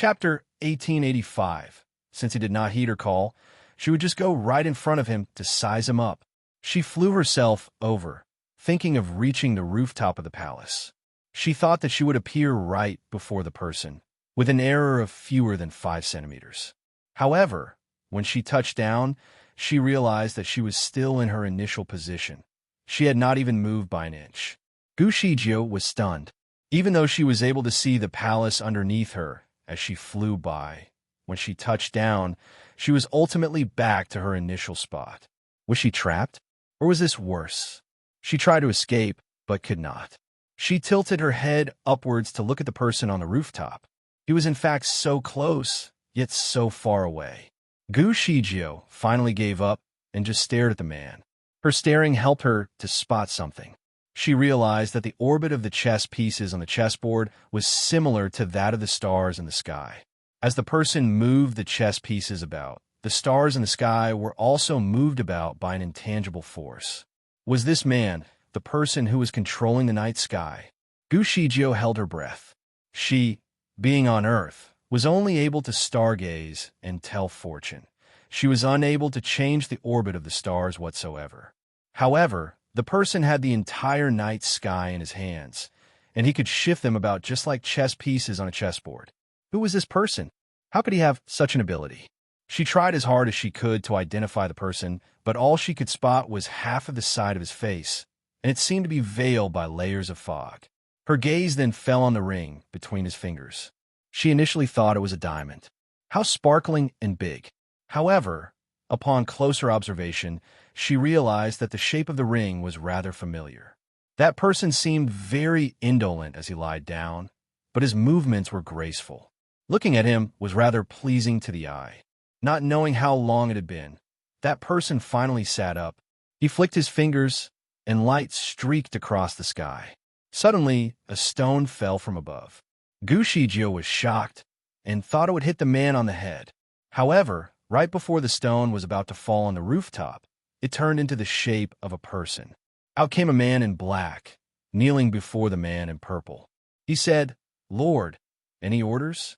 Chapter 1885. Since he did not heed her call, she would just go right in front of him to size him up. She flew herself over, thinking of reaching the rooftop of the palace. She thought that she would appear right before the person, with an error of fewer than 5 centimeters. However, when she touched down, she realized that she was still in her initial position. She had not even moved by an inch. Gu Shijio was stunned, even though she was able to see the palace underneath her as she flew by. When she touched down, she was ultimately back to her initial spot. Was she trapped? Or was this worse? She tried to escape, but could not. She tilted her head upwards to look at the person on the rooftop. He was in fact so close, yet so far away. Gu Shijio finally gave up and just stared at the man. Her staring helped her to spot something. She realized that the orbit of the chess pieces on the chessboard was similar to that of the stars in the sky. As the person moved the chess pieces about, the stars in the sky were also moved about by an intangible force. Was this man the person who was controlling the night sky? Gu Shijio held her breath. She, being on Earth, was only able to stargaze and tell fortune. She was unable to change the orbit of the stars whatsoever. However, the person had the entire night sky in his hands, and he could shift them about just like chess pieces on a chessboard. Who was this person? How could he have such an ability? She tried as hard as she could to identify the person, but all she could spot was half of the side of his face, and it seemed to be veiled by layers of fog. Her gaze then fell on the ring between his fingers. She initially thought it was a diamond. How sparkling and big. However, upon closer observation, she realized that the shape of the ring was rather familiar. That person seemed very indolent as he lied down, but his movements were graceful. Looking at him was rather pleasing to the eye. Not knowing how long it had been, that person finally sat up. He flicked his fingers, and light streaked across the sky. Suddenly, a stone fell from above. Gu Shijio was shocked and thought it would hit the man on the head. However, right before the stone was about to fall on the rooftop, it turned into the shape of a person. Out came a man in black, kneeling before the man in purple. He said, "Lord, any orders?"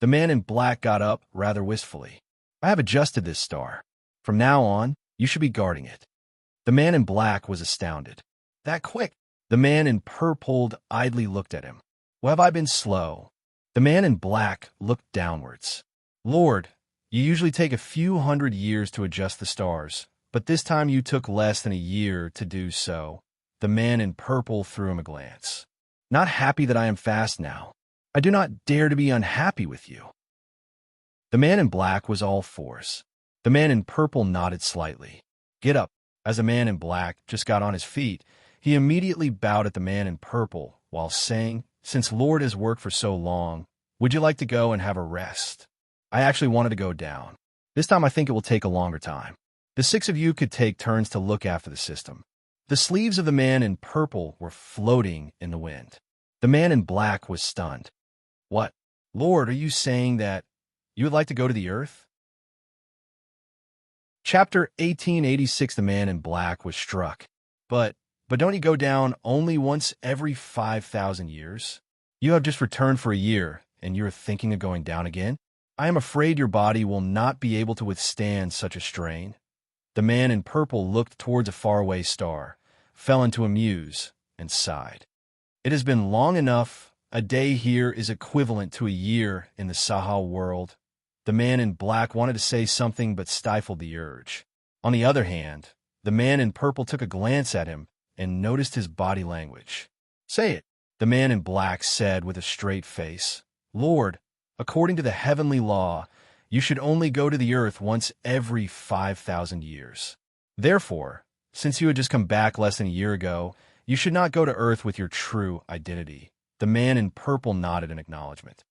The man in black got up rather wistfully. "I have adjusted this star. From now on, you should be guarding it." The man in black was astounded. "That quick?" The man in purple idly looked at him. "Well, have I been slow?" The man in black looked downwards. "Lord, you usually take a few hundred years to adjust the stars, but this time you took less than a year to do so." The man in purple threw him a glance. "Not happy that I am fast now. I do not dare to be unhappy with you." The man in black was all force. The man in purple nodded slightly. "Get up." As the man in black just got on his feet, he immediately bowed at the man in purple while saying, "Since Lord has worked for so long, would you like to go and have a rest? I actually wanted to go down. This time I think it will take a longer time. The 6 of you could take turns to look after the system." The sleeves of the man in purple were floating in the wind. The man in black was stunned. "What? Lord, are you saying that you would like to go to the earth?" Chapter 1886. The man in black was struck. But don't you go down only once every 5,000 years? You have just returned for a year, and you are thinking of going down again? I am afraid your body will not be able to withstand such a strain." The man in purple looked towards a faraway star, fell into a muse, and sighed. "It has been long enough. A day here is equivalent to a year in the Sahel world." The man in black wanted to say something but stifled the urge. On the other hand, the man in purple took a glance at him and noticed his body language. "Say it," the man in black said with a straight face. "Lord, according to the heavenly law, you should only go to the earth once every 5,000 years. Therefore, since you had just come back less than a year ago, you should not go to earth with your true identity." The man in purple nodded in acknowledgement.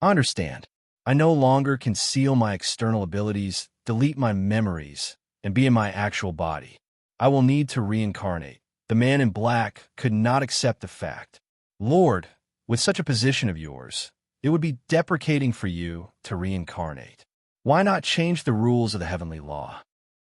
"I understand. I no longer conceal my external abilities, delete my memories, and be in my actual body. I will need to reincarnate." The man in black could not accept the fact. "Lord, with such a position of yours, it would be deprecating for you to reincarnate. Why not change the rules of the heavenly law?"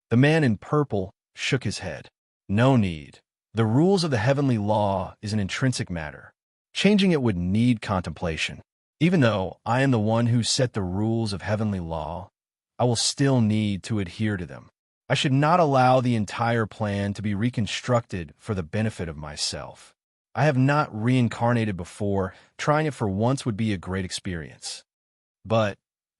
The man in purple shook his head. "No need. The rules of the heavenly law is an intrinsic matter. Changing it would need contemplation. Even though I am the one who set the rules of heavenly law, I will still need to adhere to them. I should not allow the entire plan to be reconstructed for the benefit of myself. I have not reincarnated before. Trying it for once would be a great experience. But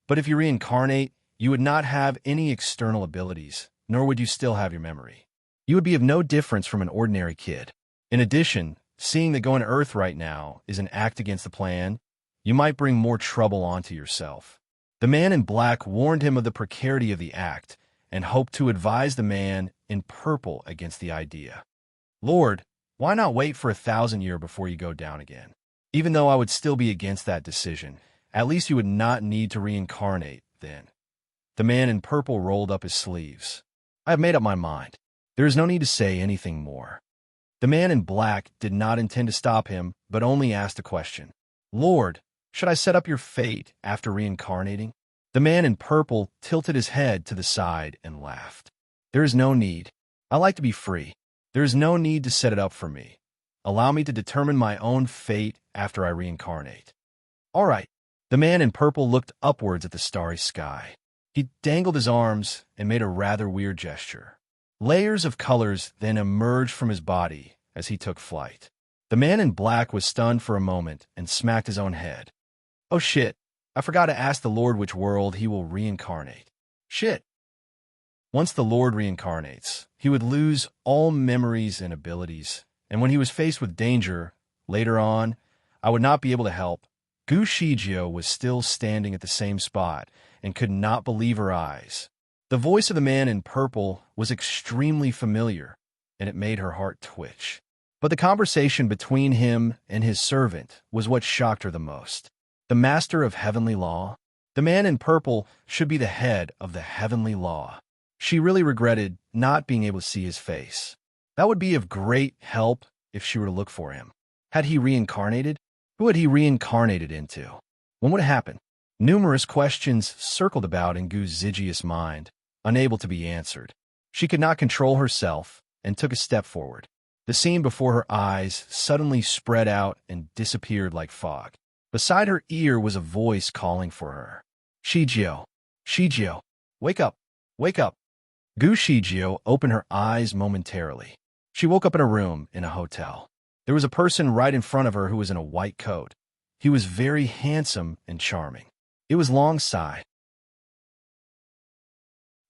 if you reincarnate, you would not have any external abilities, nor would you still have your memory. You would be of no difference from an ordinary kid. In addition, seeing that going to Earth right now is an act against the plan, you might bring more trouble onto yourself. The man in black warned him of the precarity of the act and hoped to advise the man in purple against the idea. Lord, why not wait for 1,000 years before you go down again? Even though I would still be against that decision, at least you would not need to reincarnate then. The man in purple rolled up his sleeves. I have made up my mind. There is no need to say anything more. The man in black did not intend to stop him, but only asked a question. Lord, should I set up your fate after reincarnating? The man in purple tilted his head to the side and laughed. There is no need. I like to be free. There is no need to set it up for me. Allow me to determine my own fate after I reincarnate. All right. The man in purple looked upwards at the starry sky. He dangled his arms and made a rather weird gesture. Layers of colors then emerged from his body as he took flight. The man in black was stunned for a moment and smacked his own head. Oh shit, I forgot to ask the Lord which world he will reincarnate. Shit. Once the Lord reincarnates, he would lose all memories and abilities, and when he was faced with danger, later on, I would not be able to help. Gu Shijio was still standing at the same spot and could not believe her eyes. The voice of the man in purple was extremely familiar, and it made her heart twitch. But the conversation between him and his servant was what shocked her the most. The master of heavenly law? The man in purple should be the head of the heavenly law. She really regretted not being able to see his face. That would be of great help if she were to look for him. Had he reincarnated? Who had he reincarnated into? When would it happen? Numerous questions circled about in Gu Zijia's mind, unable to be answered. She could not control herself and took a step forward. The scene before her eyes suddenly spread out and disappeared like fog. Beside her ear was a voice calling for her. Shijio, Shijio, wake up, wake up. Gu Shijio opened her eyes momentarily. She woke up in a room in a hotel. There was a person right in front of her who was in a white coat. He was very handsome and charming. It was Long Sai.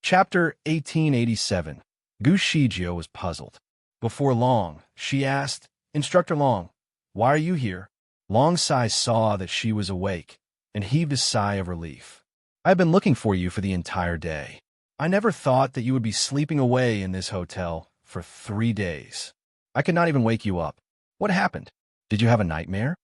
Chapter 1887. Gu Shijio was puzzled. Before long, she asked, Instructor Long, why are you here? Long Sai saw that she was awake and heaved a sigh of relief. I have been looking for you for the entire day. I never thought that you would be sleeping away in this hotel for 3 days. I could not even wake you up. What happened? Did you have a nightmare?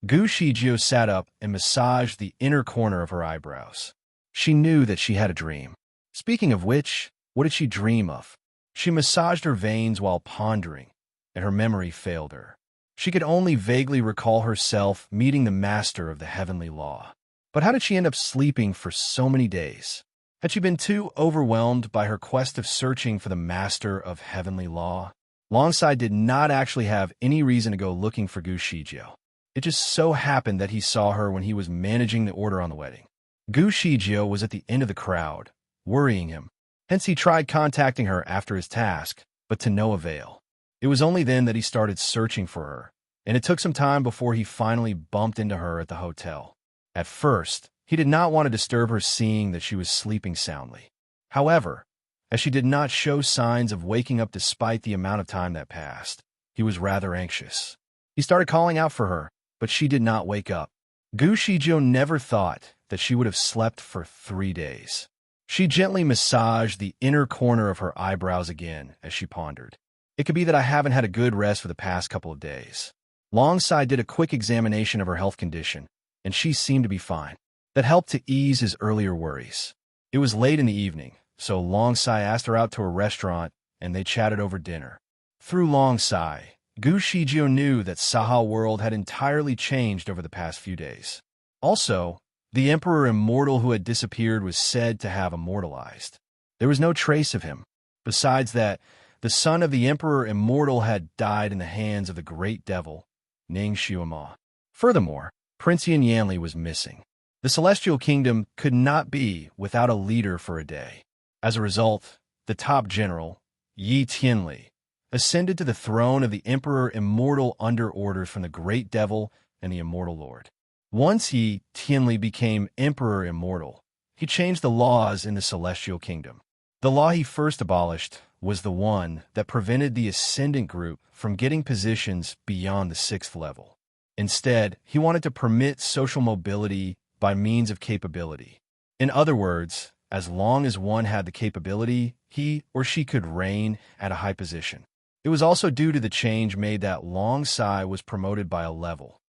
Gu Shijio sat up and massaged the inner corner of her eyebrows. She knew that she had a dream. Speaking of which, what did she dream of? She massaged her veins while pondering, and her memory failed her. She could only vaguely recall herself meeting the master of the heavenly law. But how did she end up sleeping for so many days? Had she been too overwhelmed by her quest of searching for the master of heavenly law? Longside did not actually have any reason to go looking for Gu Shijio. It just so happened that he saw her when he was managing the order on the wedding. Gu Shijio was at the end of the crowd, worrying him. Hence he tried contacting her after his task, but to no avail. It was only then that he started searching for her, and it took some time before he finally bumped into her at the hotel. At first, he did not want to disturb her seeing that she was sleeping soundly. However, as she did not show signs of waking up despite the amount of time that passed, he was rather anxious. He started calling out for her, but she did not wake up. Gu Shijio never thought that she would have slept for 3 days. She gently massaged the inner corner of her eyebrows again as she pondered. It could be that I haven't had a good rest for the past couple of days. Longside did a quick examination of her health condition, and she seemed to be fine. That helped to ease his earlier worries. It was late in the evening, so Longsai asked her out to a restaurant, and they chatted over dinner. Through Longsai, Gu Shijio knew that Saha world had entirely changed over the past few days. Also, the Emperor Immortal who had disappeared was said to have immortalized. There was no trace of him. Besides that, the son of the Emperor Immortal had died in the hands of the great devil, Ning Xiuma. Furthermore, Prince Yanli was missing. The Celestial Kingdom could not be without a leader for a day. As a result, the top general, Yi Tianli, ascended to the throne of the Emperor Immortal under orders from the Great Devil and the Immortal Lord. Once Yi Tianli became Emperor Immortal, he changed the laws in the Celestial Kingdom. The law he first abolished was the one that prevented the Ascendant group from getting positions beyond the 6th level. Instead, he wanted to permit social mobility by means of capability. In other words, as long as one had the capability, he or she could reign at a high position. It was also due to the change made that Long Sai was promoted by a level.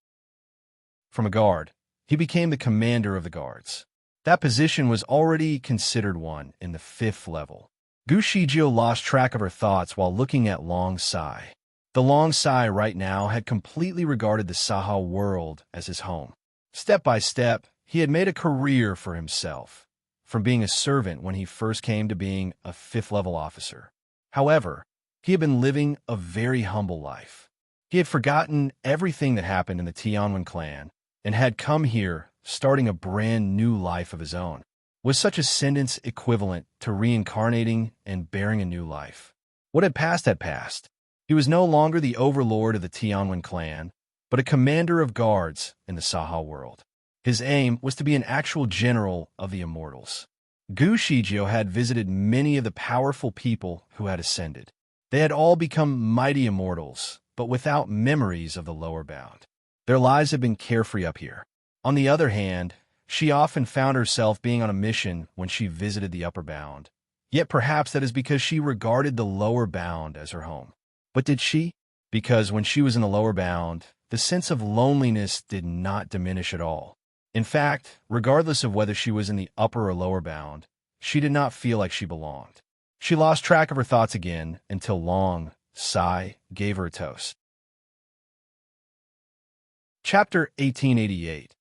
From a guard, he became the commander of the guards. That position was already considered one in the 5th level. Gu Shijio lost track of her thoughts while looking at Long Sai. The Long Sai right now had completely regarded the Saha world as his home. Step by step, he had made a career for himself, from being a servant when he first came to being a 5th-level officer. However, he had been living a very humble life. He had forgotten everything that happened in the Tianwen clan and had come here starting a brand new life of his own. Was such ascendance equivalent to reincarnating and bearing a new life? What had passed. He was no longer the overlord of the Tianwen clan, but a commander of guards in the Saha world. His aim was to be an actual general of the immortals. Gu Shijio had visited many of the powerful people who had ascended. They had all become mighty immortals, but without memories of the lower bound. Their lives had been carefree up here. On the other hand, she often found herself being on a mission when she visited the upper bound. Yet perhaps that is because she regarded the lower bound as her home. But did she? Because when she was in the lower bound, the sense of loneliness did not diminish at all. In fact, regardless of whether she was in the upper or lower bound, she did not feel like she belonged. She lost track of her thoughts again until Long Sai gave her a toast. Chapter 1888.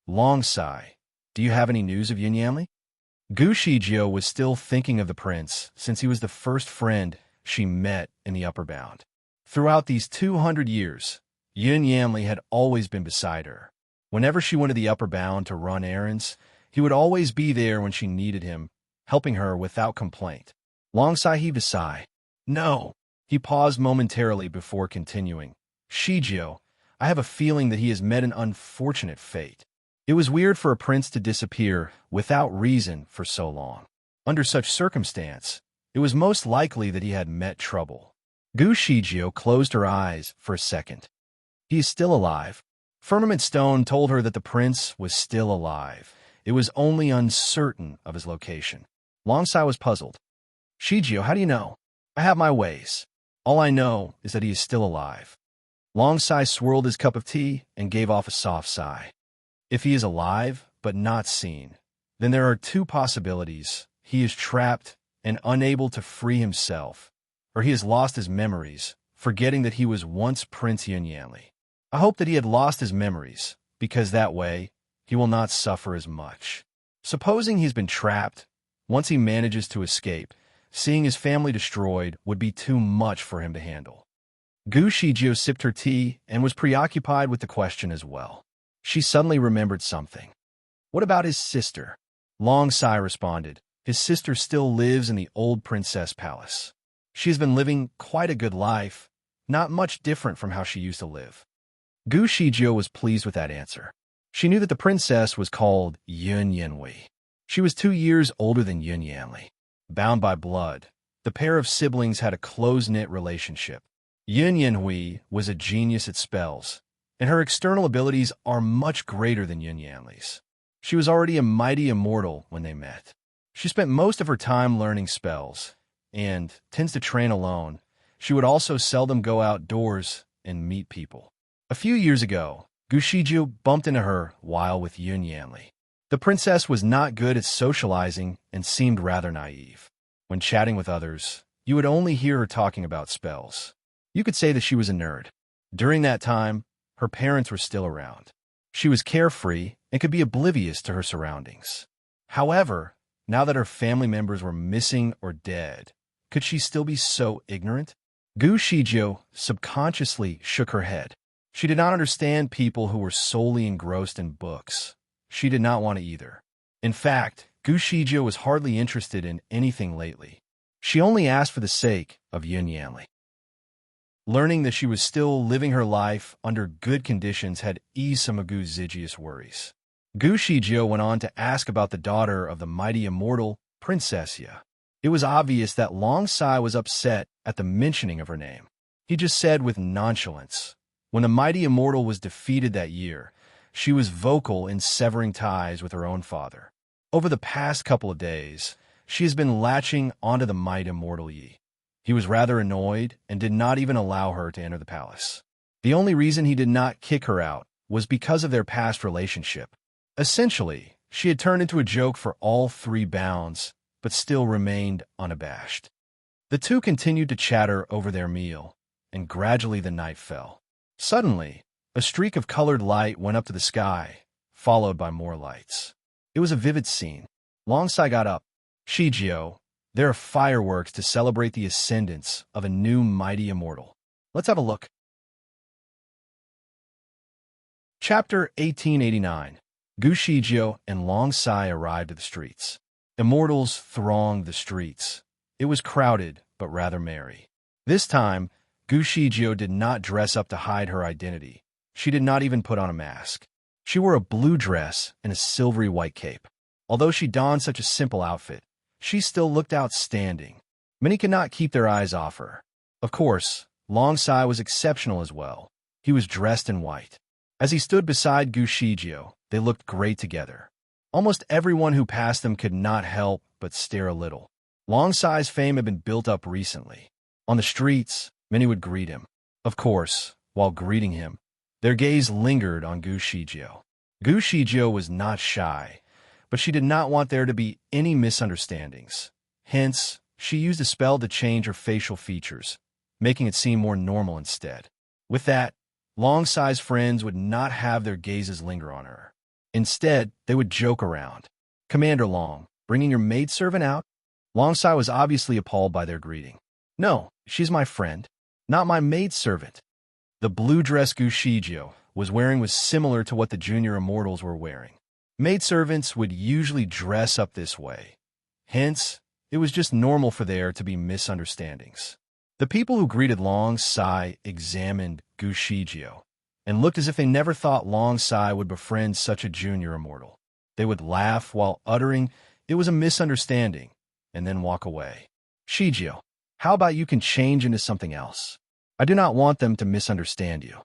Long Sai, do you have any news of Yanli? Gu Shijio was still thinking of the prince since he was the first friend she met in the upper bound. Throughout these 200 years, Yanli had always been beside her. Whenever she went to the upper bound to run errands, he would always be there when she needed him, helping her without complaint. Long Sai heaved a sigh. No. He paused momentarily before continuing. Shijio, I have a feeling that he has met an unfortunate fate. It was weird for a prince to disappear without reason for so long. Under such circumstance, it was most likely that he had met trouble. Gu Shijio closed her eyes for a second. He is still alive. Firmament Stone told her that the prince was still alive. It was only uncertain of his location. Long Sai was puzzled. Shijio, how do you know? I have my ways. All I know is that he is still alive. Long Sai swirled his cup of tea and gave off a soft sigh. If he is alive, but not seen, then there are two possibilities. He is trapped and unable to free himself, or he has lost his memories, forgetting that he was once Prince Yanli. I hope that he had lost his memories, because that way, he will not suffer as much. Supposing he's been trapped, once he manages to escape, seeing his family destroyed would be too much for him to handle. Gu Shijio sipped her tea and was preoccupied with the question as well. She suddenly remembered something. What about his sister? Long Sai responded. His sister still lives in the old princess palace. She has been living quite a good life, not much different from how she used to live. Gu Shijio was pleased with that answer. She knew that the princess was called Yanli. She was 2 years older than Yanli. Bound by blood, the pair of siblings had a close-knit relationship. Yanli was a genius at spells, and her external abilities are much greater than Yanli's. She was already a mighty immortal when they met. She spent most of her time learning spells, and tends to train alone. She would also seldom go outdoors and meet people. A few years ago, Gu Shijio bumped into her while with Yanli. The princess was not good at socializing and seemed rather naive. When chatting with others, you would only hear her talking about spells. You could say that she was a nerd. During that time, her parents were still around. She was carefree and could be oblivious to her surroundings. However, now that her family members were missing or dead, could she still be so ignorant? Gu Shijio subconsciously shook her head. She did not understand people who were solely engrossed in books. She did not want to either. In fact, Gu Shijie was hardly interested in anything lately. She only asked for the sake of Yun Yanli. Learning that she was still living her life under good conditions had eased some of Gu Zijia's worries. Gu Shijie went on to ask about the daughter of the mighty immortal Princess Ya. It was obvious that Long Sai was upset at the mentioning of her name. He just said with nonchalance, when the mighty immortal was defeated that year, she was vocal in severing ties with her own father. Over the past couple of days, she has been latching onto the mighty immortal Yi. He was rather annoyed and did not even allow her to enter the palace. The only reason he did not kick her out was because of their past relationship. Essentially, she had turned into a joke for all three bounds, but still remained unabashed. The two continued to chatter over their meal, and gradually the night fell. Suddenly, a streak of colored light went up to the sky, followed by more lights. It was a vivid scene. Long Sai got up. Shijie, there are fireworks to celebrate the ascendance of a new mighty immortal. Let's have a look. Chapter 1889. Gu Shijie and Long Sai arrived at the streets. Immortals thronged the streets. It was crowded, but rather merry. This time, Gu Shijie did not dress up to hide her identity. She did not even put on a mask. She wore a blue dress and a silvery white cape. Although she donned such a simple outfit, she still looked outstanding. Many could not keep their eyes off her. Of course, Long Sai was exceptional as well. He was dressed in white. As he stood beside Gu Shijie, they looked great together. Almost everyone who passed them could not help but stare a little. Long Sai's fame had been built up recently. On the streets, many would greet him. Of course, while greeting him, their gaze lingered on Gu Shijie. Gu Shijie was not shy, but she did not want there to be any misunderstandings. Hence, she used a spell to change her facial features, making it seem more normal instead. With that, Long Sai's friends would not have their gazes linger on her. Instead, they would joke around. Commander Long, bringing your maidservant out? Long Sai was obviously appalled by their greeting. No, she's my friend, not my maidservant. The blue dress Gu Shijie was wearing was similar to what the junior immortals were wearing. Maidservants would usually dress up this way. Hence, it was just normal for there to be misunderstandings. The people who greeted Long Sai examined Gu Shijie and looked as if they never thought Long Sai would befriend such a junior immortal. They would laugh while uttering, "It was a misunderstanding," and then walk away. Shijie, how about you can change into something else? I do not want them to misunderstand you.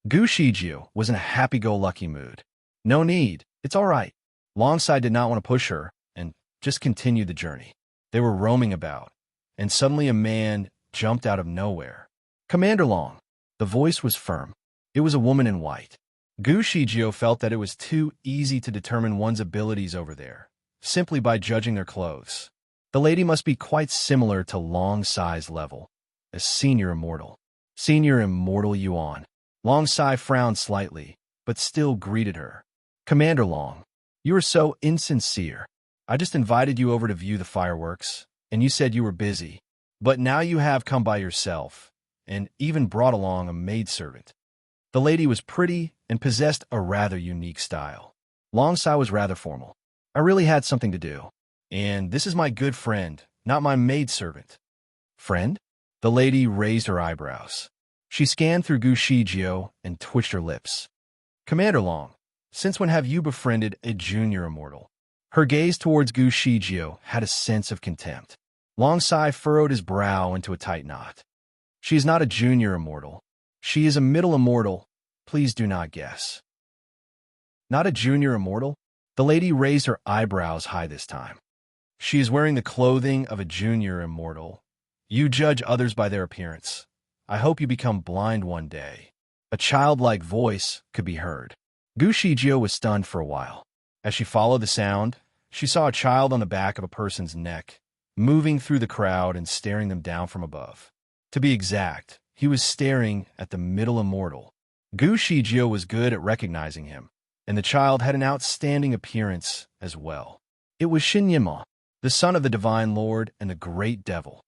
Gu Shijie was in a happy-go-lucky mood. No need, it's all right. Long Sai did not want to push her and just continued the journey. They were roaming about, and suddenly a man jumped out of nowhere. Commander Long. The voice was firm. It was a woman in white. Gu Shijie felt that it was too easy to determine one's abilities over there, simply by judging their clothes. The lady must be quite similar to Long Sai's level, a senior immortal. Senior immortal Yuan. Long Sai frowned slightly, but still greeted her. Commander Long, you are so insincere. I just invited you over to view the fireworks, and you said you were busy. But now you have come by yourself, and even brought along a maidservant. The lady was pretty and possessed a rather unique style. Long Sai was rather formal. I really had something to do. And this is my good friend, not my maidservant. Friend? The lady raised her eyebrows. She scanned through Gu Shijie and twitched her lips. Commander Long, since when have you befriended a junior immortal? Her gaze towards Gu Shijie had a sense of contempt. Long Sai furrowed his brow into a tight knot. She is not a junior immortal. She is a middle immortal. Please do not guess. Not a junior immortal? The lady raised her eyebrows high this time. She is wearing the clothing of a junior immortal. You judge others by their appearance. I hope you become blind one day. A childlike voice could be heard. Gu Shijie was stunned for a while. As she followed the sound, she saw a child on the back of a person's neck, moving through the crowd and staring them down from above. To be exact, he was staring at the middle immortal. Gu Shijie was good at recognizing him, and the child had an outstanding appearance as well. It was Xin Yima, the son of the Divine Lord and the Great Devil.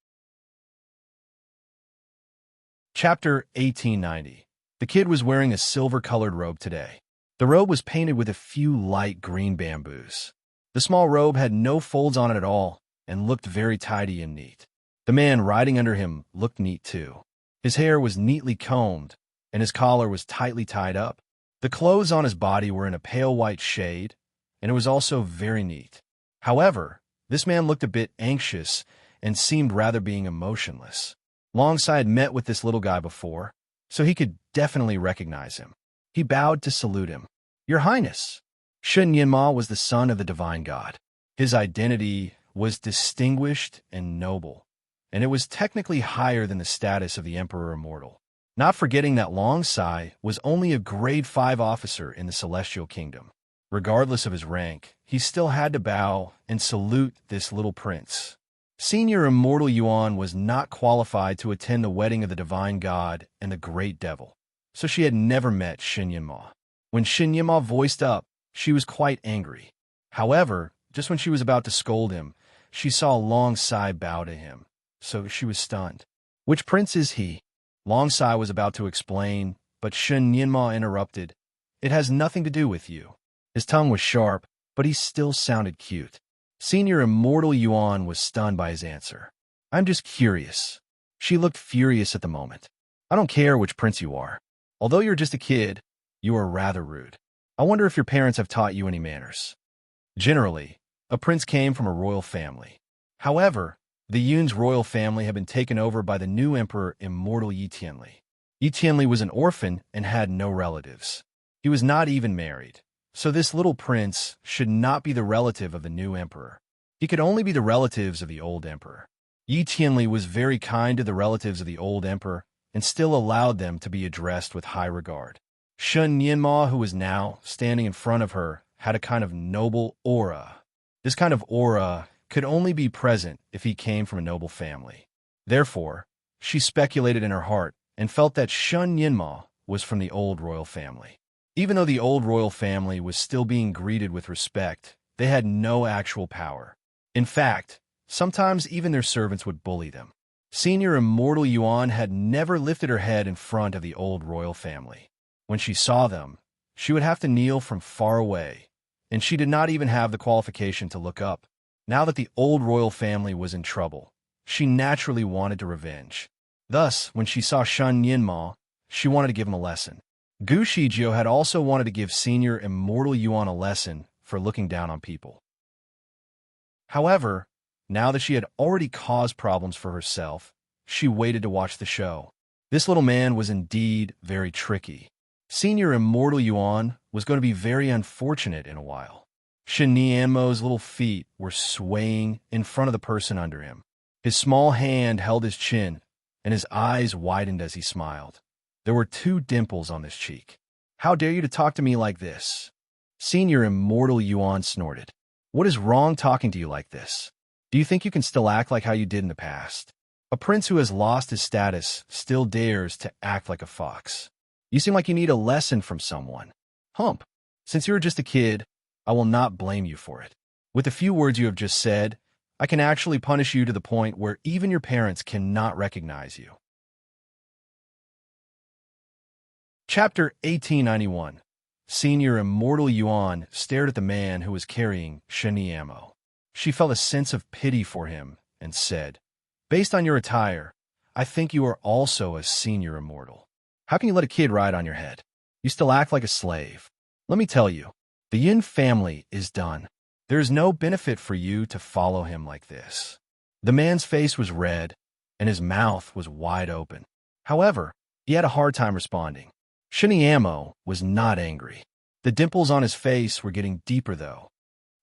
Chapter 1890. The kid was wearing a silver-colored robe today. The robe was painted with a few light green bamboos. The small robe had no folds on it at all and looked very tidy and neat. The man riding under him looked neat too. His hair was neatly combed, and his collar was tightly tied up. The clothes on his body were in a pale white shade, and it was also very neat. However, this man looked a bit anxious and seemed rather being emotionless. Longside had met with this little guy before, so he could definitely recognize him. He bowed to salute him. "Your Highness." Shen Yinma was the son of the divine god. His identity was distinguished and noble, and it was technically higher than the status of the Emperor Immortal. Not forgetting that Longside was only a grade 5 officer in the Celestial Kingdom. Regardless of his rank, he still had to bow and salute this little prince. Senior Immortal Yuan was not qualified to attend the wedding of the divine god and the great devil, so she had never met Shen Yinma. When Shen Yinma voiced up, she was quite angry. However, just when she was about to scold him, she saw Longside bow to him, so she was stunned. "Which prince is he?" Longside was about to explain, but Shen Yinma interrupted. "It has nothing to do with you." His tongue was sharp, but he still sounded cute. Senior Immortal Yuan was stunned by his answer. "I'm just curious." She looked furious at the moment. "I don't care which prince you are. Although you're just a kid, you are rather rude. I wonder if your parents have taught you any manners." Generally, a prince came from a royal family. However, the Yun's royal family had been taken over by the new emperor Immortal Yi Tianli. Yi Tianli was an orphan and had no relatives. He was not even married, so this little prince should not be the relative of the new emperor. He could only be the relatives of the old emperor. Yi Tianli was very kind to the relatives of the old emperor and still allowed them to be addressed with high regard. Shen Yinma, who was now standing in front of her, had a kind of noble aura. This kind of aura could only be present if he came from a noble family. Therefore, she speculated in her heart and felt that Shen Yinma was from the old royal family. Even though the old royal family was still being greeted with respect, they had no actual power. In fact, sometimes even their servants would bully them. Senior Immortal Yuan had never lifted her head in front of the old royal family. When she saw them, she would have to kneel from far away, and she did not even have the qualification to look up. Now that the old royal family was in trouble, she naturally wanted to revenge. Thus, when she saw Shen Yinma, she wanted to give him a lesson. Gu Shijio had also wanted to give Senior Immortal Yuan a lesson for looking down on people. However, now that she had already caused problems for herself, she waited to watch the show. This little man was indeed very tricky. Senior Immortal Yuan was going to be very unfortunate in a while. Shen Nianmo's little feet were swaying in front of the person under him. His small hand held his chin, and his eyes widened as he smiled. There were 2 dimples on his cheek. "How dare you to talk to me like this?" Senior Immortal Yuan snorted. "What is wrong talking to you like this? Do you think you can still act like how you did in the past? A prince who has lost his status still dares to act like a fox. You seem like you need a lesson from someone. Hump. Since you're just a kid, I will not blame you for it. With the few words you have just said, I can actually punish you to the point where even your parents cannot recognize you." Chapter 1891. Senior Immortal Yuan stared at the man who was carrying Shen Nianmo. She felt a sense of pity for him and said, "Based on your attire, I think you are also a senior immortal. How can you let a kid ride on your head? You still act like a slave. Let me tell you, the Yin family is done. There is no benefit for you to follow him like this." The man's face was red, and his mouth was wide open. However, he had a hard time responding. Shen Nianmo was not angry. The dimples on his face were getting deeper, though.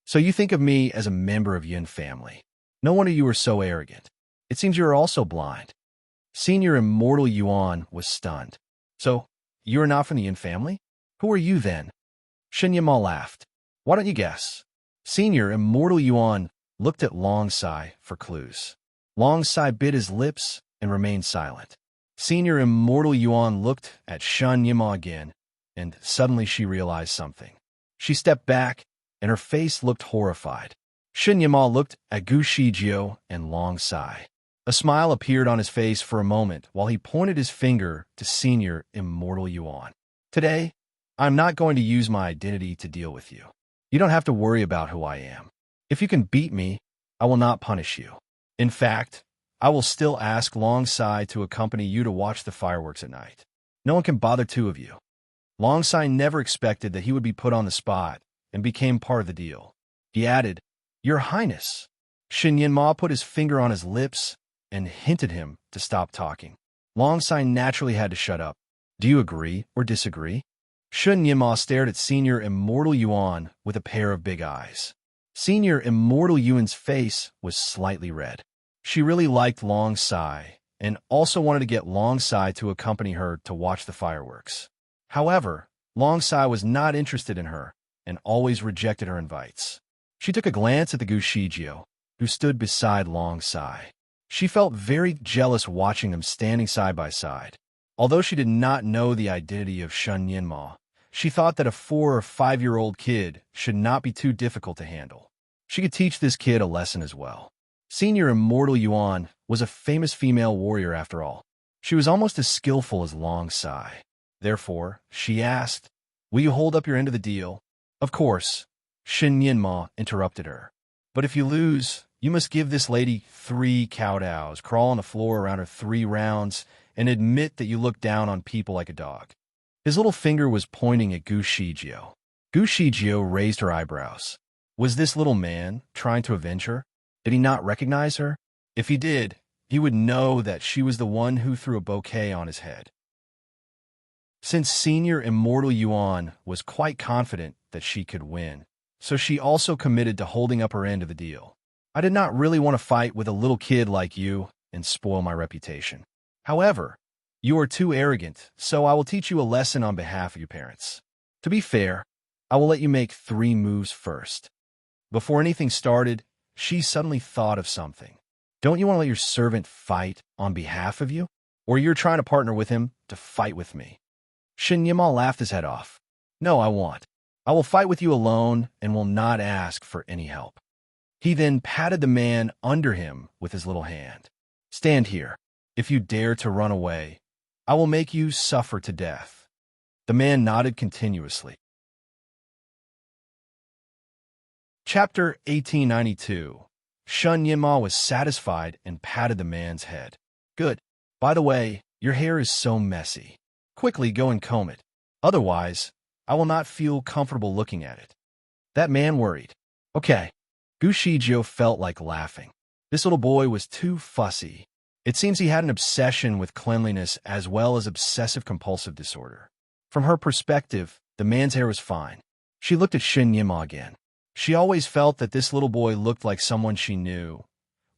"So you think of me as a member of Yin family. No wonder you are so arrogant. It seems you are also blind." Senior Immortal Yuan was stunned. "So, you are not from the Yin family? Who are you then?" Shen Yinma laughed. "Why don't you guess?" Senior Immortal Yuan looked at Longside for clues. Longside bit his lips and remained silent. Senior Immortal Yuan looked at Shen Yinma again, and suddenly she realized something. She stepped back, and her face looked horrified. Shen Yinma looked at Gu Shijio and Longside. A smile appeared on his face for a moment while he pointed his finger to Senior Immortal Yuan. Today, I'm not going to use my identity to deal with you. You don't have to worry about who I am. If you can beat me, I will not punish you. In fact, I will still ask Longsai to accompany you to watch the fireworks at night. No one can bother two of you. Longsai never expected that he would be put on the spot and became part of the deal. He added, Your Highness. Shin Yinma put his finger on his lips and hinted him to stop talking. Longsai naturally had to shut up. Do you agree or disagree? Shin Yinma stared at Senior Immortal Yuan with a pair of big eyes. Senior Immortal Yuan's face was slightly red. She really liked Longsai and also wanted to get Longsai to accompany her to watch the fireworks. However, Longsai was not interested in her and always rejected her invites. She took a glance at the Gushijio, who stood beside Longsai. She felt very jealous watching them standing side by side. Although she did not know the identity of Shun Yinma, she thought that a 4 or 5-year-old kid should not be too difficult to handle. She could teach this kid a lesson as well. Senior Immortal Yuan was a famous female warrior after all. She was almost as skillful as Longsai. Therefore, she asked, Will you hold up your end of the deal? Of course, Shin Yinma interrupted her. But if you lose, you must give this lady 3 kowtows, crawl on the floor around her 3 rounds, and admit that you look down on people like a dog. His little finger was pointing at Gushijio. Gushijio raised her eyebrows. Was this little man trying to avenge her? Did he not recognize her? If he did, he would know that she was the one who threw a bouquet on his head. Since Senior Immortal Yuan was quite confident that she could win, so she also committed to holding up her end of the deal. I did not really want to fight with a little kid like you and spoil my reputation. However, you are too arrogant, so I will teach you a lesson on behalf of your parents. To be fair, I will let you make 3 moves first. Before anything started, she suddenly thought of something. Don't you want to let your servant fight on behalf of you? Or you're trying to partner with him to fight with me? Shin Yinma laughed his head off. No, I won't. I will fight with you alone and will not ask for any help. He then patted the man under him with his little hand. Stand here. If you dare to run away, I will make you suffer to death. The man nodded continuously. Chapter 1892. Shun Yinma was satisfied and patted the man's head. Good. By the way, your hair is so messy. Quickly go and comb it. Otherwise, I will not feel comfortable looking at it. That man worried. Okay. Gushijio felt like laughing. This little boy was too fussy. It seems he had an obsession with cleanliness as well as obsessive-compulsive disorder. From her perspective, the man's hair was fine. She looked at Shin Yinma again. She always felt that this little boy looked like someone she knew,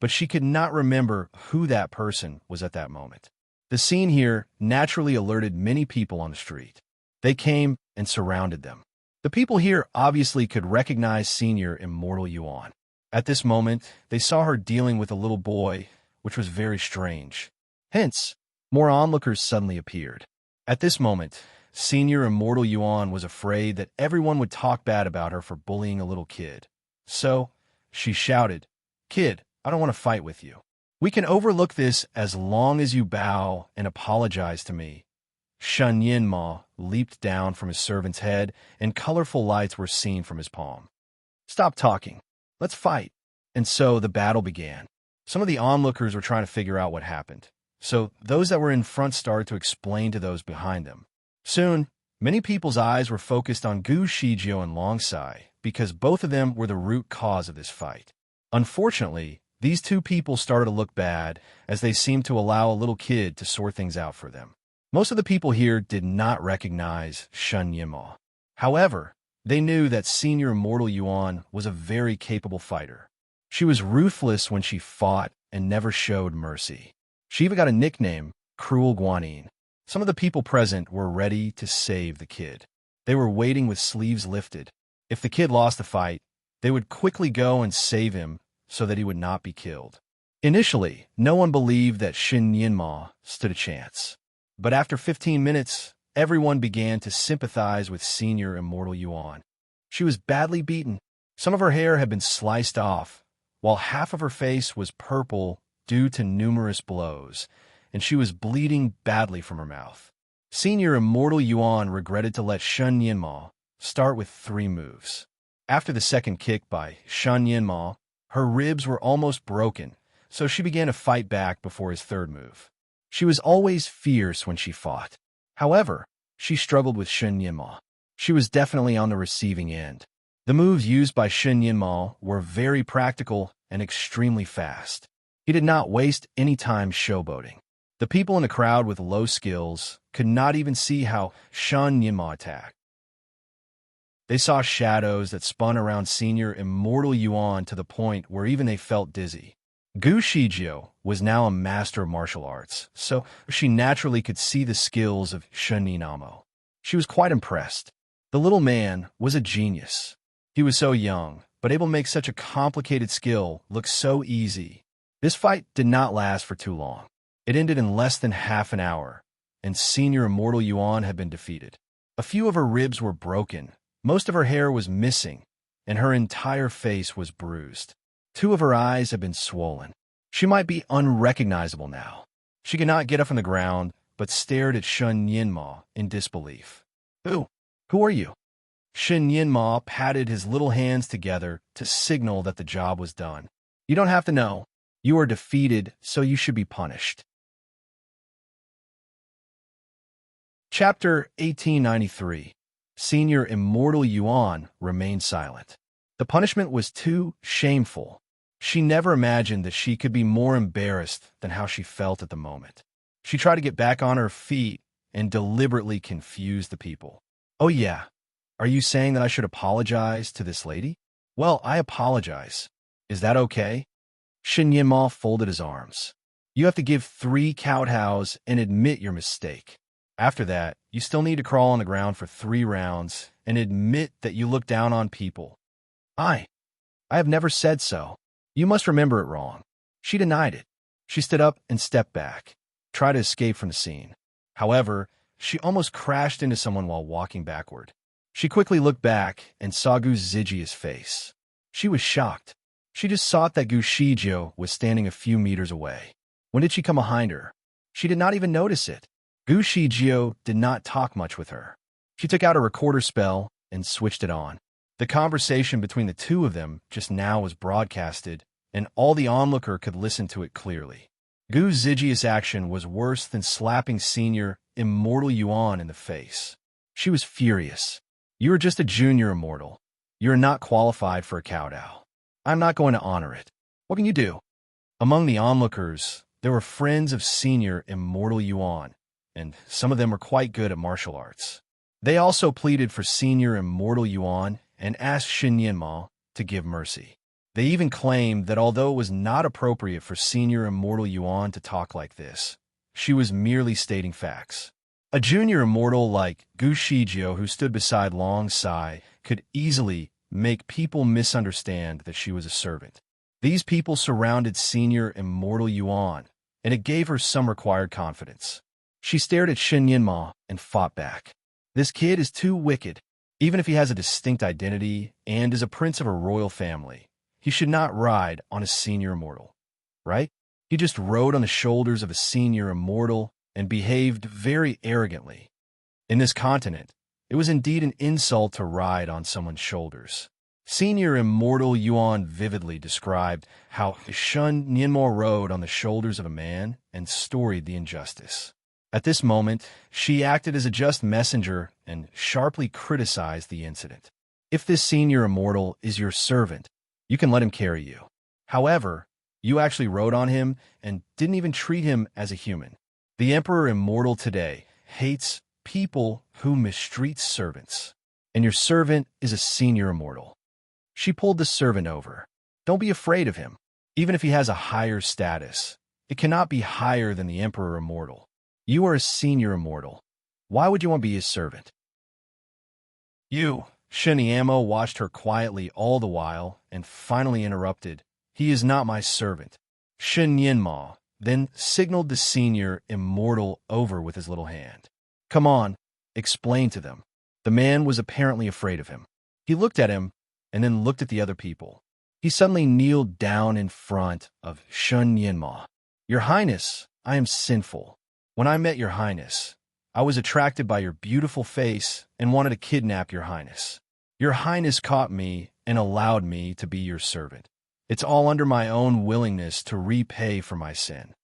but she could not remember who that person was at that moment. The scene here naturally alerted many people on the street. They came and surrounded them. The people here obviously could recognize Senior Immortal Yuan. At this moment, they saw her dealing with a little boy, which was very strange. Hence, more onlookers suddenly appeared. At this moment, Senior Immortal Yuan was afraid that everyone would talk bad about her for bullying a little kid. So, she shouted, Kid, I don't want to fight with you. We can overlook this as long as you bow and apologize to me. Shun Yinma leaped down from his servant's head, and colorful lights were seen from his palm. Stop talking. Let's fight. And so the battle began. Some of the onlookers were trying to figure out what happened, so those that were in front started to explain to those behind them. Soon, many people's eyes were focused on Gushijio and Longsai because both of them were the root cause of this fight. Unfortunately, these 2 people started to look bad as they seemed to allow a little kid to sort things out for them. Most of the people here did not recognize Shun Yinma. However, they knew that Senior Immortal Yuan was a very capable fighter. She was ruthless when she fought and never showed mercy. She even got a nickname, Cruel Guanyin. Some of the people present were ready to save the kid. They were waiting with sleeves lifted. If the kid lost the fight, they would quickly go and save him so that he would not be killed. Initially, no one believed that Shin Yinma stood a chance. But after 15 minutes, everyone began to sympathize with Senior Immortal Yuan. She was badly beaten. Some of her hair had been sliced off, while half of her face was purple due to numerous blows, and she was bleeding badly from her mouth. Senior Immortal Yuan regretted to let Shen Yinma start with 3 moves. After the second kick by Shen Yinma, her ribs were almost broken, so she began to fight back before his third move. She was always fierce when she fought. However, she struggled with Shen Yinma. She was definitely on the receiving end. The moves used by Shen Yinma were very practical and extremely fast. He did not waste any time showboating. The people in the crowd with low skills could not even see how Shen Yinma attacked. They saw shadows that spun around Senior Immortal Yuan to the point where even they felt dizzy. Gu Shijio was now a master of martial arts, so she naturally could see the skills of Shen Yinamo. She was quite impressed. The little man was a genius. He was so young, but able to make such a complicated skill look so easy. This fight did not last for too long. It ended in less than half an hour, and Senior Immortal Yuan had been defeated. A few of her ribs were broken, most of her hair was missing, and her entire face was bruised. 2 of her eyes had been swollen. She might be unrecognizable now. She could not get up from the ground, but stared at Shen Yinma in disbelief. Who are you? Shen Yinma patted his little hands together to signal that the job was done. You don't have to know. You are defeated, so you should be punished. Chapter 1893. Senior Immortal Yuan remained silent. The punishment was too shameful. She never imagined that she could be more embarrassed than how she felt at the moment. She tried to get back on her feet and deliberately confused the people. Oh yeah, are you saying that I should apologize to this lady? Well, I apologize. Is that okay? Shen Yinma folded his arms. You have to give 3 kowtows and admit your mistake. After that, you still need to crawl on the ground for 3 rounds and admit that you look down on people. I have never said so. You must remember it wrong. She denied it. She stood up and stepped back, tried to escape from the scene. However, she almost crashed into someone while walking backward. She quickly looked back and saw Gu Zijia's face. She was shocked. She just saw that Gu Shijio was standing a few meters away. When did she come behind her? She did not even notice it. Gu Shijio did not talk much with her. She took out a recorder spell and switched it on. The conversation between the 2 of them just now was broadcasted, and all the onlooker could listen to it clearly. Gu Zijia's action was worse than slapping Senior Immortal Yuan in the face. She was furious. You are just a junior immortal. You are not qualified for a kowtow. I'm not going to honor it. What can you do? Among the onlookers, there were friends of Senior Immortal Yuan, and some of them were quite good at martial arts. They also pleaded for Senior Immortal Yuan and asked Shen Yinma to give mercy. They even claimed that although it was not appropriate for Senior Immortal Yuan to talk like this, she was merely stating facts. A junior immortal like Gu Shijio, who stood beside Long Sai, could easily make people misunderstand that she was a servant. These people surrounded Senior Immortal Yuan, and it gave her some required confidence. She stared at Shen Yinma and fought back. This kid is too wicked. Even if he has a distinct identity and is a prince of a royal family, he should not ride on a senior immortal, right? He just rode on the shoulders of a senior immortal and behaved very arrogantly. In this continent, it was indeed an insult to ride on someone's shoulders. Senior Immortal Yuan vividly described how Shen Yinma rode on the shoulders of a man and storied the injustice. At this moment, she acted as a just messenger and sharply criticized the incident. If this senior immortal is your servant, you can let him carry you. However, you actually rode on him and didn't even treat him as a human. The Emperor Immortal today hates people who mistreat servants, and your servant is a senior immortal. She pulled the servant over. Don't be afraid of him. Even if he has a higher status, it cannot be higher than the Emperor Immortal. You are a senior immortal. Why would you want to be his servant? Shen Yinma watched her quietly all the while and finally interrupted. He is not my servant. Shen Yinma then signaled the senior immortal over with his little hand. Come on, explain to them. The man was apparently afraid of him. He looked at him and then looked at the other people. He suddenly kneeled down in front of Shen Yinma. Your Highness, I am sinful. When I met Your Highness, I was attracted by your beautiful face and wanted to kidnap Your Highness. Your Highness caught me and allowed me to be your servant. It's all under my own willingness to repay for my sin."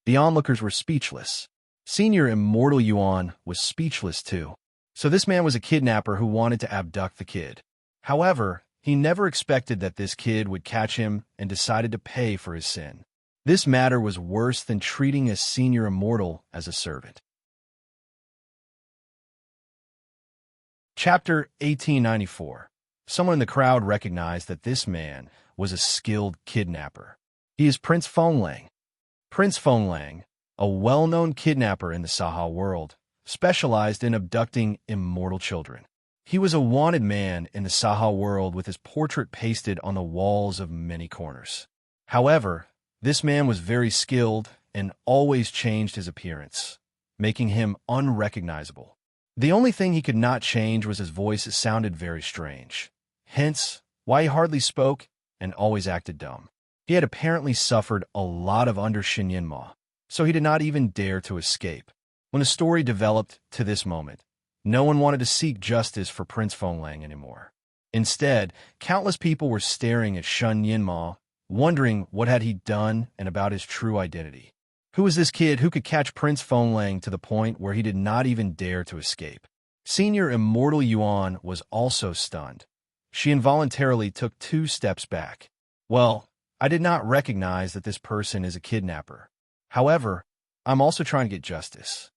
The onlookers were speechless. Senior Immortal Yuan was speechless too. So this man was a kidnapper who wanted to abduct the kid. However, he never expected that this kid would catch him and decided to pay for his sin. This matter was worse than treating a Senior Immortal as a servant. Chapter 1894. Someone in the crowd recognized that this man was a skilled kidnapper. He is Prince Fenglang. Prince Fenglang, a well-known kidnapper in the Saha world, specialized in abducting immortal children. He was a wanted man in the Saha world with his portrait pasted on the walls of many corners. However, this man was very skilled and always changed his appearance, making him unrecognizable. The only thing he could not change was his voice. It sounded very strange. Hence, why he hardly spoke and always acted dumb. He had apparently suffered a lot of under Shinyinma, so he did not even dare to escape. When the story developed to this moment, no one wanted to seek justice for Prince Fenglang anymore. Instead, countless people were staring at Shun Yinma, wondering what had he done and about his true identity. Who was this kid who could catch Prince Fenglang to the point where he did not even dare to escape? Senior Immortal Yuan was also stunned. She involuntarily took 2 steps back. Well, I did not recognize that this person is a kidnapper. However, I'm also trying to get justice.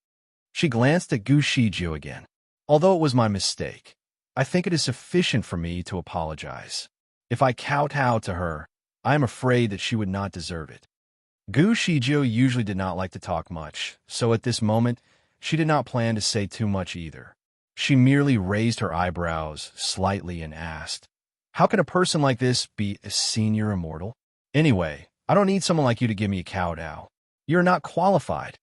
She glanced at Gu Shijio again. Although it was my mistake, I think it is sufficient for me to apologize. If I kowtow to her, I am afraid that she would not deserve it. Gu Shijio usually did not like to talk much, so at this moment, she did not plan to say too much either. She merely raised her eyebrows slightly and asked, "How can a person like this be a senior immortal? Anyway, I don't need someone like you to give me a kowtow. You're not qualified."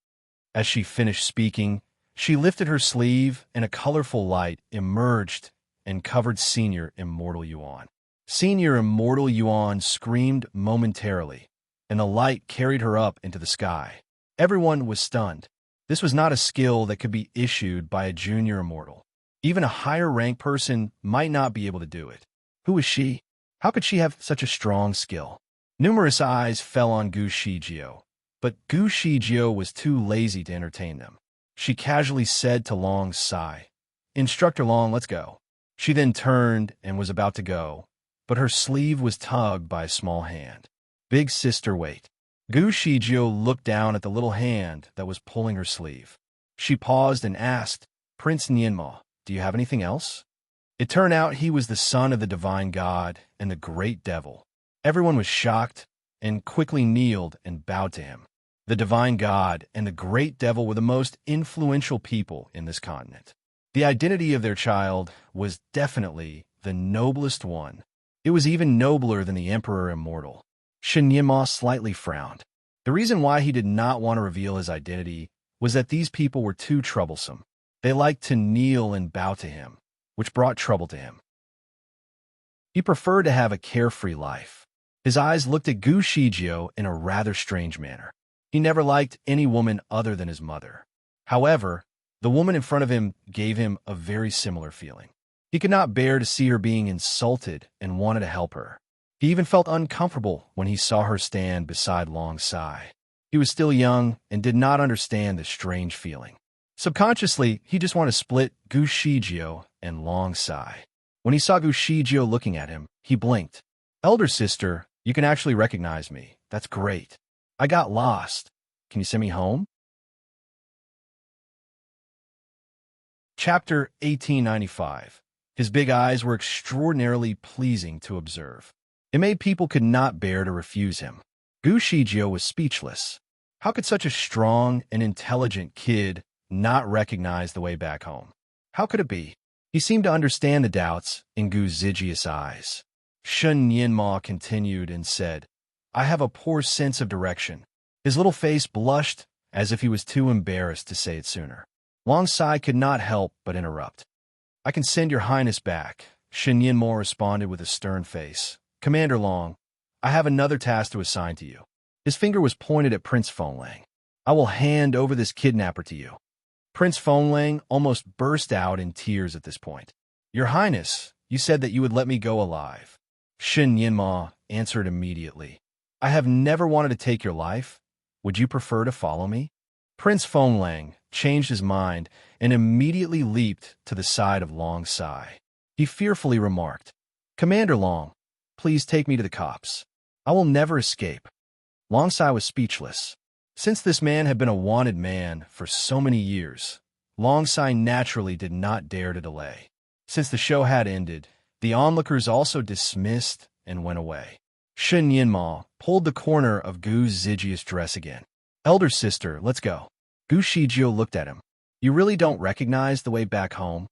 As she finished speaking, she lifted her sleeve and a colorful light emerged and covered Senior Immortal Yuan. Senior Immortal Yuan screamed momentarily, and the light carried her up into the sky. Everyone was stunned. This was not a skill that could be issued by a junior immortal. Even a higher-ranked person might not be able to do it. Who is she? How could she have such a strong skill? Numerous eyes fell on Gu Shijio, but Gu Shijio was too lazy to entertain them. She casually said to Long Sai, "Instructor Long, let's go." She then turned and was about to go, but her sleeve was tugged by a small hand. "Big sister, wait." Gu Shijio looked down at the little hand that was pulling her sleeve. She paused and asked, "Prince Nianma, do you have anything else?" It turned out he was the son of the divine god and the great devil. Everyone was shocked and quickly kneeled and bowed to him. The divine god and the great devil were the most influential people in this continent. The identity of their child was definitely the noblest one. It was even nobler than the Emperor Immortal. Shen Yinma slightly frowned. The reason why he did not want to reveal his identity was that these people were too troublesome. They liked to kneel and bow to him, which brought trouble to him. He preferred to have a carefree life. His eyes looked at Gu Shijio in a rather strange manner. He never liked any woman other than his mother. However, the woman in front of him gave him a very similar feeling. He could not bear to see her being insulted and wanted to help her. He even felt uncomfortable when he saw her stand beside Long Sai. He was still young and did not understand this strange feeling. Subconsciously, he just wanted to split Gu Shijio and Long Sai. When he saw Gu Shijio looking at him, he blinked. "Elder sister, you can actually recognize me. That's great. I got lost. Can you send me home?" Chapter 1895. His big eyes were extraordinarily pleasing to observe. It made people could not bear to refuse him. Gu Shijio was speechless. How could such a strong and intelligent kid not recognize the way back home? How could it be? He seemed to understand the doubts in Gu Zijia's eyes. Shun Yinma continued and said, "I have a poor sense of direction." His little face blushed as if he was too embarrassed to say it sooner. Long Sai could not help but interrupt. "I can send your highness back," Shen Yinma responded with a stern face. "Commander Long, I have another task to assign to you. His finger was pointed at Prince Phonlang. I will hand over this kidnapper to you. Prince Phonlang almost burst out in tears at this point. Your Highness, you said that you would let me go alive. Shin Yinma answered immediately. I have never wanted to take your life. Would you prefer to follow me? Prince Phonlang changed his mind and immediately leaped to the side of Long Sai. He fearfully remarked, Commander Long, please take me to the cops. I will never escape. Long Sai was speechless. Since this man had been a wanted man for so many years, Long Sai naturally did not dare to delay. Since the show had ended, the onlookers also dismissed and went away. Shin Yinma pulled the corner of Gu Zijia's dress again. Elder sister, let's go. Gu Shijio looked at him. You really don't recognize the way back home?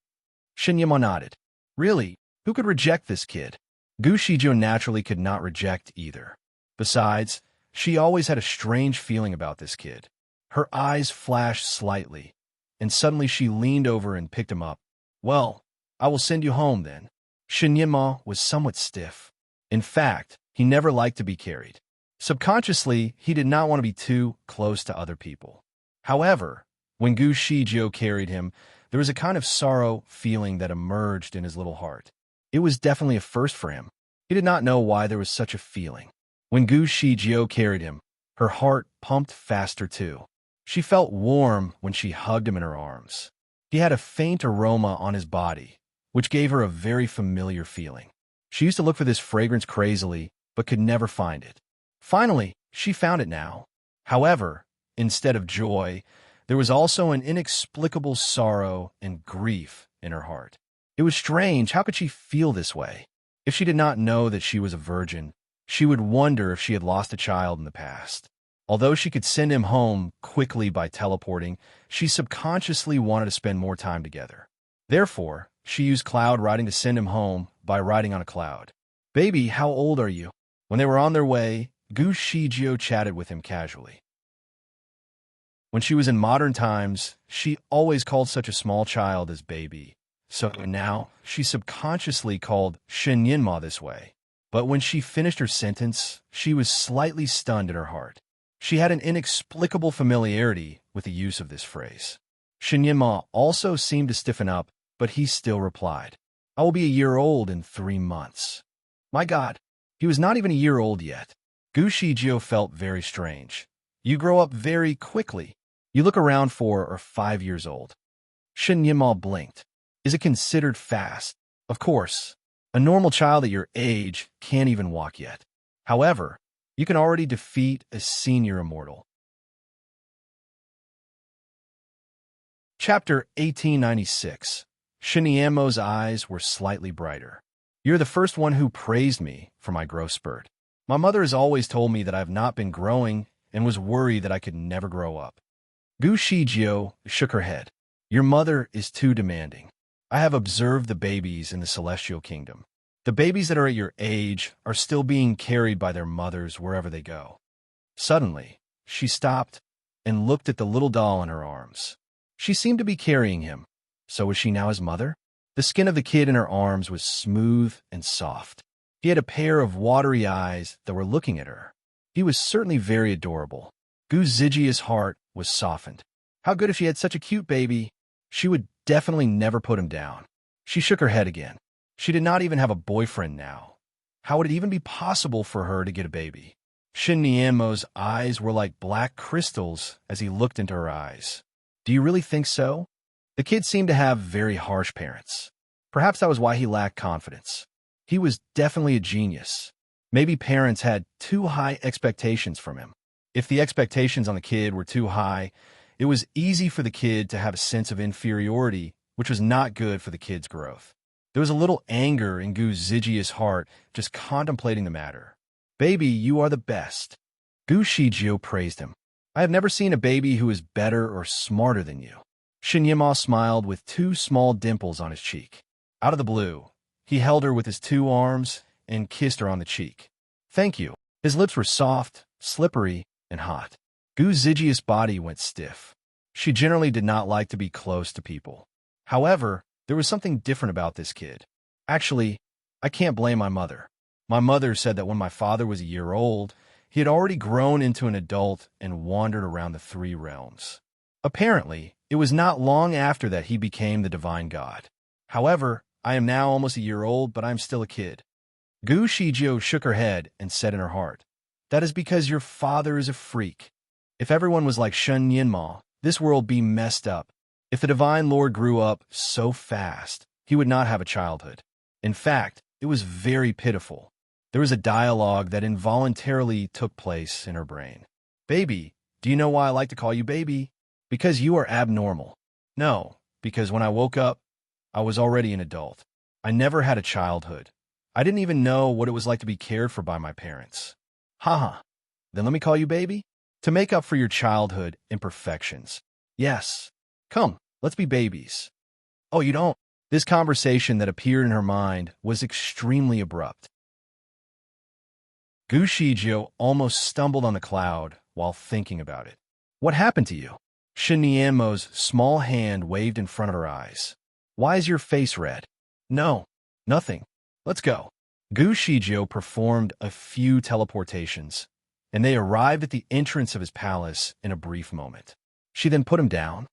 Shin Yinma nodded. Really? Who could reject this kid? Gu Shijio naturally could not reject either. Besides, she always had a strange feeling about this kid. Her eyes flashed slightly, and suddenly she leaned over and picked him up. Well, I will send you home then. Shin Yinma was somewhat stiff. In fact, he never liked to be carried. Subconsciously, he did not want to be too close to other people. However, when Gu Shijio carried him, there was a kind of sorrow feeling that emerged in his little heart. It was definitely a first for him. He did not know why there was such a feeling. When Gu Shijio carried him, her heart pumped faster too. She felt warm when she hugged him in her arms. He had a faint aroma on his body, which gave her a very familiar feeling. She used to look for this fragrance crazily, but could never find it. Finally, she found it now. However, instead of joy, there was also an inexplicable sorrow and grief in her heart. It was strange. How could she feel this way? If she did not know that she was a virgin, she would wonder if she had lost a child in the past. Although she could send him home quickly by teleporting, she subconsciously wanted to spend more time together. Therefore, she used cloud riding to send him home by riding on a cloud. Baby, how old are you? When they were on their way, Gu Shijio chatted with him casually. When she was in modern times, she always called such a small child as baby. So now, she subconsciously called Shin Yinma this way. But when she finished her sentence, she was slightly stunned in her heart. She had an inexplicable familiarity with the use of this phrase. Shin Yinma also seemed to stiffen up, but he still replied, I will be a year old in 3 months. My God, he was not even a year old yet. Gu Shijio felt very strange. You grow up very quickly. You look around 4 or 5 years old. Shin Yinma blinked. Is it considered fast? Of course. A normal child at your age can't even walk yet. However, you can already defeat a senior immortal. Chapter 1896. Shin Yinma's eyes were slightly brighter. You're the first one who praised me for my growth spurt. My mother has always told me that I have not been growing and was worried that I could never grow up. Gu Shijio shook her head. Your mother is too demanding. I have observed the babies in the Celestial Kingdom. The babies that are at your age are still being carried by their mothers wherever they go. Suddenly, she stopped and looked at the little doll in her arms. She seemed to be carrying him. So was she now his mother? The skin of the kid in her arms was smooth and soft. He had a pair of watery eyes that were looking at her. He was certainly very adorable. Gu Zijia's heart was softened. How good if she had such a cute baby. She would definitely never put him down. She shook her head again. She did not even have a boyfriend now. How would it even be possible for her to get a baby? Shin Yinma's eyes were like black crystals as he looked into her eyes. Do you really think so? The kid seemed to have very harsh parents. Perhaps that was why he lacked confidence. He was definitely a genius. Maybe parents had too high expectations from him. If the expectations on the kid were too high, it was easy for the kid to have a sense of inferiority, which was not good for the kid's growth. There was a little anger in Gu Zijia's heart just contemplating the matter. Baby, you are the best. Gu Shijio praised him. I have never seen a baby who is better or smarter than you. Shin Yinma smiled with 2 small dimples on his cheek. Out of the blue, he held her with his 2 arms and kissed her on the cheek. Thank you. His lips were soft, slippery, and hot. Gu Zijia's body went stiff. She generally did not like to be close to people. However, there was something different about this kid. Actually, I can't blame my mother. My mother said that when my father was a year old, He had already grown into an adult and wandered around the three realms. Apparently, it was not long after that he became the divine god. However, I am now almost a year old, but I'm still a kid. Gu Shijio shook her head and said in her heart, "That is because your father is a freak. If everyone was like Shun Yinma, this world be messed up. If the Divine Lord grew up so fast, he would not have a childhood. In fact, it was very pitiful." There was a dialogue that involuntarily took place in her brain. "Baby, do you know why I like to call you baby? Because you are abnormal." "No, because when I woke up, I was already an adult. I never had a childhood. I didn't even know what it was like to be cared for by my parents." "Haha. Then let me call you baby? To make up for your childhood imperfections." "Yes. Come, let's be babies." "Oh, you don't?" This conversation that appeared in her mind was extremely abrupt. Gu Shijio almost stumbled on the cloud while thinking about it. "What happened to you?" Shin Nianmo's small hand waved in front of her eyes. "Why is your face red?" "No, nothing. Let's go." Gu Shijio performed a few teleportations, and they arrived at the entrance of his palace in a brief moment. She then put him down.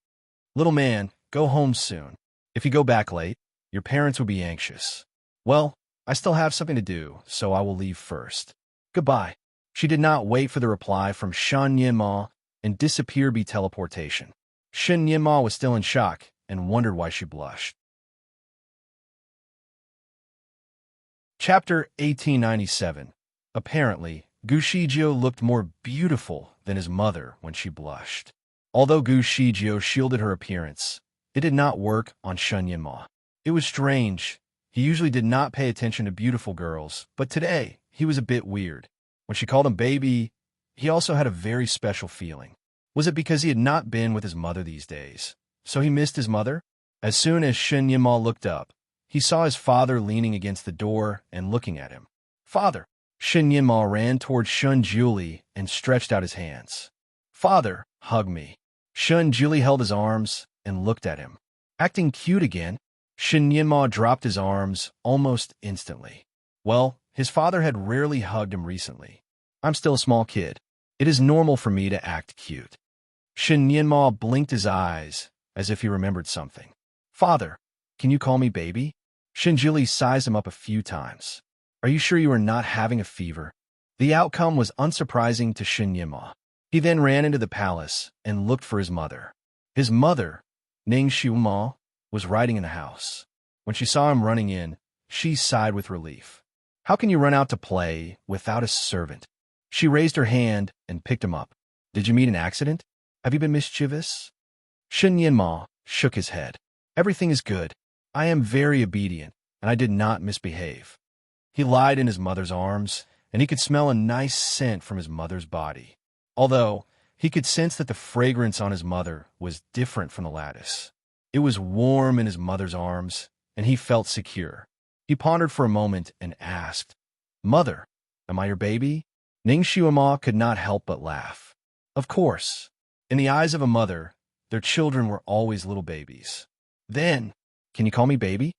"Little man, go home soon. If you go back late, your parents will be anxious." "Well, I still have something to do, so I will leave first. Goodbye." She did not wait for the reply from Shan Yinma and disappeared by teleportation. Shin Yinma was still in shock and wondered why she blushed. Chapter 1897. Apparently, Gu Shijio looked more beautiful than his mother when she blushed. Although Gu Shijio shielded her appearance, it did not work on Shun Yinma. It was strange. He usually did not pay attention to beautiful girls, but today he was a bit weird. When she called him baby, he also had a very special feeling. Was it because he had not been with his mother these days, so he missed his mother? As soon as Shin Yinma looked up, he saw his father leaning against the door and looking at him. "Father!" Shin Yinma ran towards Shun Julie and stretched out his hands. "Father, hug me." Shun Julie held his arms and looked at him. Acting cute again, Shin Yinma dropped his arms almost instantly. Well, his father had rarely hugged him recently. "I'm still a small kid. It is normal for me to act cute." Shin Yinma blinked his eyes as if he remembered something. "Father, can you call me baby?" Shin Julie sized him up a few times. "Are you sure you are not having a fever?" The outcome was unsurprising to Shin Yinma. He then ran into the palace and looked for his mother. His mother, Ning Xiuma, was riding in the house. When she saw him running in, she sighed with relief. "How can you run out to play without a servant?" She raised her hand and picked him up. "Did you meet an accident? Have you been mischievous?" Shin Yinma shook his head. "Everything is good. I am very obedient, and I did not misbehave." He lied in his mother's arms, and he could smell a nice scent from his mother's body. Although, he could sense that the fragrance on his mother was different from the lattice. It was warm in his mother's arms, and he felt secure. He pondered for a moment and asked, "Mother, am I your baby?" Ning Xiuma could not help but laugh. Of course. In the eyes of a mother, their children were always little babies. "Then, can you call me baby?"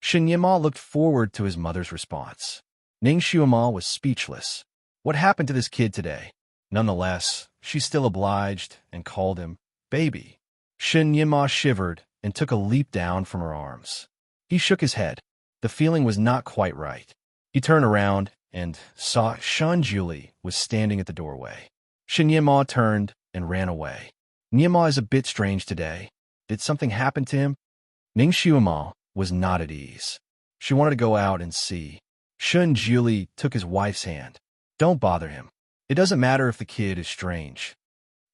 Shin Yinma looked forward to his mother's response. Ning Xiuma was speechless. What happened to this kid today? Nonetheless, she still obliged and called him baby. Shin Yinma shivered and took a leap down from her arms. He shook his head. The feeling was not quite right. He turned around and saw Shun Julie was standing at the doorway. Shin Yinma turned and ran away. "Yinma is a bit strange today. Did something happen to him?" Ning Xiuma was not at ease. She wanted to go out and see. Shun Julie took his wife's hand. "Don't bother him. It doesn't matter if the kid is strange.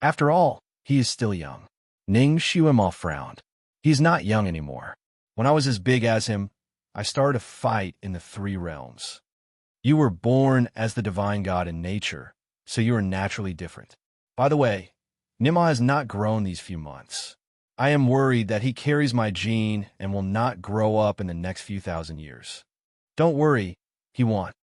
After all, he is still young." Ning Xiuma frowned. "He is not young anymore. When I was as big as him, I started a fight in the three realms. You were born as the divine god in nature, so you are naturally different. By the way, Nima has not grown these few months. I am worried that he carries my gene and will not grow up in the next few thousand years. Don't worry, he won't.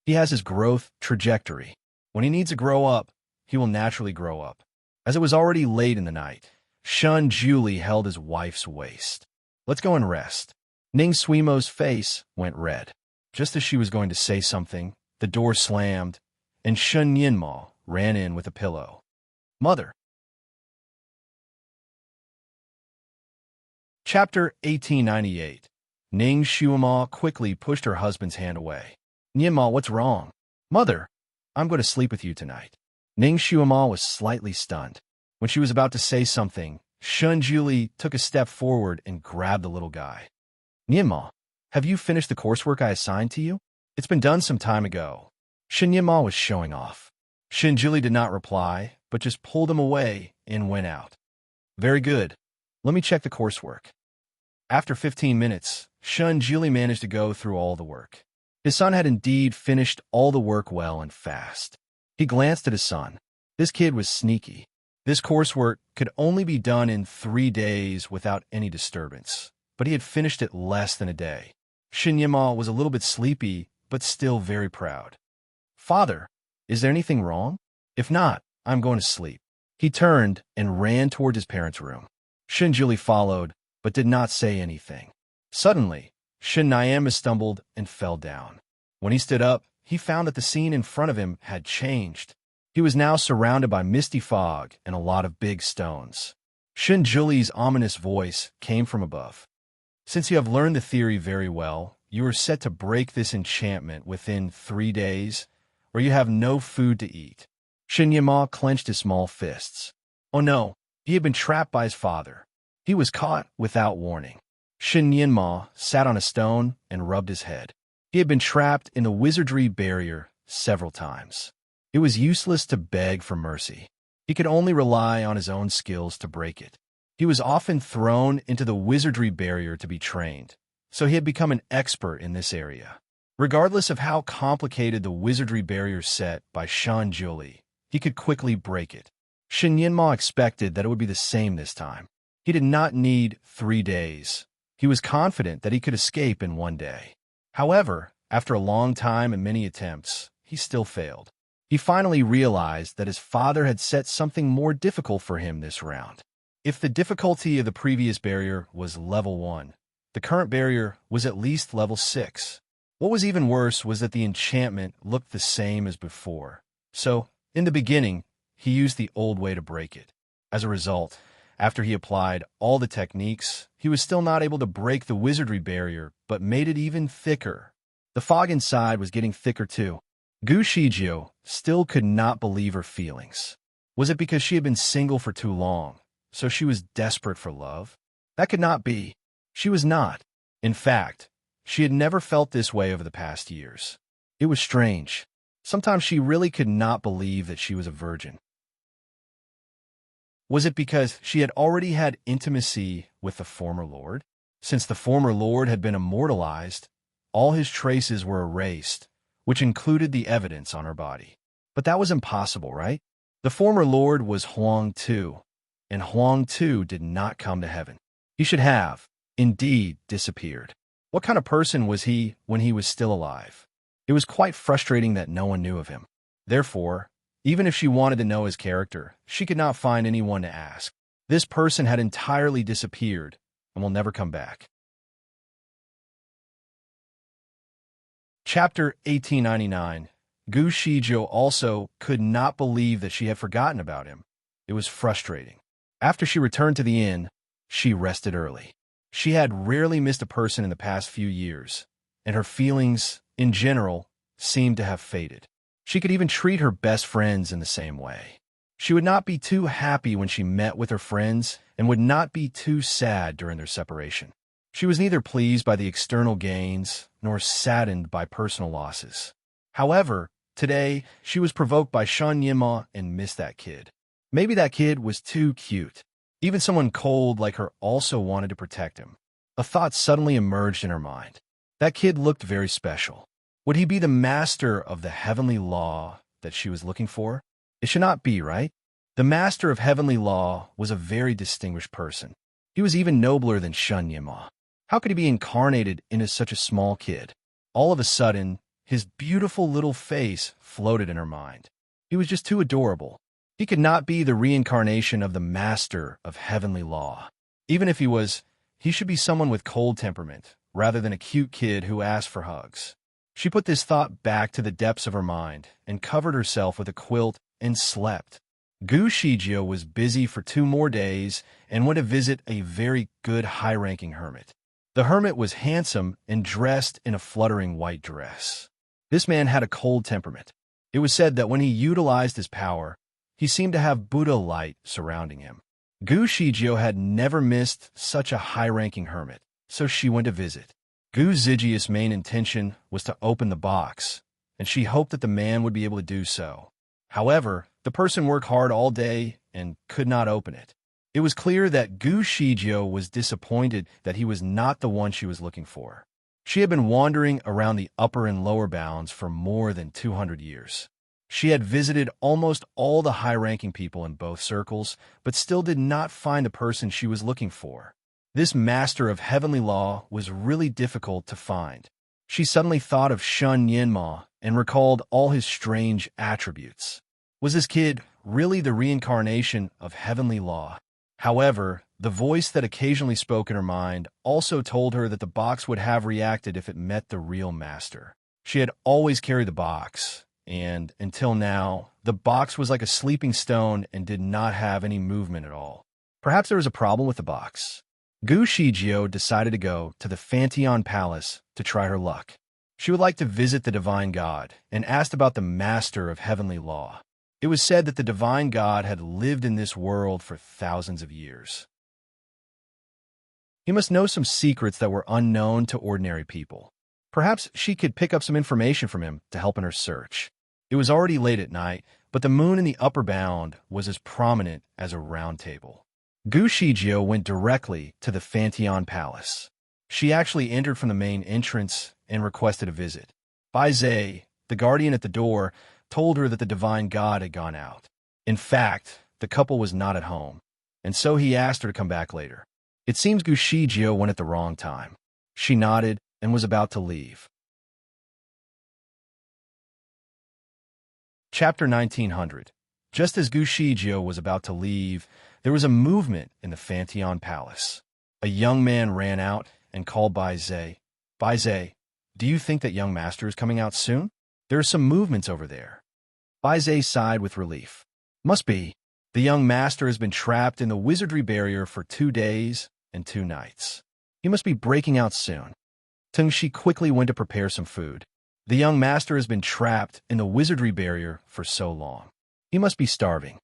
He has his growth trajectory. When he needs to grow up, he will naturally grow up." As it was already late in the night, Shun Julie held his wife's waist. "Let's go and rest." Ning Suimo's face went red. Just as she was going to say something, the door slammed, and Shun Yinma ran in with a pillow. Mother. Chapter 1898. Ning Shuama quickly pushed her husband's hand away. Yinma, what's wrong? Mother, I'm going to sleep with you tonight. Ning Shuama was slightly stunned. When she was about to say something, Shun Julie took a step forward and grabbed the little guy. Yinma, have you finished the coursework I assigned to you? It's been done some time ago. Shun Yinma was showing off. Shun Julie did not reply, but just pulled him away and went out. Very good. Let me check the coursework. After 15 minutes, Shun Julie managed to go through all the work. His son had indeed finished all the work well and fast. He glanced at his son. This kid was sneaky. This coursework could only be done in 3 days without any disturbance, but he had finished it less than a day. Shun Yinma was a little bit sleepy, but still very proud. Father, is there anything wrong? If not, I'm going to sleep. He turned and ran toward his parents' room. Shun Julie followed, but did not say anything. Suddenly, Shun Nyama stumbled and fell down. When he stood up, he found that the scene in front of him had changed. He was now surrounded by misty fog and a lot of big stones. Shun Julie's ominous voice came from above. Since you have learned the theory very well, you are set to break this enchantment within 3 days, or you have no food to eat. Shun Yinma clenched his small fists. Oh no, he had been trapped by his father. He was caught without warning. Shun Yinma sat on a stone and rubbed his head. He had been trapped in the wizardry barrier several times. It was useless to beg for mercy. He could only rely on his own skills to break it. He was often thrown into the wizardry barrier to be trained, so he had become an expert in this area. Regardless of how complicated the wizardry barrier set by Shun Julie, he could quickly break it. Shun Yinma expected that it would be the same this time. He did not need 3 days. He was confident that he could escape in 1 day. However, after a long time and many attempts, he still failed. He finally realized that his father had set something more difficult for him this round. If the difficulty of the previous barrier was level 1, the current barrier was at least level 6. What was even worse was that the enchantment looked the same as before. So, in the beginning, he used the old way to break it. As a result, after he applied all the techniques, he was still not able to break the wizardry barrier, but made it even thicker. The fog inside was getting thicker too. Gu Shijio still could not believe her feelings. Was it because she had been single for too long, so she was desperate for love? That could not be. She was not. In fact, she had never felt this way over the past years. It was strange. Sometimes she really could not believe that she was a virgin. Was it because she had already had intimacy with the former lord? Since the former lord had been immortalized, all his traces were erased, which included the evidence on her body. But that was impossible, right? The former lord was Huang Tu, and Huang Tu did not come to heaven. He should have, indeed, disappeared. What kind of person was he when he was still alive? It was quite frustrating that no one knew of him. Therefore, even if she wanted to know his character, she could not find anyone to ask. This person had entirely disappeared and will never come back. Chapter 1899. Gu Shijio also could not believe that she had forgotten about him. It was frustrating. After she returned to the inn, she rested early. She had rarely missed a person in the past few years, and her feelings, in general, seemed to have faded. She could even treat her best friends in the same way. She would not be too happy when she met with her friends and would not be too sad during their separation. She was neither pleased by the external gains nor saddened by personal losses. However, today, she was provoked by Shun Yinma and missed that kid. Maybe that kid was too cute. Even someone cold like her also wanted to protect him. A thought suddenly emerged in her mind. That kid looked very special. Would he be the master of the heavenly law that she was looking for? It should not be, right? The master of heavenly law was a very distinguished person. He was even nobler than Shun Yinma. How could he be incarnated into such a small kid? All of a sudden, his beautiful little face floated in her mind. He was just too adorable. He could not be the reincarnation of the master of heavenly law. Even if he was, he should be someone with cold temperament, rather than a cute kid who asked for hugs. She put this thought back to the depths of her mind and covered herself with a quilt and slept. Gu Shijio was busy for 2 more days and went to visit a very good high-ranking hermit. The hermit was handsome and dressed in a fluttering white dress. This man had a cold temperament. It was said that when he utilized his power, he seemed to have Buddha light surrounding him. Gu Shijio had never missed such a high-ranking hermit, so she went to visit. Gu Zijia's main intention was to open the box, and she hoped that the man would be able to do so. However, the person worked hard all day and could not open it. It was clear that Gu Shijio was disappointed that he was not the one she was looking for. She had been wandering around the upper and lower bounds for more than 200 years. She had visited almost all the high-ranking people in both circles, but still did not find the person she was looking for. This master of heavenly law was really difficult to find. She suddenly thought of Shun Yinma and recalled all his strange attributes. Was this kid really the reincarnation of heavenly law? However, the voice that occasionally spoke in her mind also told her that the box would have reacted if it met the real master. She had always carried the box, and until now, the box was like a sleeping stone and did not have any movement at all. Perhaps there was a problem with the box. Gu Shijio decided to go to the Fantion Palace to try her luck. She would like to visit the divine god and asked about the master of heavenly law. It was said that the divine god had lived in this world for thousands of years. He must know some secrets that were unknown to ordinary people. Perhaps she could pick up some information from him to help in her search. It was already late at night, but the moon in the upper bound was as prominent as a round table. Gu Shijio went directly to the Fantion Palace. She actually entered from the main entrance and requested a visit. Bai Zhe, the guardian at the door, told her that the divine god had gone out. In fact, the couple was not at home, and so he asked her to come back later. It seems Gu Shijio went at the wrong time. She nodded and was about to leave. Chapter 1900. Just as Gu Shijio was about to leave, there was a movement in the Fantion Palace. A young man ran out and called Bai Zhe. Bai Zhe, do you think that young master is coming out soon? There are some movements over there. Bai Zhe sighed with relief. Must be. The young master has been trapped in the wizardry barrier for 2 days and 2 nights. He must be breaking out soon. Tung Shi quickly went to prepare some food. The young master has been trapped in the wizardry barrier for so long. He must be starving.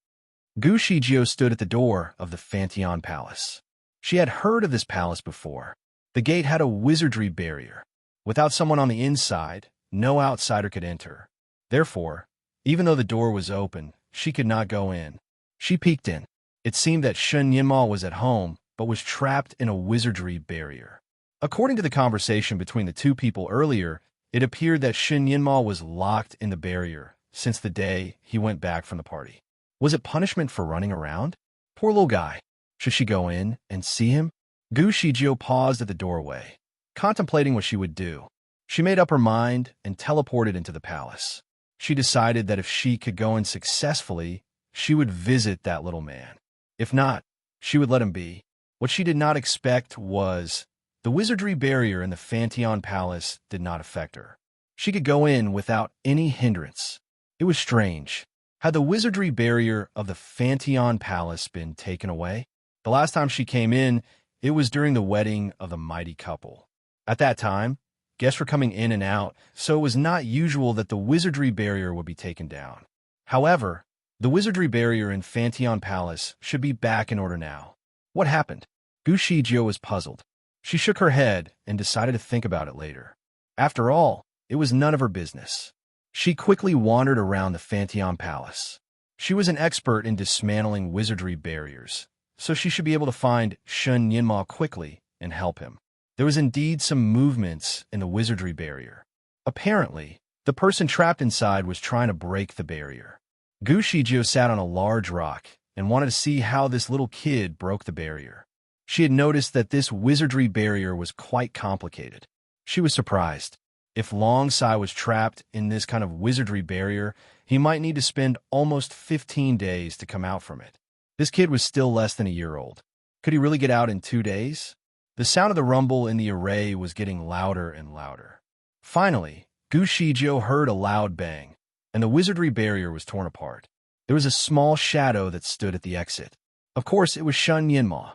Gu Shijio stood at the door of the Fantion Palace. She had heard of this palace before. The gate had a wizardry barrier. Without someone on the inside, no outsider could enter. Therefore, even though the door was open, she could not go in. She peeked in. It seemed that Shun Yinma was at home, but was trapped in a wizardry barrier. According to the conversation between the 2 people earlier, it appeared that Shun Yinma was locked in the barrier since the day he went back from the party. Was it punishment for running around? Poor little guy. Should she go in and see him? Gu Shijio paused at the doorway, contemplating what she would do. She made up her mind and teleported into the palace. She decided that if she could go in successfully, she would visit that little man. If not, she would let him be. What she did not expect was the wizardry barrier in the Fantion Palace did not affect her. She could go in without any hindrance. It was strange. Had the wizardry barrier of the Fantion Palace been taken away? The last time she came in, it was during the wedding of the mighty couple. At that time, guests were coming in and out, so it was not usual that the wizardry barrier would be taken down. However, the wizardry barrier in Fantion Palace should be back in order now. What happened? Gu Shijio was puzzled. She shook her head and decided to think about it later. After all, it was none of her business. She quickly wandered around the Fantion Palace. She was an expert in dismantling wizardry barriers, so she should be able to find Shun Yinma quickly and help him. There was indeed some movements in the wizardry barrier. Apparently, the person trapped inside was trying to break the barrier. Gu Shijio sat on a large rock and wanted to see how this little kid broke the barrier. She had noticed that this wizardry barrier was quite complicated. She was surprised. If Long Sai was trapped in this kind of wizardry barrier, he might need to spend almost 15 days to come out from it. This kid was still less than a year old. Could he really get out in 2 days? The sound of the rumble in the array was getting louder and louder. Finally, Gu Shijiu heard a loud bang, and the wizardry barrier was torn apart. There was a small shadow that stood at the exit. Of course, it was Shun Yinma.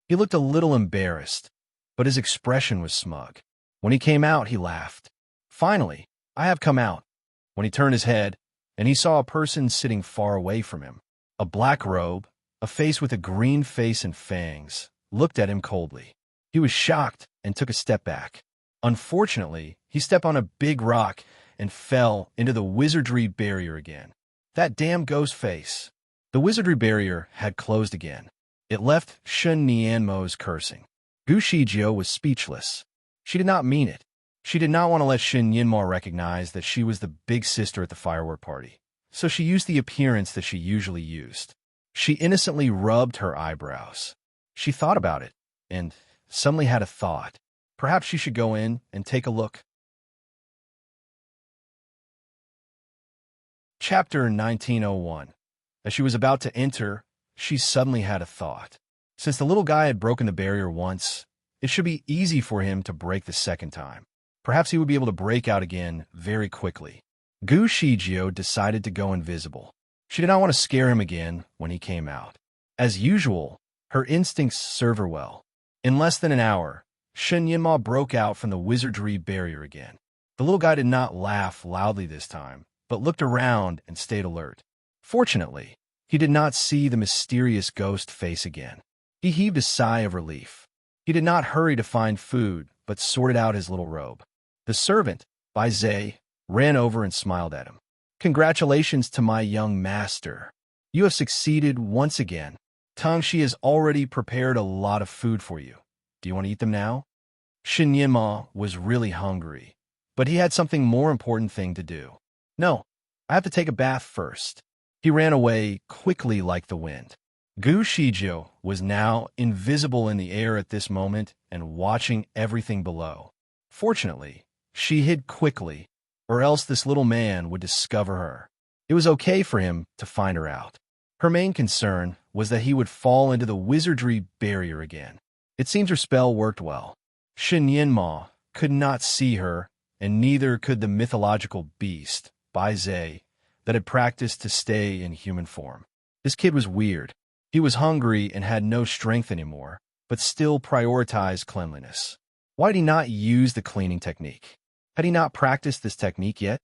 He looked a little embarrassed, but his expression was smug. When he came out, he laughed. Finally, I have come out. When he turned his head, and he saw a person sitting far away from him. A black robe, a face with a green face and fangs, looked at him coldly. He was shocked and took a step back. Unfortunately, he stepped on a big rock and fell into the wizardry barrier again. That damn ghost face. The wizardry barrier had closed again. It left Shun Nianmo's cursing. Gu Shijiu was speechless. She did not mean it. She did not want to let Shun Yinma recognize that she was the big sister at the firework party, so she used the appearance that she usually used. She innocently rubbed her eyebrows. She thought about it, and suddenly had a thought. Perhaps she should go in and take a look. Chapter 1901. As she was about to enter, she suddenly had a thought. Since the little guy had broken the barrier once, it should be easy for him to break the second time. Perhaps he would be able to break out again very quickly. Gu Shijiu decided to go invisible. She did not want to scare him again when he came out. As usual, her instincts served her well. In less than an hour, Shun Yinma broke out from the wizardry barrier again. The little guy did not laugh loudly this time, but looked around and stayed alert. Fortunately, he did not see the mysterious ghost face again. He heaved a sigh of relief. He did not hurry to find food, but sorted out his little robe. The servant, Bai Zhe, ran over and smiled at him. Congratulations to my young master. You have succeeded once again. Tang Shi has already prepared a lot of food for you. Do you want to eat them now? Shun Yinma was really hungry, but he had something more important thing to do. No, I have to take a bath first. He ran away quickly like the wind. Gu Shijiu was now invisible in the air at this moment and watching everything below. Fortunately, she hid quickly, or else this little man would discover her. It was okay for him to find her out. Her main concern was that he would fall into the wizardry barrier again. It seems her spell worked well. Shun Yinma could not see her, and neither could the mythological beast, Bai Zhe, that had practiced to stay in human form. This kid was weird. He was hungry and had no strength anymore, but still prioritized cleanliness. Why did he not use the cleaning technique? Had he not practiced this technique yet?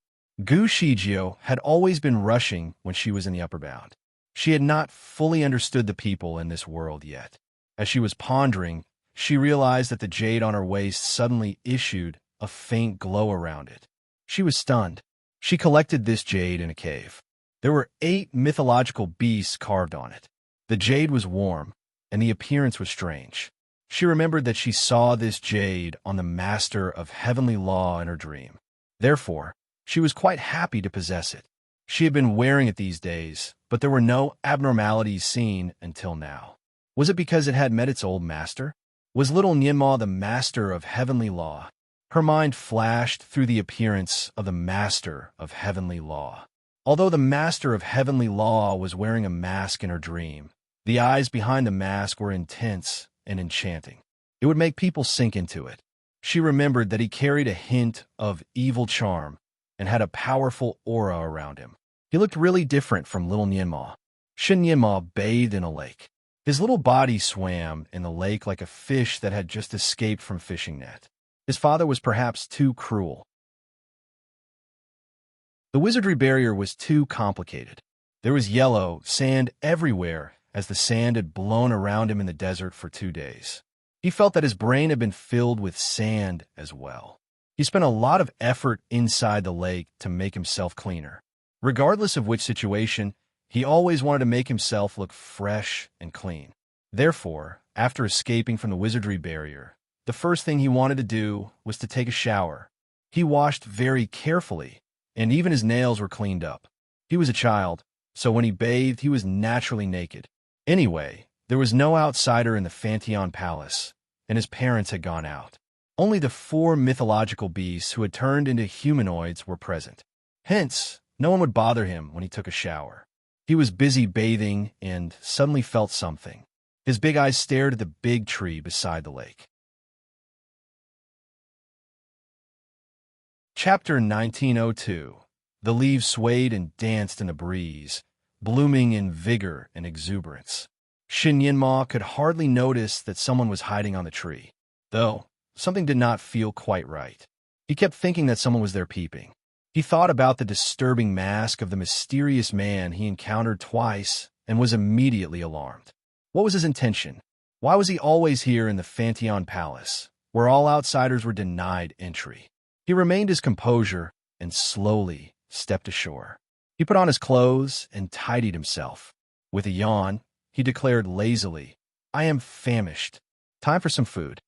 Gu Shijiu had always been rushing when she was in the upper bound. She had not fully understood the people in this world yet. As she was pondering, she realized that the jade on her waist suddenly issued a faint glow around it. She was stunned. She collected this jade in a cave. There were 8 mythological beasts carved on it. The jade was warm, and the appearance was strange. She remembered that she saw this jade on the Master of Heavenly Law in her dream. Therefore, she was quite happy to possess it. She had been wearing it these days, but there were no abnormalities seen until now. Was it because it had met its old master? Was little Nianma the Master of Heavenly Law? Her mind flashed through the appearance of the Master of Heavenly Law. Although the Master of Heavenly Law was wearing a mask in her dream, the eyes behind the mask were intense and enchanting. It would make people sink into it. She remembered that he carried a hint of evil charm and had a powerful aura around him. He looked really different from little Nianma. Shun Yinma bathed in a lake. His little body swam in the lake like a fish that had just escaped from fishing net. His father was perhaps too cruel. The wizardry barrier was too complicated. There was yellow sand everywhere as the sand had blown around him in the desert for 2 days. He felt that his brain had been filled with sand as well. He spent a lot of effort inside the lake to make himself cleaner. Regardless of which situation, he always wanted to make himself look fresh and clean. Therefore, after escaping from the wizardry barrier, the first thing he wanted to do was to take a shower. He washed very carefully, and even his nails were cleaned up. He was a child, so when he bathed, he was naturally naked. Anyway, there was no outsider in the Fanteon Palace, and his parents had gone out. Only the 4 mythological beasts who had turned into humanoids were present. Hence, no one would bother him when he took a shower. He was busy bathing and suddenly felt something. His big eyes stared at the big tree beside the lake. Chapter 1902. The leaves swayed and danced in the breeze, blooming in vigor and exuberance. Shin Yinma could hardly notice that someone was hiding on the tree, though something did not feel quite right. He kept thinking that someone was there peeping. He thought about the disturbing mask of the mysterious man he encountered twice and was immediately alarmed. What was his intention? Why was he always here in the Fantion Palace, where all outsiders were denied entry? He remained his composure and slowly stepped ashore. He put on his clothes and tidied himself. With a yawn, he declared lazily, "I am famished. Time for some food."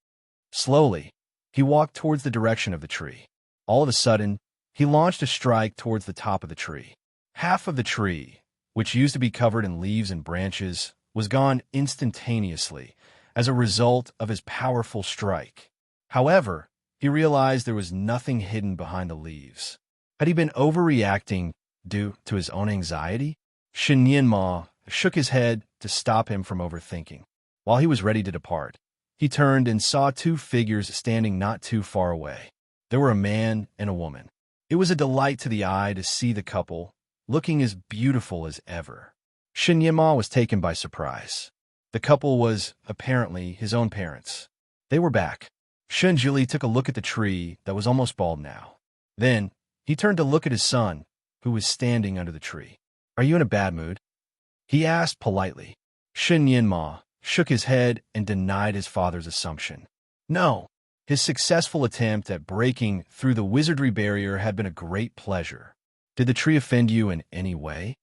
Slowly, he walked towards the direction of the tree. All of a sudden, he launched a strike towards the top of the tree. Half of the tree, which used to be covered in leaves and branches, was gone instantaneously as a result of his powerful strike. However, he realized there was nothing hidden behind the leaves. Had he been overreacting due to his own anxiety? Shin Yinma shook his head to stop him from overthinking. While he was ready to depart, he turned and saw two figures standing not too far away. There were a man and a woman. It was a delight to the eye to see the couple, looking as beautiful as ever. Shin Yinma was taken by surprise. The couple was, apparently, his own parents. They were back. Shen Juli took a look at the tree that was almost bald now. Then, he turned to look at his son, who was standing under the tree. "Are you in a bad mood?" he asked politely. Shin Yinma shook his head and denied his father's assumption. No, his successful attempt at breaking through the wizardry barrier had been a great pleasure. Did the tree offend you in any way?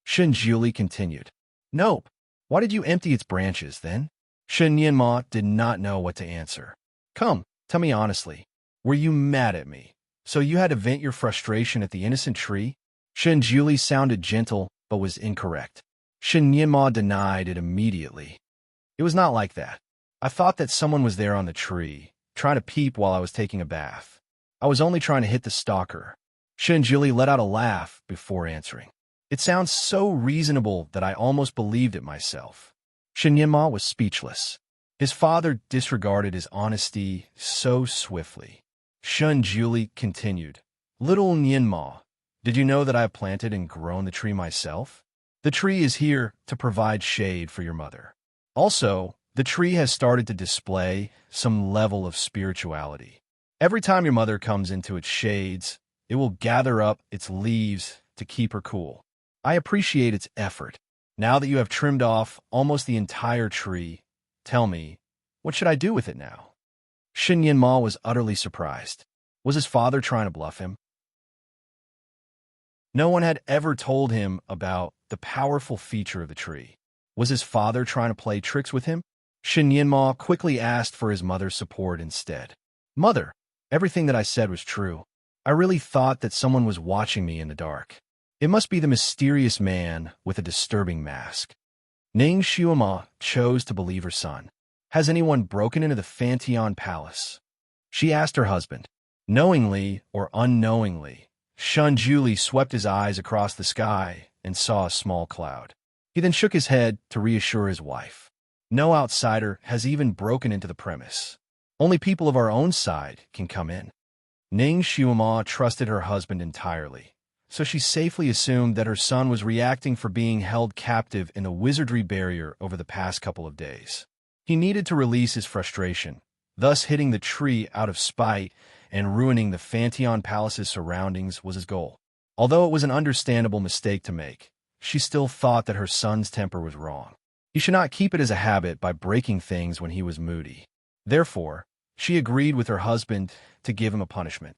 Shin Juli continued. Nope. Why did you empty its branches, then? Shin Yinma did not know what to answer. Come, tell me honestly. Were you mad at me? So you had to vent your frustration at the innocent tree? Shin Juli sounded gentle, but was incorrect. Shin Yinma denied it immediately. It was not like that. I thought that someone was there on the tree, trying to peep while I was taking a bath. I was only trying to hit the stalker. Shin Juli let out a laugh before answering. It sounds so reasonable that I almost believed it myself. Shin Yinma was speechless. His father disregarded his honesty so swiftly. Shin Juli continued. Little Yinma, did you know that I have planted and grown the tree myself? The tree is here to provide shade for your mother. Also, the tree has started to display some level of spirituality. Every time your mother comes into its shades, it will gather up its leaves to keep her cool. I appreciate its effort. Now that you have trimmed off almost the entire tree, tell me, what should I do with it now? Shin Yinma was utterly surprised. Was his father trying to bluff him? No one had ever told him about the powerful feature of the tree. Was his father trying to play tricks with him? Shin Yinma quickly asked for his mother's support instead. Mother, everything that I said was true. I really thought that someone was watching me in the dark. It must be the mysterious man with a disturbing mask. Ning Xiuma chose to believe her son. Has anyone broken into the Fantion Palace? She asked her husband. Knowingly or unknowingly, Shin Juli swept his eyes across the sky and saw a small cloud. He then shook his head to reassure his wife. No outsider has even broken into the premise. Only people of our own side can come in. Ning Xiuma trusted her husband entirely, so she safely assumed that her son was reacting for being held captive in the wizardry barrier over the past couple of days. He needed to release his frustration, thus hitting the tree out of spite and ruining the Fantion Palace's surroundings was his goal. Although it was an understandable mistake to make, she still thought that her son's temper was wrong. He should not keep it as a habit by breaking things when he was moody. Therefore, she agreed with her husband to give him a punishment.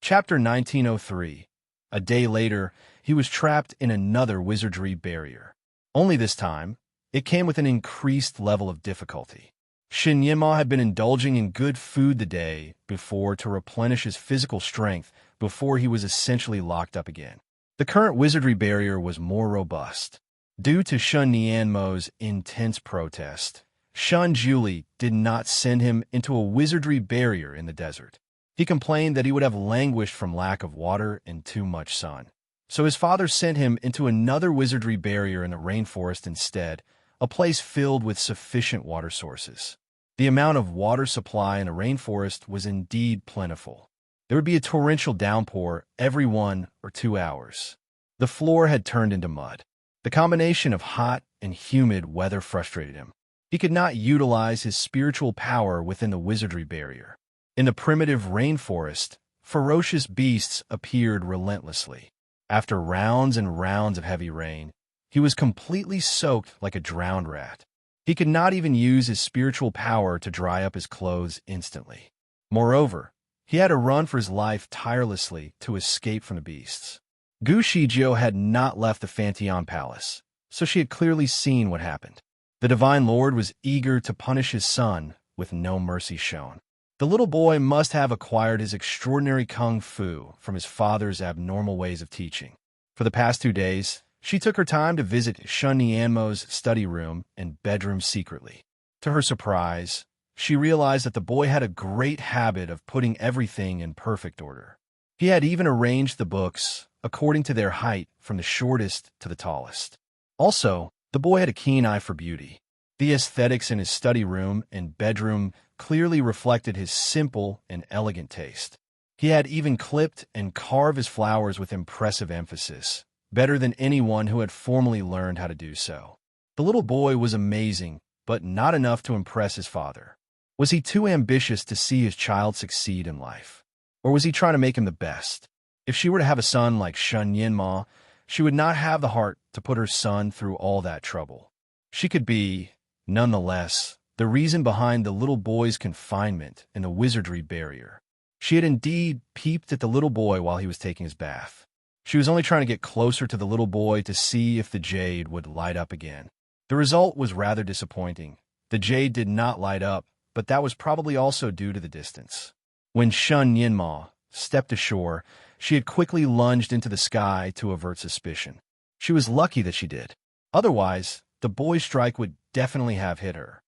Chapter 1903. A day later, he was trapped in another wizardry barrier. Only this time, it came with an increased level of difficulty. Shin Yinma had been indulging in good food the day before to replenish his physical strength before he was essentially locked up again. The current wizardry barrier was more robust. Due to Shin Nianmo's intense protest, Shin Juli did not send him into a wizardry barrier in the desert. He complained that he would have languished from lack of water and too much sun. So his father sent him into another wizardry barrier in the rainforest instead, a place filled with sufficient water sources. The amount of water supply in a rainforest was indeed plentiful. There would be a torrential downpour every 1 or 2 hours. The floor had turned into mud. The combination of hot and humid weather frustrated him. He could not utilize his spiritual power within the wizardry barrier. In the primitive rainforest, ferocious beasts appeared relentlessly. After rounds and rounds of heavy rain, he was completely soaked like a drowned rat. He could not even use his spiritual power to dry up his clothes instantly. Moreover, he had to run for his life tirelessly to escape from the beasts. Gu Shijio had not left the Fantion Palace, so she had clearly seen what happened. The Divine Lord was eager to punish his son with no mercy shown. The little boy must have acquired his extraordinary kung fu from his father's abnormal ways of teaching. For the past 2 days, she took her time to visit Shun Nianmo's study room and bedroom secretly. To her surprise, she realized that the boy had a great habit of putting everything in perfect order. He had even arranged the books according to their height from the shortest to the tallest. Also, the boy had a keen eye for beauty. The aesthetics in his study room and bedroom clearly reflected his simple and elegant taste. He had even clipped and carved his flowers with impressive emphasis, better than anyone who had formally learned how to do so. The little boy was amazing, but not enough to impress his father. Was he too ambitious to see his child succeed in life? Or was he trying to make him the best? If she were to have a son like Shun Yinma, she would not have the heart to put her son through all that trouble. She could be, nonetheless, the reason behind the little boy's confinement in the wizardry barrier. She had indeed peeped at the little boy while he was taking his bath. She was only trying to get closer to the little boy to see if the jade would light up again. The result was rather disappointing. The jade did not light up, but that was probably also due to the distance. When Shun Yinma stepped ashore, she had quickly lunged into the sky to avert suspicion. She was lucky that she did. Otherwise, the boy's strike would definitely have hit her.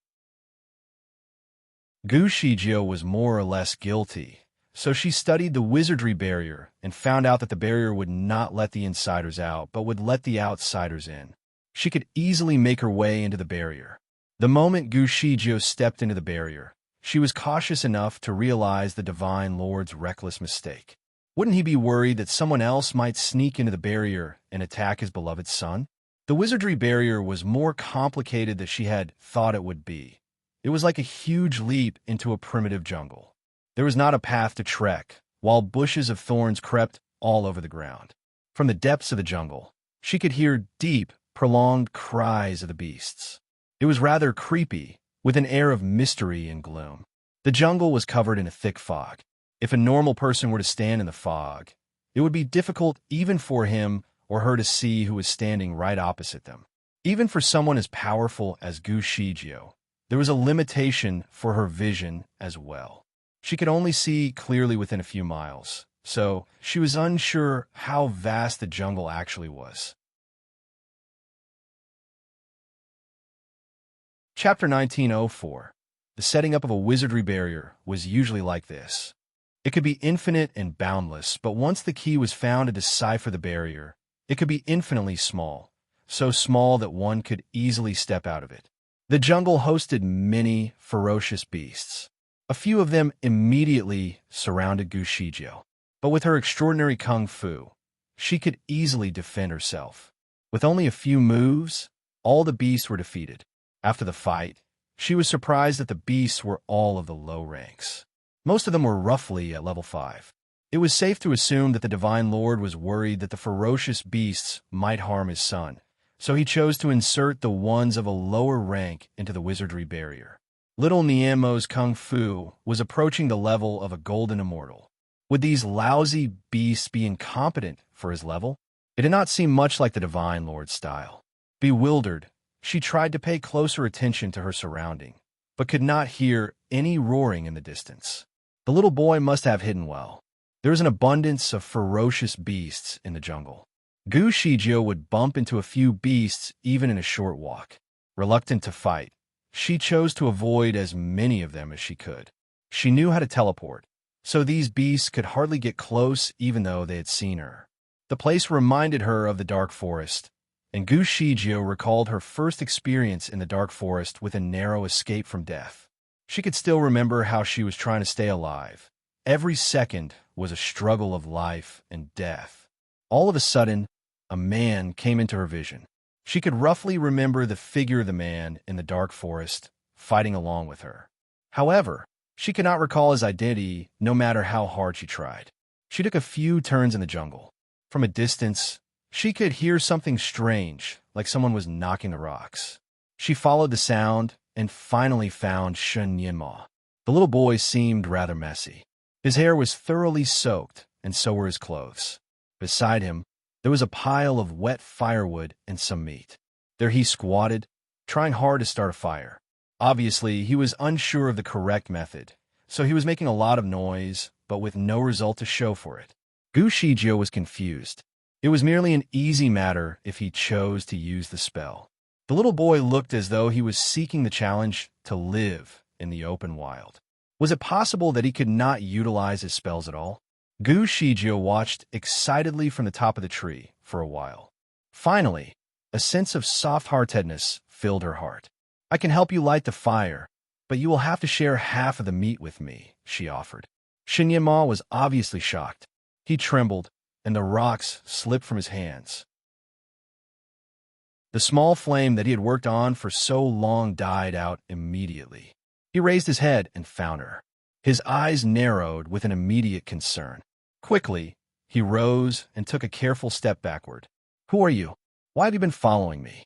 Gu Shijio was more or less guilty, so she studied the wizardry barrier and found out that the barrier would not let the insiders out, but would let the outsiders in. She could easily make her way into the barrier. The moment Gu Shijio stepped into the barrier, she was cautious enough to realize the Divine Lord's reckless mistake. Wouldn't he be worried that someone else might sneak into the barrier and attack his beloved son? The wizardry barrier was more complicated than she had thought it would be. It was like a huge leap into a primitive jungle. There was not a path to trek, while bushes of thorns crept all over the ground. From the depths of the jungle, she could hear deep, prolonged cries of the beasts. It was rather creepy, with an air of mystery and gloom. The jungle was covered in a thick fog. If a normal person were to stand in the fog, it would be difficult even for him or her to see who was standing right opposite them. Even for someone as powerful as Gu Shijio, there was a limitation for her vision as well. She could only see clearly within a few miles, so she was unsure how vast the jungle actually was. Chapter 1904. The setting up of a wizardry barrier was usually like this. It could be infinite and boundless, but once the key was found to decipher the barrier, it could be infinitely small, so small that one could easily step out of it. The jungle hosted many ferocious beasts. A few of them immediately surrounded Gu Shijio, but with her extraordinary kung fu, she could easily defend herself. With only a few moves, all the beasts were defeated. After the fight, she was surprised that the beasts were all of the low ranks. Most of them were roughly at level 5. It was safe to assume that the Divine Lord was worried that the ferocious beasts might harm his son, so he chose to insert the ones of a lower rank into the wizardry barrier. Little Nianmo's kung fu was approaching the level of a golden immortal. Would these lousy beasts be incompetent for his level? It did not seem much like the Divine Lord's style. Bewildered, she tried to pay closer attention to her surrounding, but could not hear any roaring in the distance. The little boy must have hidden well. There was an abundance of ferocious beasts in the jungle. Gu Shijio would bump into a few beasts even in a short walk. Reluctant to fight, she chose to avoid as many of them as she could. She knew how to teleport, so these beasts could hardly get close even though they had seen her. The place reminded her of the dark forest, and Gu Shijio recalled her first experience in the dark forest with a narrow escape from death. She could still remember how she was trying to stay alive. Every second was a struggle of life and death. All of a sudden, a man came into her vision. She could roughly remember the figure of the man in the dark forest, fighting along with her. However, she could not recall his identity no matter how hard she tried. She took a few turns in the jungle. From a distance, she could hear something strange, like someone was knocking the rocks. She followed the sound and finally found Shen Yinma. The little boy seemed rather messy. His hair was thoroughly soaked, and so were his clothes. Beside him, there was a pile of wet firewood and some meat. There he squatted, trying hard to start a fire. Obviously, he was unsure of the correct method, so he was making a lot of noise, but with no result to show for it. Gu Shijio was confused. It was merely an easy matter if he chose to use the spell. The little boy looked as though he was seeking the challenge to live in the open wild. Was it possible that he could not utilize his spells at all? Gu Shijio watched excitedly from the top of the tree for a while. Finally, a sense of soft-heartedness filled her heart. "I can help you light the fire, but you will have to share half of the meat with me," she offered. Shen Yinma was obviously shocked. He trembled, and the rocks slipped from his hands. The small flame that he had worked on for so long died out immediately. He raised his head and found her. His eyes narrowed with an immediate concern. Quickly, he rose and took a careful step backward. "Who are you? Why have you been following me?"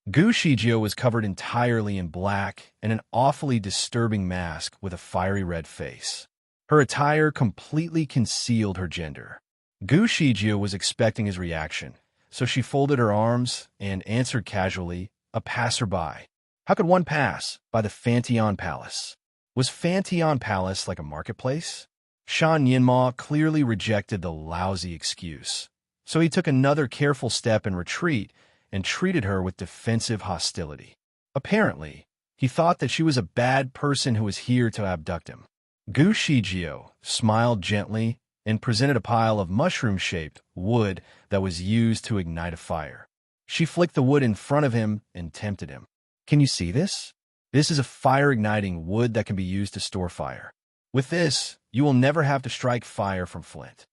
Gu Shijio was covered entirely in black and an awfully disturbing mask with a fiery red face. Her attire completely concealed her gender. Gu Shijio was expecting his reaction, so she folded her arms and answered casually, "A passerby." How could one pass by the Fantion Palace? Was Fantion Palace like a marketplace? Shan Yinma clearly rejected the lousy excuse, so he took another careful step in retreat and treated her with defensive hostility. Apparently, he thought that she was a bad person who was here to abduct him. Gu Shijio smiled gently and presented a pile of mushroom-shaped wood that was used to ignite a fire. She flicked the wood in front of him and tempted him. "Can you see this? This is a fire-igniting wood that can be used to store fire. With this, you will never have to strike fire from flint."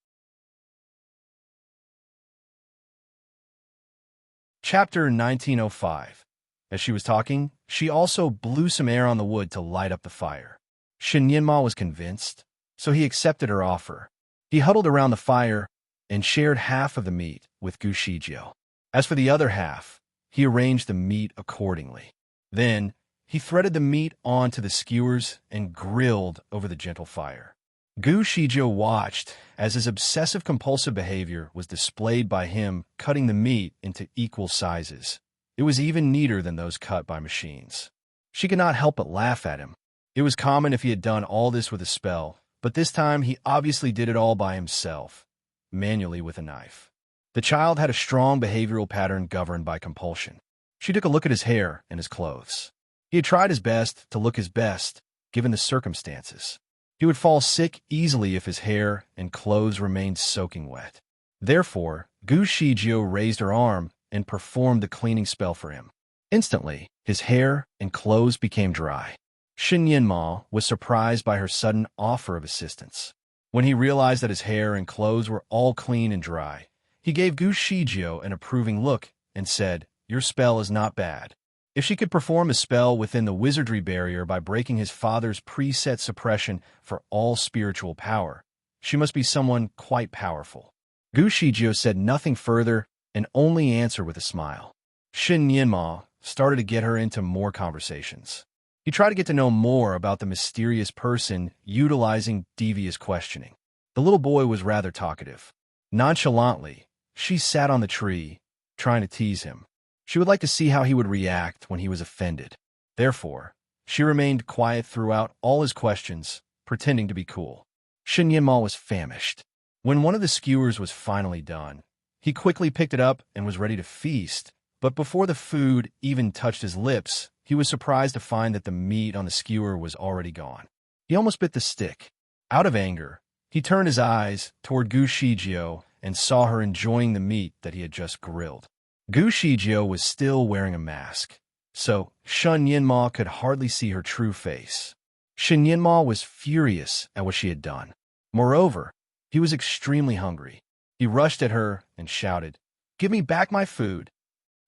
Chapter 1905. As she was talking, she also blew some air on the wood to light up the fire. Shen Yinma was convinced, so he accepted her offer. He huddled around the fire and shared half of the meat with Gu Shijio. As for the other half, he arranged the meat accordingly. Then, he threaded the meat onto the skewers and grilled over the gentle fire. Gu Shijio watched as his obsessive-compulsive behavior was displayed by him cutting the meat into equal sizes. It was even neater than those cut by machines. She could not help but laugh at him. It was common if he had done all this with a spell, but this time he obviously did it all by himself, manually with a knife. The child had a strong behavioral pattern governed by compulsion. She took a look at his hair and his clothes. He had tried his best to look his best, given the circumstances. He would fall sick easily if his hair and clothes remained soaking wet. Therefore, Gu Shijio raised her arm and performed the cleaning spell for him. Instantly, his hair and clothes became dry. Shen Yinma was surprised by her sudden offer of assistance. When he realized that his hair and clothes were all clean and dry, he gave Gu Shijio an approving look and said, "Your spell is not bad." If she could perform a spell within the wizardry barrier by breaking his father's preset suppression for all spiritual power, she must be someone quite powerful. Gu Shijio said nothing further and only answered with a smile. Shen Yinma started to get her into more conversations. He tried to get to know more about the mysterious person utilizing devious questioning. The little boy was rather talkative. Nonchalantly, she sat on the tree, trying to tease him. She would like to see how he would react when he was offended. Therefore, she remained quiet throughout all his questions, pretending to be cool. Shen Yinma was famished. When one of the skewers was finally done, he quickly picked it up and was ready to feast, but before the food even touched his lips, he was surprised to find that the meat on the skewer was already gone. He almost bit the stick. Out of anger, he turned his eyes toward Gu Shijio and saw her enjoying the meat that he had just grilled. Gu Shijio was still wearing a mask, so Shen Yinma could hardly see her true face. Shin Yinma was furious at what she had done. Moreover, he was extremely hungry. He rushed at her and shouted, "Give me back my food!"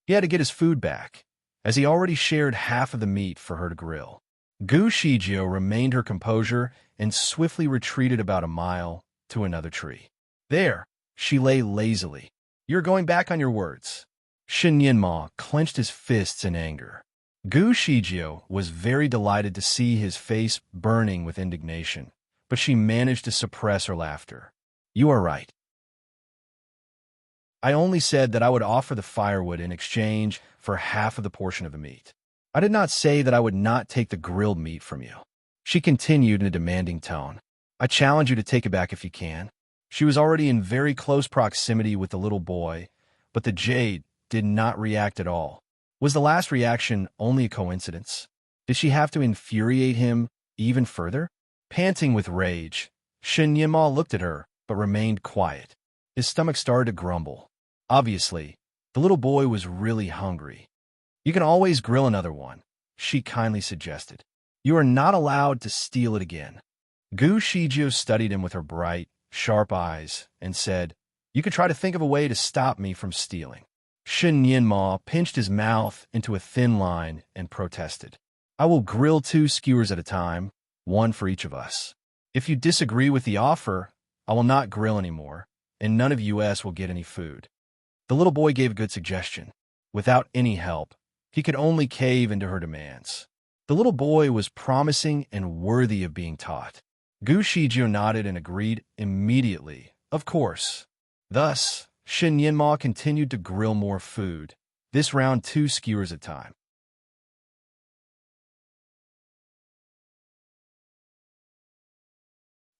He had to get his food back, as he already shared half of the meat for her to grill. Gu Shijio remained her composure and swiftly retreated about a mile to another tree. There, she lay lazily. "You're going back on your words." Shin Yinma clenched his fists in anger. Gu Shijio was very delighted to see his face burning with indignation, but she managed to suppress her laughter. "You are right. I only said that I would offer the firewood in exchange for half of the portion of the meat. I did not say that I would not take the grilled meat from you." She continued in a demanding tone. "I challenge you to take it back if you can." She was already in very close proximity with the little boy, but the jade did not react at all. Was the last reaction only a coincidence? Did she have to infuriate him even further? Panting with rage, Shin Yinma looked at her, but remained quiet. His stomach started to grumble. Obviously, the little boy was really hungry. "You can always grill another one," she kindly suggested. "You are not allowed to steal it again." Gu Shijio studied him with her bright, sharp eyes and said, "You could try to think of a way to stop me from stealing." Shin Yinma pinched his mouth into a thin line and protested. "I will grill 2 skewers at a time, 1 for each of us. If you disagree with the offer, I will not grill anymore, and none of us will get any food." The little boy gave a good suggestion. Without any help, he could only cave into her demands. The little boy was promising and worthy of being taught. Gu Shijio nodded and agreed immediately, of course. Thus, Shin Yinma continued to grill more food, this round 2 skewers at a time.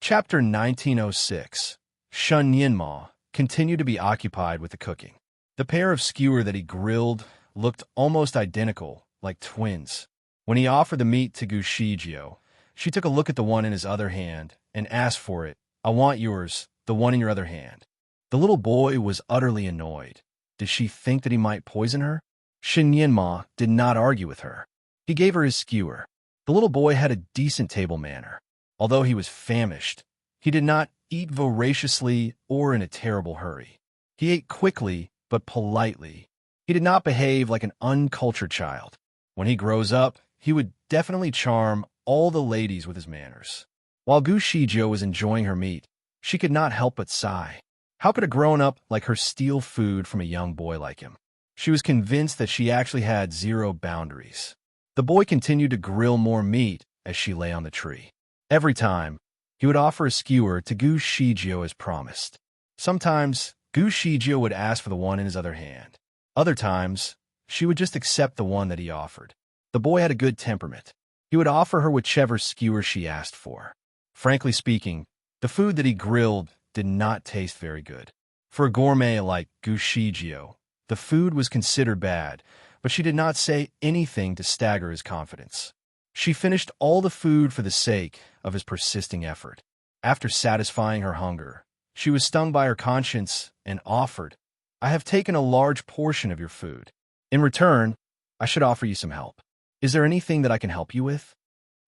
Chapter 1906. Shin Yinma continued to be occupied with the cooking. The pair of skewer that he grilled looked almost identical, like twins. When he offered the meat to Gu Shijio, she took a look at the one in his other hand and asked for it. "I want yours, the one in your other hand." The little boy was utterly annoyed. Did she think that he might poison her? Shin Yinma did not argue with her. He gave her his skewer. The little boy had a decent table manner. Although he was famished, he did not eat voraciously or in a terrible hurry. He ate quickly but politely. He did not behave like an uncultured child. When he grows up, he would definitely charm all the ladies with his manners. While Gu Shijio was enjoying her meat, she could not help but sigh. How could a grown-up like her steal food from a young boy like him? She was convinced that she actually had 0 boundaries. The boy continued to grill more meat as she lay on the tree. Every time, he would offer a skewer to Gu Shijio as promised. Sometimes, Gu Shijio would ask for the one in his other hand. Other times, she would just accept the one that he offered. The boy had a good temperament. He would offer her whichever skewer she asked for. Frankly speaking, the food that he grilled did not taste very good. For a gourmet like Gu Shijio, the food was considered bad, but she did not say anything to stagger his confidence. She finished all the food for the sake of his persisting effort. After satisfying her hunger, she was stung by her conscience and offered, "I have taken a large portion of your food. In return, I should offer you some help. Is there anything that I can help you with?"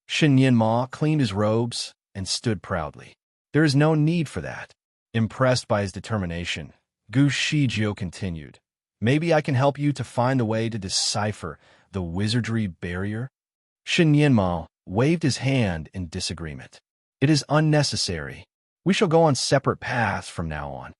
Shin Yinma cleaned his robes and stood proudly. "There is no need for that." Impressed by his determination, Gu Shijio continued, "Maybe I can help you to find a way to decipher the wizardry barrier?" Shin Yinma waved his hand in disagreement. "It is unnecessary. We shall go on separate paths from now on."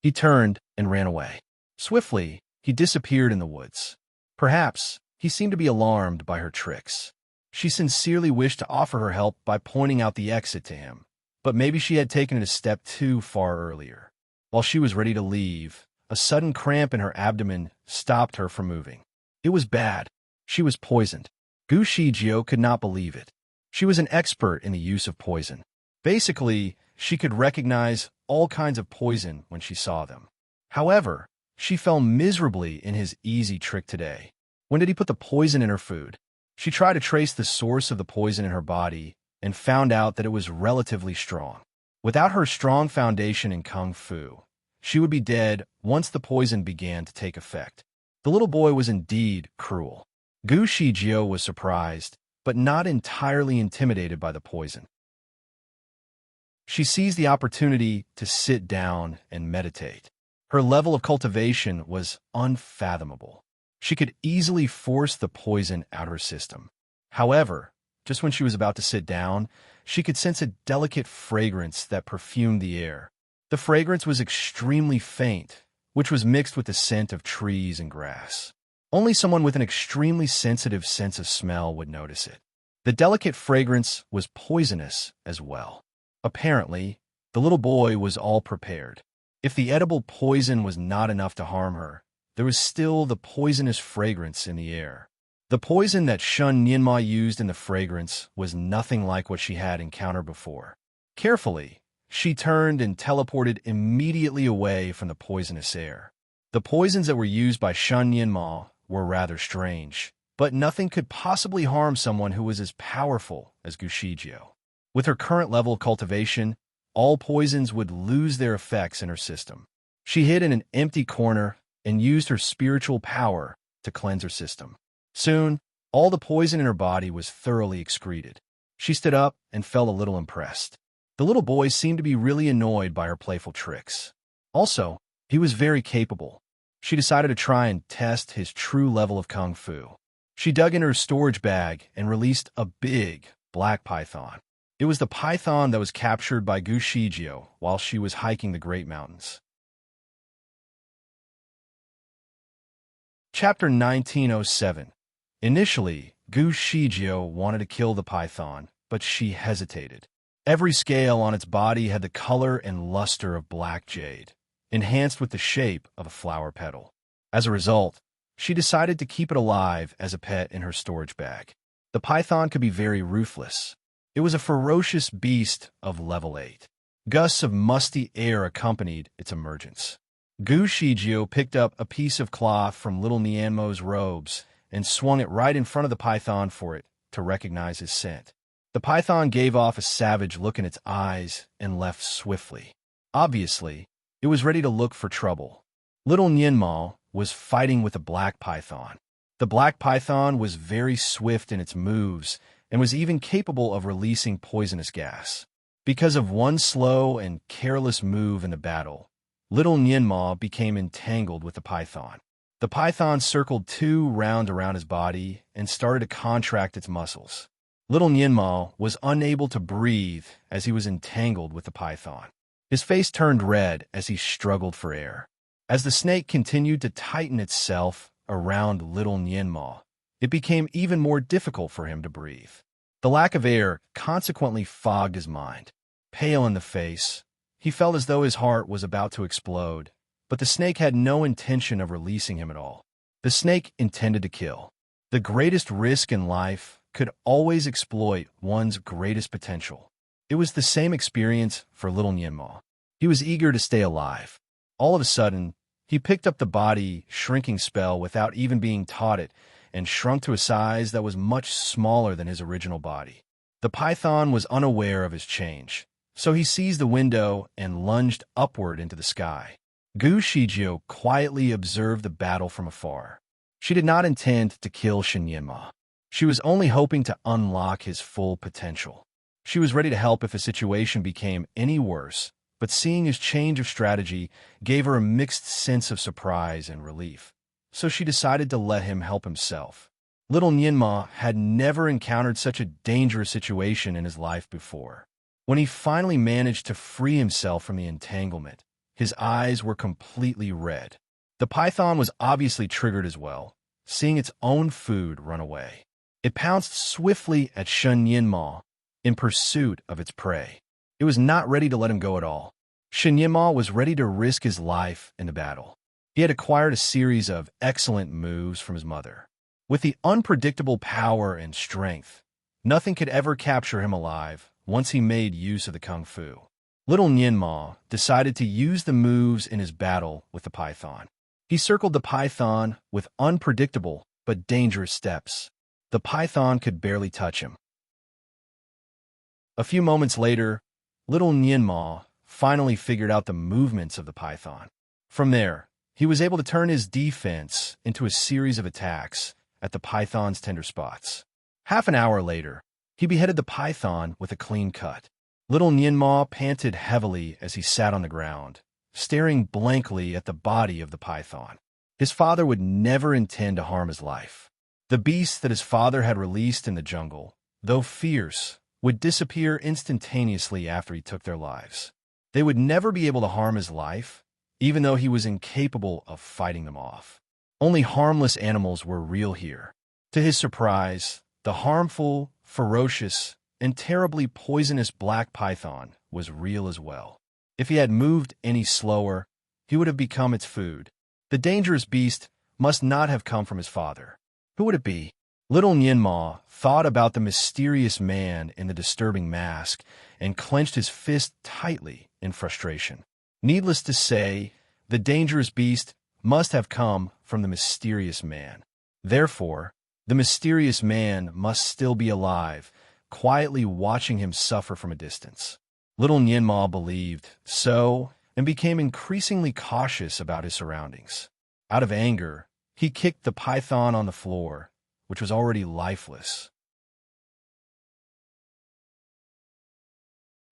He turned and ran away. Swiftly, he disappeared in the woods. Perhaps he seemed to be alarmed by her tricks. She sincerely wished to offer her help by pointing out the exit to him, but maybe she had taken it a step too far earlier. While she was ready to leave, a sudden cramp in her abdomen stopped her from moving. It was bad. She was poisoned. Gu Shijio could not believe it. She was an expert in the use of poison. Basically, she could recognize all kinds of poison when she saw them. However, she fell miserably in his easy trick today. When did he put the poison in her food? She tried to trace the source of the poison in her body and found out that it was relatively strong. Without her strong foundation in Kung Fu, she would be dead once the poison began to take effect. The little boy was indeed cruel. Gu Shijio was surprised, but not entirely intimidated by the poison. She seized the opportunity to sit down and meditate. Her level of cultivation was unfathomable. She could easily force the poison out of her system. However, just when she was about to sit down, she could sense a delicate fragrance that perfumed the air. The fragrance was extremely faint, which was mixed with the scent of trees and grass. Only someone with an extremely sensitive sense of smell would notice it. The delicate fragrance was poisonous as well. Apparently, the little boy was all prepared. If the edible poison was not enough to harm her, there was still the poisonous fragrance in the air. The poison that Shun Nianma used in the fragrance was nothing like what she had encountered before. Carefully, she turned and teleported immediately away from the poisonous air. The poisons that were used by Shun Nianma were rather strange, but nothing could possibly harm someone who was as powerful as Gu Shijio. With her current level of cultivation, all poisons would lose their effects in her system. She hid in an empty corner and used her spiritual power to cleanse her system. Soon, all the poison in her body was thoroughly excreted. She stood up and felt a little impressed. The little boy seemed to be really annoyed by her playful tricks. Also, he was very capable. She decided to try and test his true level of kung fu. She dug into her storage bag and released a big black python. It was the python that was captured by Gu Shijio while she was hiking the Great Mountains. Chapter 1907. Initially, Gu Shijio wanted to kill the python, but she hesitated. Every scale on its body had the color and luster of black jade, enhanced with the shape of a flower petal. As a result, she decided to keep it alive as a pet in her storage bag. The python could be very ruthless. It was a ferocious beast of level 8. Gusts of musty air accompanied its emergence. Gu Shijio picked up a piece of cloth from little Nianmo's robes and swung it right in front of the python for it to recognize his scent. The python gave off a savage look in its eyes and left swiftly. Obviously, it was ready to look for trouble. Little Nianmo was fighting with a black python. The black python was very swift in its moves and was even capable of releasing poisonous gas. Because of one slow and careless move in the battle, little Nianmo became entangled with the python. The python circled 2 rounds around his body and started to contract its muscles. Little Nianmo was unable to breathe as he was entangled with the python. His face turned red as he struggled for air. As the snake continued to tighten itself around little Nianmo, it became even more difficult for him to breathe. The lack of air consequently fogged his mind. Pale in the face, he felt as though his heart was about to explode, but the snake had no intention of releasing him at all. The snake intended to kill. The greatest risk in life could always exploit one's greatest potential. It was the same experience for little Nianmo. He was eager to stay alive. All of a sudden, he picked up the body shrinking spell without even being taught it and shrunk to a size that was much smaller than his original body. The python was unaware of his change, so he seized the window and lunged upward into the sky. Gu Shijio quietly observed the battle from afar. She did not intend to kill Shin Nianma. She was only hoping to unlock his full potential. She was ready to help if the situation became any worse, but seeing his change of strategy gave her a mixed sense of surprise and relief. So she decided to let him help himself. Little Nianma had never encountered such a dangerous situation in his life before. When he finally managed to free himself from the entanglement, his eyes were completely red. The python was obviously triggered as well, seeing its own food run away. It pounced swiftly at Shun Nianma in pursuit of its prey. It was not ready to let him go at all. Shun Nianma was ready to risk his life in the battle. He had acquired a series of excellent moves from his mother. With the unpredictable power and strength, nothing could ever capture him alive once he made use of the kung fu. Little Nianma decided to use the moves in his battle with the python. He circled the python with unpredictable but dangerous steps. The python could barely touch him. A few moments later, little Nianma finally figured out the movements of the python. From there, he was able to turn his defense into a series of attacks at the python's tender spots. Half an hour later, he beheaded the python with a clean cut. Little Nianma panted heavily as he sat on the ground, staring blankly at the body of the python. His father would never intend to harm his life. The beasts that his father had released in the jungle, though fierce, would disappear instantaneously after he took their lives. They would never be able to harm his life, even though he was incapable of fighting them off. Only harmless animals were real here. To his surprise, the harmful, ferocious, and terribly poisonous black python was real as well. If he had moved any slower, he would have become its food. The dangerous beast must not have come from his father. Who would it be? Little Nianma thought about the mysterious man in the disturbing mask and clenched his fist tightly in frustration. Needless to say, the dangerous beast must have come from the mysterious man. Therefore, the mysterious man must still be alive, quietly watching him suffer from a distance. Little Nianma believed so and became increasingly cautious about his surroundings. Out of anger, he kicked the python on the floor, which was already lifeless.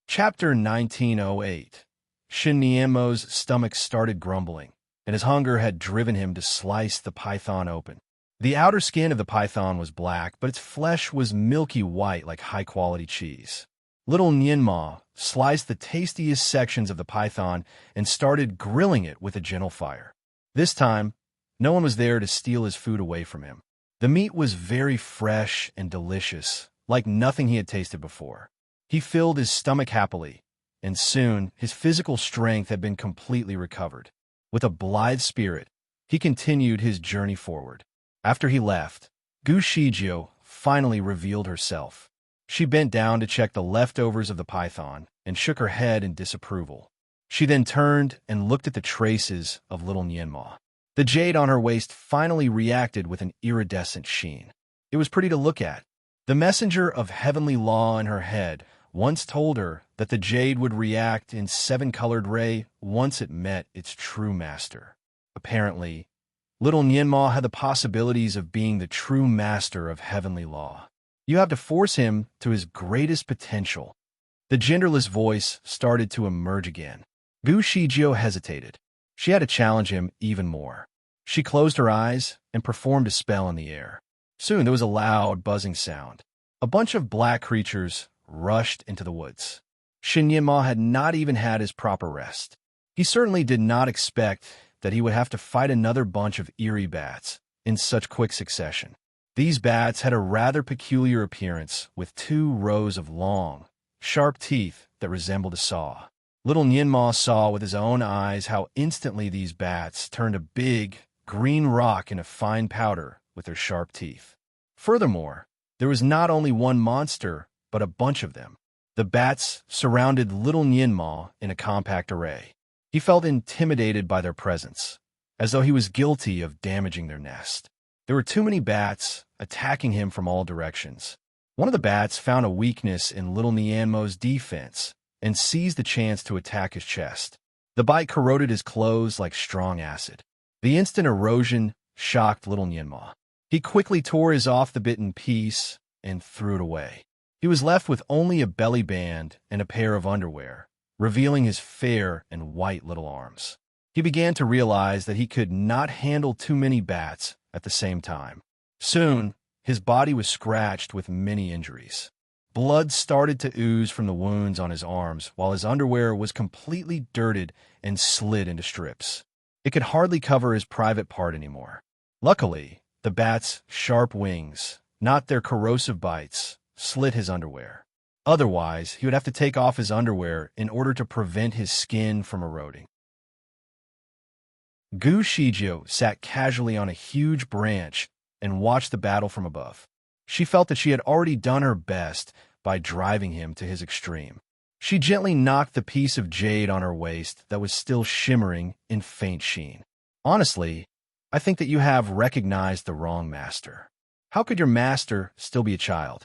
Chapter 1908. Shin Nianmo's stomach started grumbling, and his hunger had driven him to slice the python open. The outer skin of the python was black, but its flesh was milky white like high-quality cheese. Little Nianma sliced the tastiest sections of the python and started grilling it with a gentle fire. This time, no one was there to steal his food away from him. The meat was very fresh and delicious, like nothing he had tasted before. He filled his stomach happily, and soon his physical strength had been completely recovered. With a blithe spirit, he continued his journey forward. After he left, Gu Shijio finally revealed herself. She bent down to check the leftovers of the python and shook her head in disapproval. She then turned and looked at the traces of little Nianma. The jade on her waist finally reacted with an iridescent sheen. It was pretty to look at. The messenger of heavenly law in her head once told her that the jade would react in seven-colored ray once it met its true master. Apparently, little Nianma had the possibilities of being the true master of heavenly law. You have to force him to his greatest potential. The genderless voice started to emerge again. Gu Shijio hesitated. She had to challenge him even more. She closed her eyes and performed a spell in the air. Soon there was a loud, buzzing sound. A bunch of black creatures rushed into the woods. Shin Nianma had not even had his proper rest. He certainly did not expect that he would have to fight another bunch of eerie bats in such quick succession. These bats had a rather peculiar appearance, with 2 rows of long, sharp teeth that resembled a saw. Little Nianma saw with his own eyes how instantly these bats turned a big, green rock into fine powder with their sharp teeth. Furthermore, there was not only one monster, but a bunch of them. The bats surrounded little Nianma in a compact array. He felt intimidated by their presence, as though he was guilty of damaging their nest. There were too many bats attacking him from all directions. One of the bats found a weakness in little Nianmo's defense and seized the chance to attack his chest. The bite corroded his clothes like strong acid. The instant erosion shocked little Nianma. He quickly tore his off the bit in piece and threw it away. He was left with only a belly band and a pair of underwear, revealing his fair and white little arms. He began to realize that he could not handle too many bats at the same time. Soon, his body was scratched with many injuries. Blood started to ooze from the wounds on his arms, while his underwear was completely dirted and slid into strips. It could hardly cover his private part anymore. Luckily, the bats' sharp wings, not their corrosive bites, slit his underwear. Otherwise, he would have to take off his underwear in order to prevent his skin from eroding. Gu Shijio sat casually on a huge branch and watched the battle from above. She felt that she had already done her best by driving him to his extreme. She gently knocked the piece of jade on her waist that was still shimmering in faint sheen. Honestly, I think that you have recognized the wrong master. How could your master still be a child?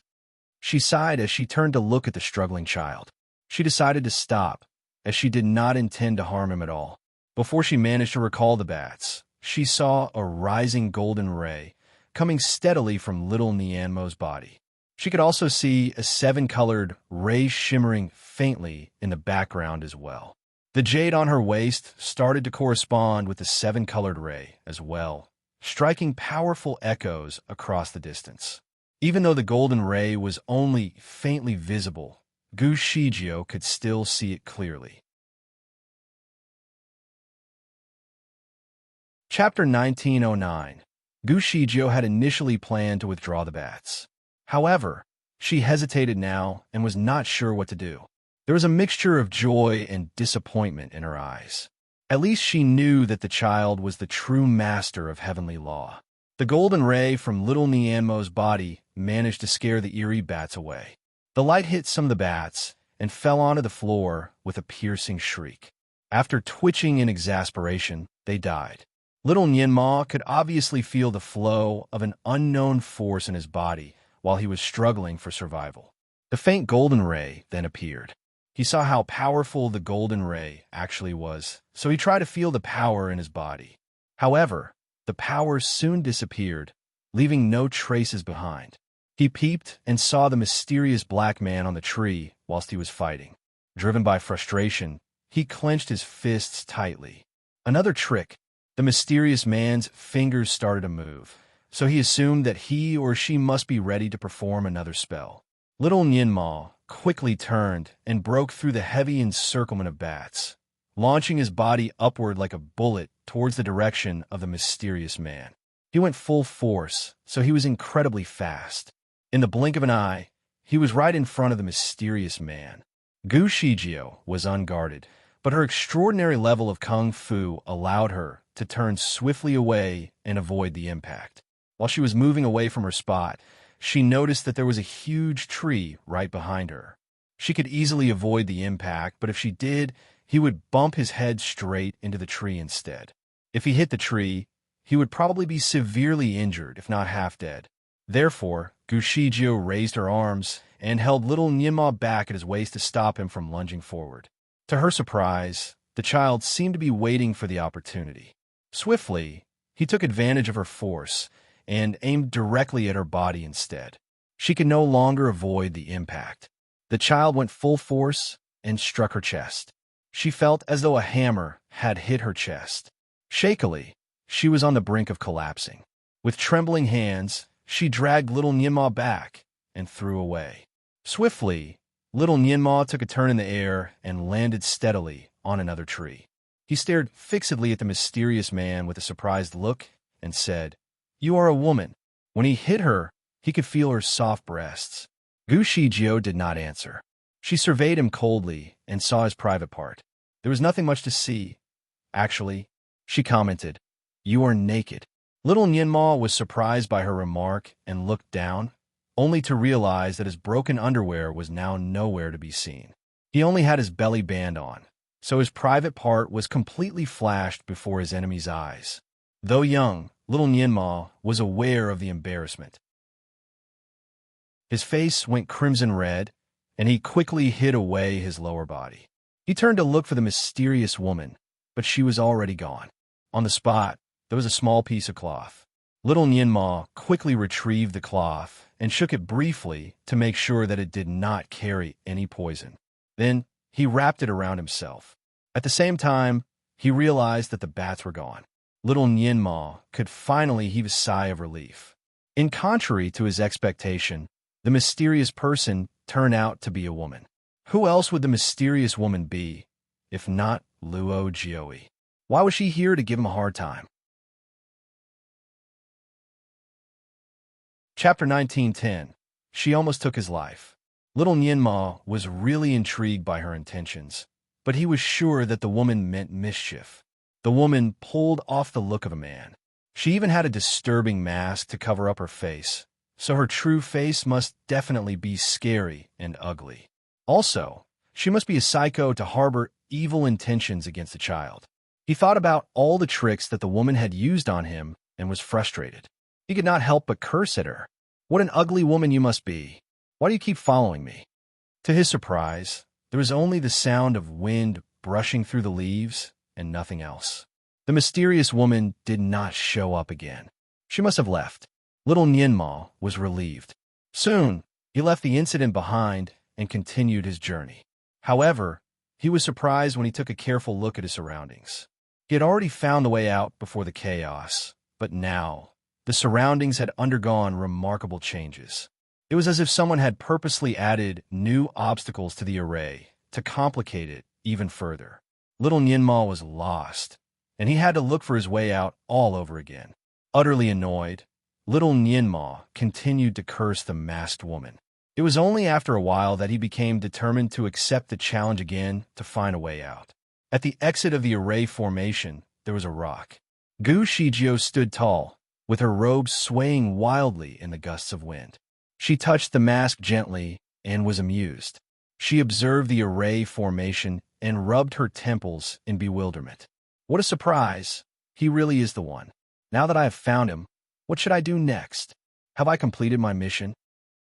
She sighed as she turned to look at the struggling child. She decided to stop, as she did not intend to harm him at all. Before she managed to recall the bats, she saw a rising golden ray coming steadily from little Nianmo's body. She could also see a seven-colored ray shimmering faintly in the background as well. The jade on her waist started to correspond with the seven-colored ray as well, striking powerful echoes across the distance. Even though the golden ray was only faintly visible, Gu Shijio could still see it clearly. Chapter 1909. Gu Shijio had initially planned to withdraw the bats. However, she hesitated now and was not sure what to do. There was a mixture of joy and disappointment in her eyes. At least she knew that the child was the true master of heavenly law. The golden ray from little Nianmo's body managed to scare the eerie bats away. The light hit some of the bats and fell onto the floor with a piercing shriek. After twitching in exasperation, they died. Little Nianmo could obviously feel the flow of an unknown force in his body while he was struggling for survival. The faint golden ray then appeared. He saw how powerful the golden ray actually was, so he tried to feel the power in his body. However, the power soon disappeared, leaving no traces behind. He peeped and saw the mysterious black man on the tree whilst he was fighting. Driven by frustration, he clenched his fists tightly. Another trick. The mysterious man's fingers started to move, so he assumed that he or she must be ready to perform another spell. Little Nianmo quickly turned and broke through the heavy encirclement of bats, launching his body upward like a bullet towards the direction of the mysterious man. He went full force, so he was incredibly fast. In the blink of an eye, he was right in front of the mysterious man. Gu Shijio was unguarded, but her extraordinary level of kung fu allowed her to turn swiftly away and avoid the impact. While she was moving away from her spot, she noticed that there was a huge tree right behind her. She could easily avoid the impact, but if she did, he would bump his head straight into the tree instead. If he hit the tree, he would probably be severely injured, if not half dead. Therefore, Gu Shijio raised her arms and held little Nianmo back at his waist to stop him from lunging forward. To her surprise, the child seemed to be waiting for the opportunity. Swiftly, he took advantage of her force and aimed directly at her body instead. She could no longer avoid the impact. The child went full force and struck her chest. She felt as though a hammer had hit her chest. Shakily, she was on the brink of collapsing. With trembling hands, she dragged little Nianmo back and threw away. Swiftly, little Nianmo took a turn in the air and landed steadily on another tree. He stared fixedly at the mysterious man with a surprised look and said, "You are a woman." When he hit her, he could feel her soft breasts. Gu Shijio did not answer. She surveyed him coldly and saw his private part. There was nothing much to see. Actually, she commented, "You are naked." Little Nianmo was surprised by her remark and looked down, only to realize that his broken underwear was now nowhere to be seen. He only had his belly band on, so his private part was completely flashed before his enemy's eyes. Though young, little Nianmo was aware of the embarrassment. His face went crimson red, and he quickly hid away his lower body. He turned to look for the mysterious woman, but she was already gone. On the spot, there was a small piece of cloth. Little Nianmo quickly retrieved the cloth and shook it briefly to make sure that it did not carry any poison. Then he wrapped it around himself. At the same time, he realized that the bats were gone. Little Nianmo could finally heave a sigh of relief. In contrary to his expectation, the mysterious person turned out to be a woman. Who else would the mysterious woman be, if not Luo Jioi? Why was she here to give him a hard time? Chapter 1910. She almost took his life. Little Nianmo was really intrigued by her intentions, but he was sure that the woman meant mischief. The woman pulled off the look of a man. She even had a disturbing mask to cover up her face, so her true face must definitely be scary and ugly. Also, she must be a psycho to harbor evil intentions against the child. He thought about all the tricks that the woman had used on him and was frustrated. He could not help but curse at her. "What an ugly woman you must be. Why do you keep following me?" To his surprise, there was only the sound of wind brushing through the leaves and nothing else. The mysterious woman did not show up again. She must have left. Little Nianmo was relieved. Soon, He left the incident behind and continued his journey. However, he was surprised when he took a careful look at his surroundings. He had already found the way out before the chaos, but now, the surroundings had undergone remarkable changes. It was as if someone had purposely added new obstacles to the array to complicate it even further. Little Nianma was lost, and he had to look for his way out all over again. Utterly annoyed, little Nianma continued to curse the masked woman. It was only after a while that he became determined to accept the challenge again to find a way out. At the exit of the array formation, there was a rock. Gu Shijio stood tall, with her robes swaying wildly in the gusts of wind. She touched the mask gently and was amused. She observed the array formation and rubbed her temples in bewilderment. What a surprise! He really is the one. Now that I have found him, what should I do next? Have I completed my mission?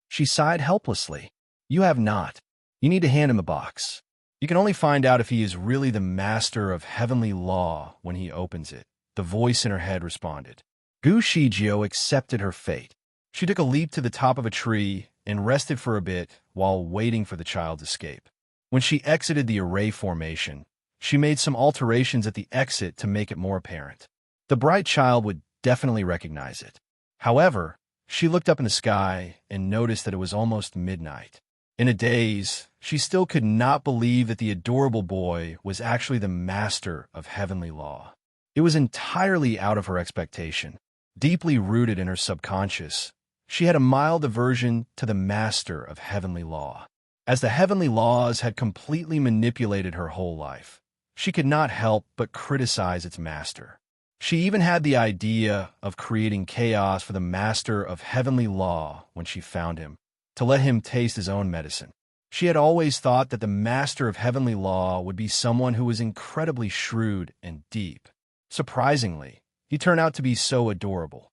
She sighed helplessly. You have not. You need to hand him the box. You can only find out if he is really the master of heavenly law when he opens it, the voice in her head responded. Gu Shijio accepted her fate. She took a leap to the top of a tree and rested for a bit while waiting for the child's escape. When she exited the array formation, she made some alterations at the exit to make it more apparent. The bright child would definitely recognize it. However, she looked up in the sky and noticed that it was almost midnight. In a daze, she still could not believe that the adorable boy was actually the master of heavenly law. It was entirely out of her expectation. Deeply rooted in her subconscious, she had a mild aversion to the master of heavenly law. As the heavenly laws had completely manipulated her whole life, she could not help but criticize its master. She even had the idea of creating chaos for the master of heavenly law when she found him, to let him taste his own medicine. She had always thought that the master of heavenly law would be someone who was incredibly shrewd and deep. Surprisingly, he turned out to be so adorable.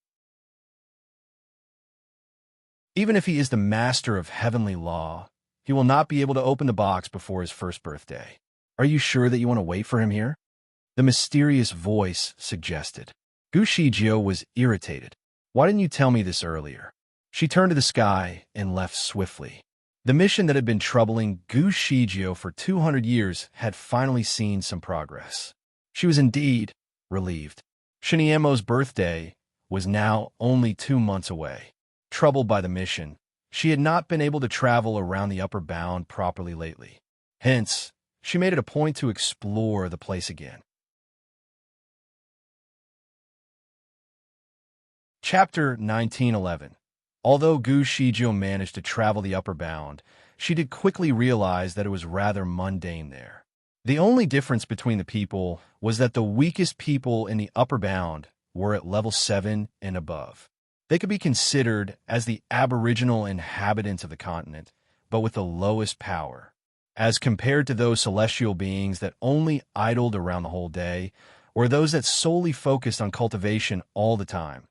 Even if he is the master of heavenly law, he will not be able to open the box before his first birthday. Are you sure that you want to wait for him here? The mysterious voice suggested. Gu Shijio was irritated. Why didn't you tell me this earlier? She turned to the sky and left swiftly. The mission that had been troubling Gu Shijio for 200 years had finally seen some progress. She was indeed relieved. Shinniemo's birthday was now only 2 months away. Troubled by the mission, she had not been able to travel around the upper bound properly lately. Hence, she made it a point to explore the place again. Chapter 1911. Although Gu Shijio managed to travel the upper bound, she did quickly realize that it was rather mundane there. The only difference between the people was that the weakest people in the upper bound were at level 7 and above. They could be considered as the aboriginal inhabitants of the continent, but with the lowest power. As compared to those celestial beings that only idled around the whole day, or those that solely focused on cultivation all the time,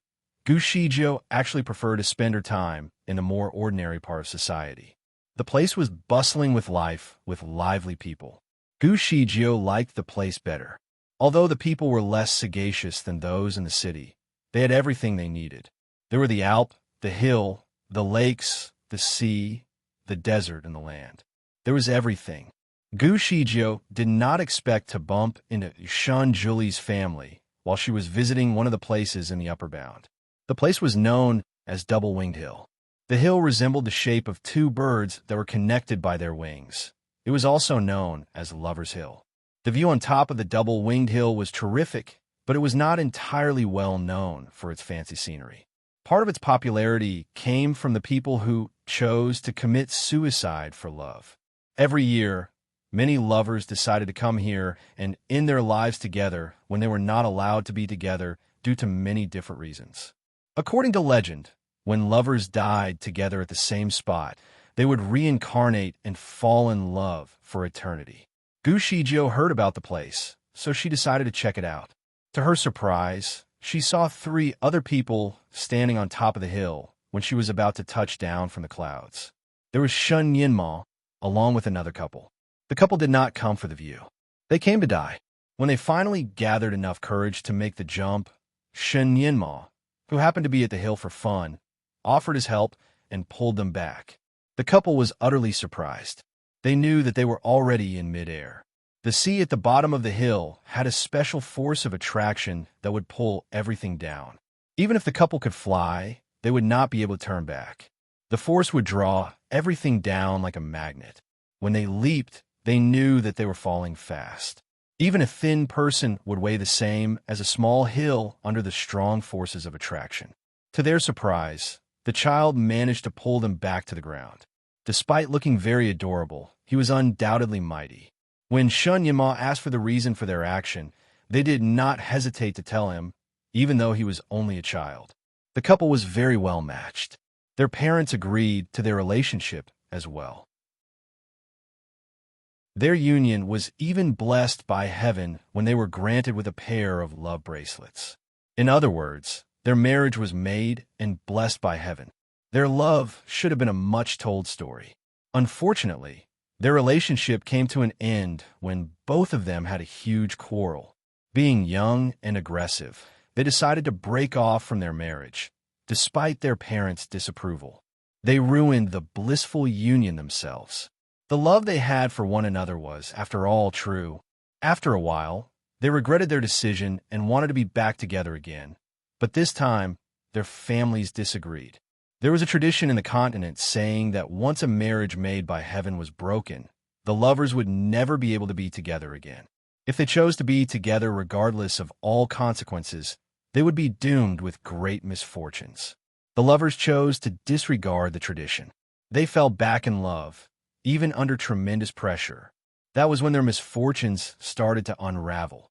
Gu Shijio actually preferred to spend her time in the more ordinary part of society. The place was bustling with life, with lively people. Gu Shijio liked the place better. Although the people were less sagacious than those in the city, they had everything they needed. There were the Alp, the hill, the lakes, the sea, the desert, and the land. There was everything. Gu Shijio did not expect to bump into Shan Julie's family while she was visiting one of the places in the upper bound. The place was known as Double-Winged Hill. The hill resembled the shape of 2 birds that were connected by their wings. It was also known as Lover's Hill. The view on top of the Double-Winged Hill was terrific, but it was not entirely well known for its fancy scenery. Part of its popularity came from the people who chose to commit suicide for love. Every year, many lovers decided to come here and end their lives together when they were not allowed to be together due to many different reasons. According to legend, when lovers died together at the same spot, they would reincarnate and fall in love for eternity. Gu Shijio heard about the place, so she decided to check it out. To her surprise, she saw 3 other people standing on top of the hill when she was about to touch down from the clouds. There was Shun Yinma, along with another couple. The couple did not come for the view. They came to die. When they finally gathered enough courage to make the jump, Shun Yinma, who happened to be at the hill for fun, offered his help and pulled them back. The couple was utterly surprised. They knew that they were already in midair. The sea at the bottom of the hill had a special force of attraction that would pull everything down. Even if the couple could fly, they would not be able to turn back. The force would draw everything down like a magnet. When they leaped, they knew that they were falling fast. Even a thin person would weigh the same as a small hill under the strong forces of attraction. To their surprise, the child managed to pull them back to the ground. Despite looking very adorable, he was undoubtedly mighty. When Shun Yinma asked for the reason for their action, they did not hesitate to tell him, even though he was only a child. The couple was very well matched. Their parents agreed to their relationship as well. Their union was even blessed by heaven when they were granted with a pair of love bracelets. In other words, their marriage was made and blessed by heaven. Their love should have been a much-told story. Unfortunately, their relationship came to an end when both of them had a huge quarrel. Being young and aggressive, they decided to break off from their marriage, despite their parents' disapproval. They ruined the blissful union themselves. The love they had for one another was, after all, true. After a while, they regretted their decision and wanted to be back together again. But this time, their families disagreed. There was a tradition in the continent saying that once a marriage made by heaven was broken, the lovers would never be able to be together again. If they chose to be together regardless of all consequences, they would be doomed with great misfortunes. The lovers chose to disregard the tradition. They fell back in love, even under tremendous pressure. That was when their misfortunes started to unravel.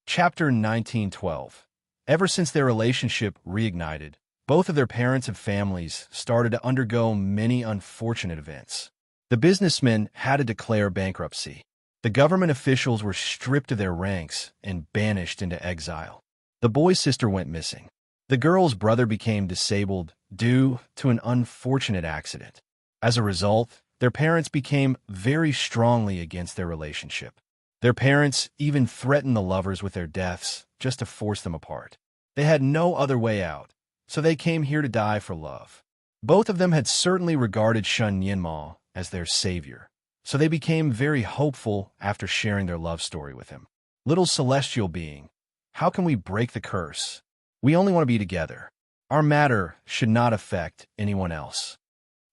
Chapter 1912. Ever since their relationship reignited, both of their parents and families started to undergo many unfortunate events. The businessmen had to declare bankruptcy. The government officials were stripped of their ranks and banished into exile. The boy's sister went missing. The girl's brother became disabled due to an unfortunate accident. As a result, their parents became very strongly against their relationship. Their parents even threatened the lovers with their deaths just to force them apart. They had no other way out, so they came here to die for love. Both of them had certainly regarded Shun Yinma as their savior, so they became very hopeful after sharing their love story with him. Little celestial being, how can we break the curse? We only want to be together. Our matter should not affect anyone else.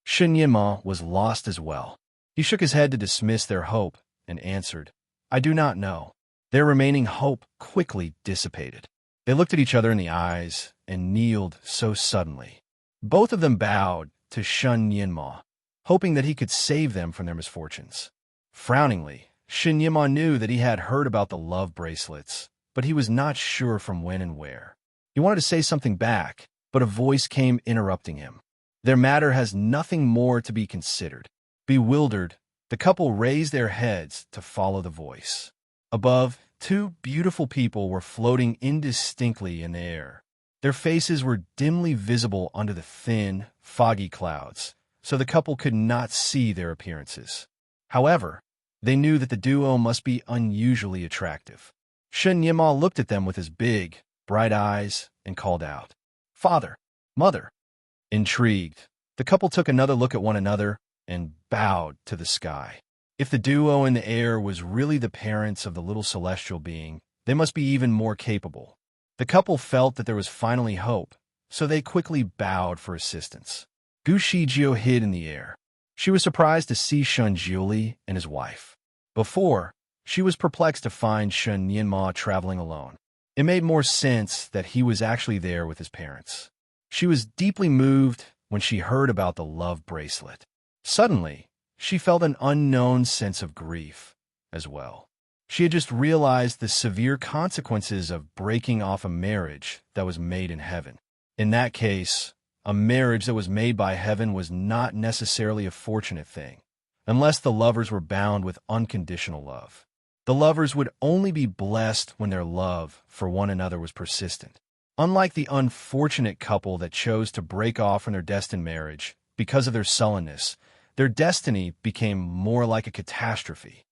Shun Yinma was lost as well. He shook his head to dismiss their hope and answered, I do not know. Their remaining hope quickly dissipated. They looked at each other in the eyes and kneeled so suddenly. Both of them bowed to Shun Yinma, hoping that he could save them from their misfortunes. Frowningly, Shun Yinma knew that he had heard about the love bracelets, but he was not sure from when and where. He wanted to say something back, but a voice came interrupting him. Their matter has nothing more to be considered. Bewildered, the couple raised their heads to follow the voice. Above, two beautiful people were floating indistinctly in the air. Their faces were dimly visible under the thin, foggy clouds, so the couple could not see their appearances. However, they knew that the duo must be unusually attractive. Shun Yinma looked at them with his big, bright eyes and called out, Father, Mother. Intrigued, the couple took another look at one another and bowed to the sky. If the duo in the air was really the parents of the little celestial being, they must be even more capable. The couple felt that there was finally hope, so they quickly bowed for assistance. Gu Shijio hid in the air. She was surprised to see Shun Jiuli and his wife. Before, she was perplexed to find Shun Yinma traveling alone. It made more sense that he was actually there with his parents. She was deeply moved when she heard about the love bracelet. Suddenly, she felt an unknown sense of grief as well. She had just realized the severe consequences of breaking off a marriage that was made in heaven. In that case, a marriage that was made by heaven was not necessarily a fortunate thing, unless the lovers were bound with unconditional love. The lovers would only be blessed when their love for one another was persistent. Unlike the unfortunate couple that chose to break off from their destined marriage because of their sullenness, their destiny became more like a catastrophe.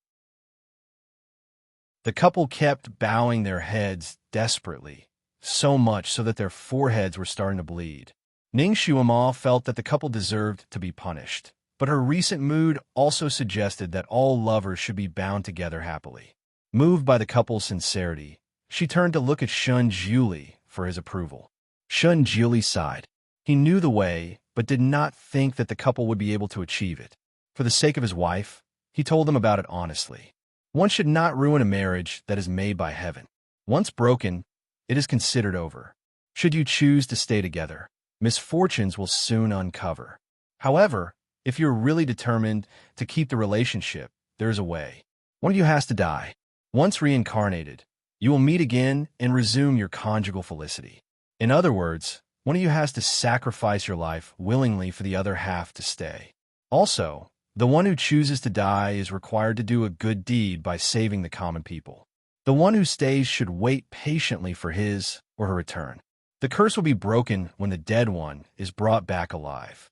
The couple kept bowing their heads desperately, so much so that their foreheads were starting to bleed. Ning Shuama felt that the couple deserved to be punished, but her recent mood also suggested that all lovers should be bound together happily. Moved by the couple's sincerity, she turned to look at Shun Jiuli for his approval. Shun Jiuli sighed. He knew the way, but did not think that the couple would be able to achieve it. For the sake of his wife, he told them about it honestly. One should not ruin a marriage that is made by heaven. Once broken, it is considered over. Should you choose to stay together, misfortunes will soon uncover. However, if you're really determined to keep the relationship, there's a way. One of you has to die. Once reincarnated, you will meet again and resume your conjugal felicity. In other words, one of you has to sacrifice your life willingly for the other half to stay. Also, the one who chooses to die is required to do a good deed by saving the common people. The one who stays should wait patiently for his or her return. The curse will be broken when the dead one is brought back alive.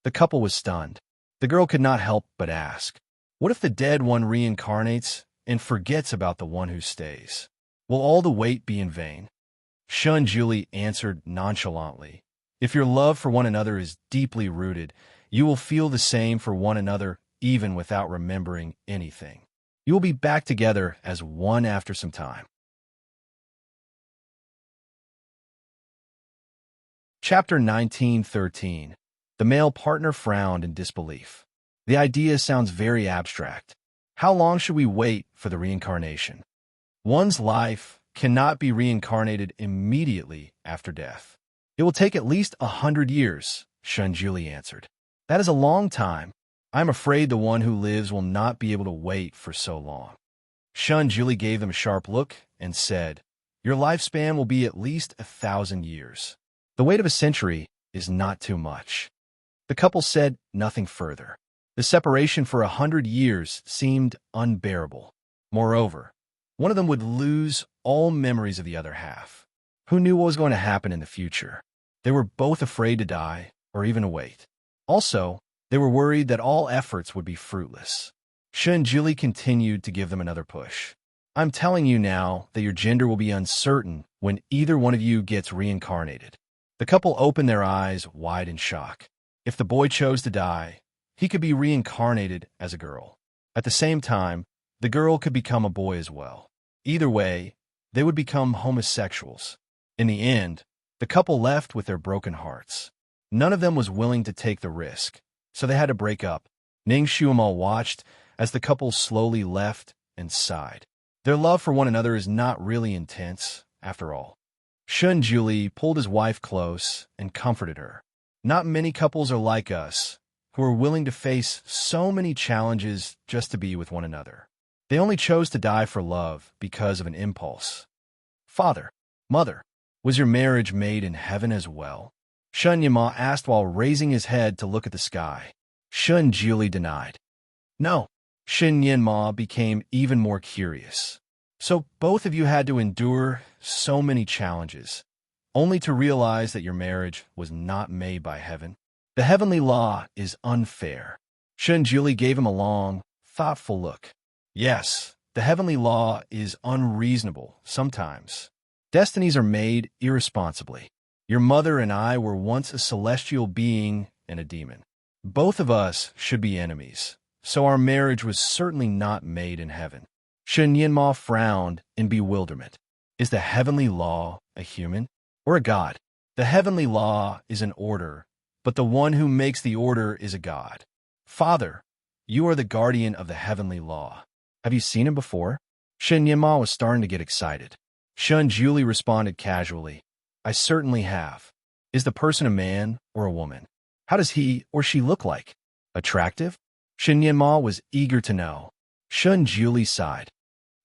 The couple was stunned. The girl could not help but ask, what if the dead one reincarnates and forgets about the one who stays? Will all the wait be in vain? Shun Jiuli answered nonchalantly, if your love for one another is deeply rooted, you will feel the same for one another even without remembering anything. You will be back together as one after some time. Chapter 19:13. The male partner frowned in disbelief. The idea sounds very abstract. How long should we wait for the reincarnation? One's life cannot be reincarnated immediately after death. It will take at least 100 years, Shun Jiuli answered. That is a long time. I am afraid the one who lives will not be able to wait for so long. Shun Jiuli gave them a sharp look and said, your lifespan will be at least 1,000 years. The wait of a century is not too much. The couple said nothing further. The separation for 100 years seemed unbearable. Moreover, one of them would lose all memories of the other half. Who knew what was going to happen in the future? They were both afraid to die or even to wait. Also, they were worried that all efforts would be fruitless. Shun Jiuli continued to give them another push. I'm telling you now that your gender will be uncertain when either one of you gets reincarnated. The couple opened their eyes wide in shock. If the boy chose to die, he could be reincarnated as a girl. At the same time, the girl could become a boy as well. Either way, they would become homosexuals. In the end, the couple left with their broken hearts. None of them was willing to take the risk, so they had to break up. Ning Shuama watched as the couple slowly left and sighed. Their love for one another is not really intense, after all. Shun Jiuli pulled his wife close and comforted her. Not many couples are like us, who are willing to face so many challenges just to be with one another. They only chose to die for love because of an impulse. Father, mother, was your marriage made in heaven as well? Shun Yima asked while raising his head to look at the sky. Shun Jiuli denied. No. Shun Yinma became even more curious. So both of you had to endure so many challenges, only to realize that your marriage was not made by heaven? The heavenly law is unfair. Shun Jiuli gave him a long, thoughtful look. Yes, the heavenly law is unreasonable sometimes. Destinies are made irresponsibly. Your mother and I were once a celestial being and a demon. Both of us should be enemies, so our marriage was certainly not made in heaven. Shun Yinma frowned in bewilderment. Is the heavenly law a human or a god? The heavenly law is an order, but the one who makes the order is a god. Father, you are the guardian of the heavenly law. Have you seen him before? Shun Yinma was starting to get excited. Shun Jiuli responded casually. I certainly have. Is the person a man or a woman? How does he or she look like? Attractive? Shun Yinma was eager to know. Shun Jiuli sighed.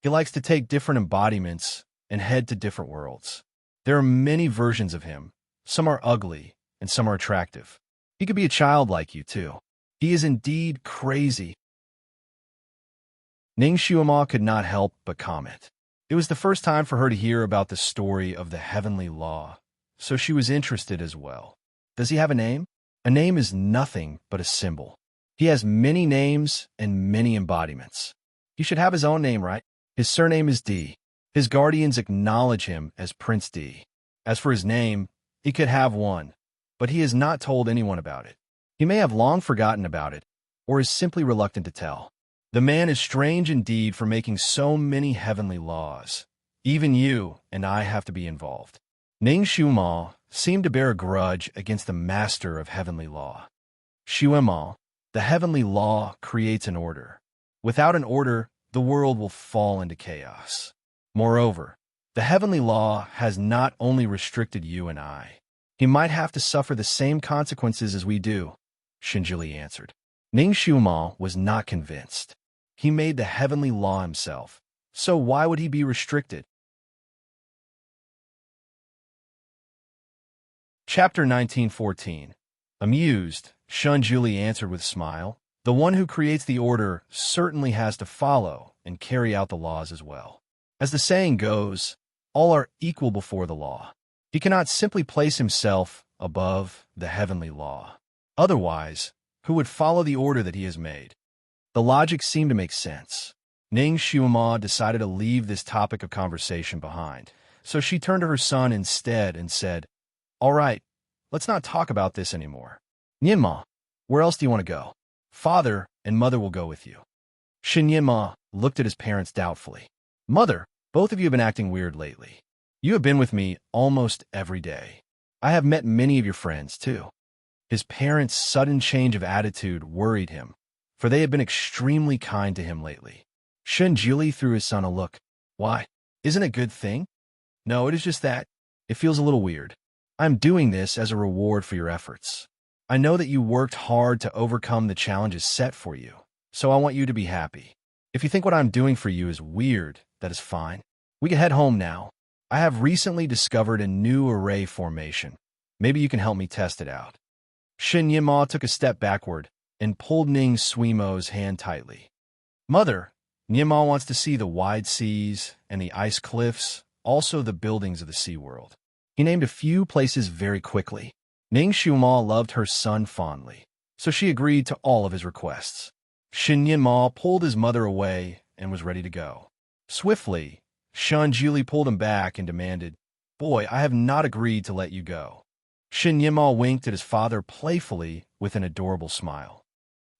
He likes to take different embodiments and head to different worlds. There are many versions of him. Some are ugly and some are attractive. He could be a child like you, too. He is indeed crazy. Ning Shuama could not help but comment. It was the first time for her to hear about the story of the heavenly law, so she was interested as well. Does he have a name? A name is nothing but a symbol. He has many names and many embodiments. He should have his own name, right? His surname is D. His guardians acknowledge him as Prince D. As for his name, he could have one, but he has not told anyone about it. He may have long forgotten about it, or is simply reluctant to tell. The man is strange indeed for making so many heavenly laws. Even you and I have to be involved. Ning Xiuma seemed to bear a grudge against the master of heavenly law. Xiuma, the heavenly law creates an order. Without an order, the world will fall into chaos. Moreover, the heavenly law has not only restricted you and I. He might have to suffer the same consequences as we do, Shinjili answered. Ning Xiuma was not convinced. He made the heavenly law himself, so why would he be restricted? Chapter 1914. Amused, Shunjuli answered with a smile, "The one who creates the order certainly has to follow and carry out the laws as well. As the saying goes, all are equal before the law. He cannot simply place himself above the heavenly law. Otherwise, who would follow the order that he has made?" The logic seemed to make sense. Ning Xiuma decided to leave this topic of conversation behind, so she turned to her son instead and said, "All right, let's not talk about this anymore. Nyinma, where else do you want to go? Father and mother will go with you." Shinyinma looked at his parents doubtfully. "Mother, both of you have been acting weird lately. You have been with me almost every day. I have met many of your friends, too." His parents' sudden change of attitude worried him, for they had been extremely kind to him lately. Shinjili threw his son a look. "Why? Isn't it a good thing?" "No, it is just that. It feels a little weird. I'm doing this as a reward for your efforts. I know that you worked hard to overcome the challenges set for you, so I want you to be happy. If you think what I'm doing for you is weird, that is fine. We can head home now. I have recently discovered a new array formation. Maybe you can help me test it out." Shin Yima took a step backward and pulled Ning Suimo's hand tightly. "Mother, Nyima wants to see the wide seas and the ice cliffs, also the buildings of the sea world." He named a few places very quickly. Ning Xiuma loved her son fondly, so she agreed to all of his requests. Shin Yinma pulled his mother away and was ready to go. Swiftly, Shun Jili pulled him back and demanded, "Boy, I have not agreed to let you go." Shin Yinma winked at his father playfully with an adorable smile.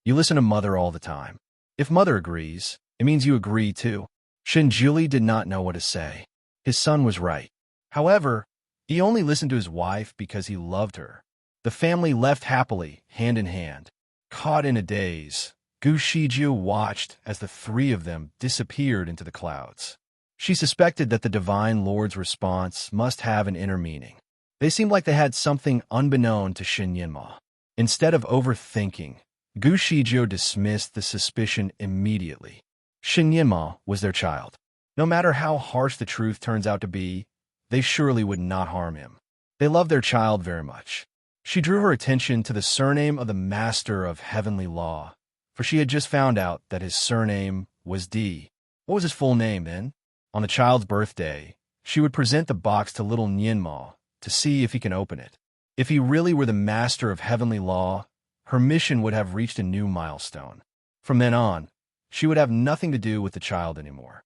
"You listen to mother all the time. If mother agrees, it means you agree too." Shinjuli did not know what to say. His son was right. However, he only listened to his wife because he loved her. The family left happily, hand in hand. Caught in a daze, Gu Shiju watched as the three of them disappeared into the clouds. She suspected that the Divine Lord's response must have an inner meaning. They seemed like they had something unbeknown to Shin Yinma. Instead of overthinking, Gu Shiju dismissed the suspicion immediately. Shin Yinma was their child. No matter how harsh the truth turns out to be, they surely would not harm him. They loved their child very much. She drew her attention to the surname of the Master of Heavenly Law, for she had just found out that his surname was D. What was his full name, then? On the child's birthday, she would present the box to little Nyinma to see if he can open it. If he really were the Master of Heavenly Law, her mission would have reached a new milestone. From then on, she would have nothing to do with the child anymore.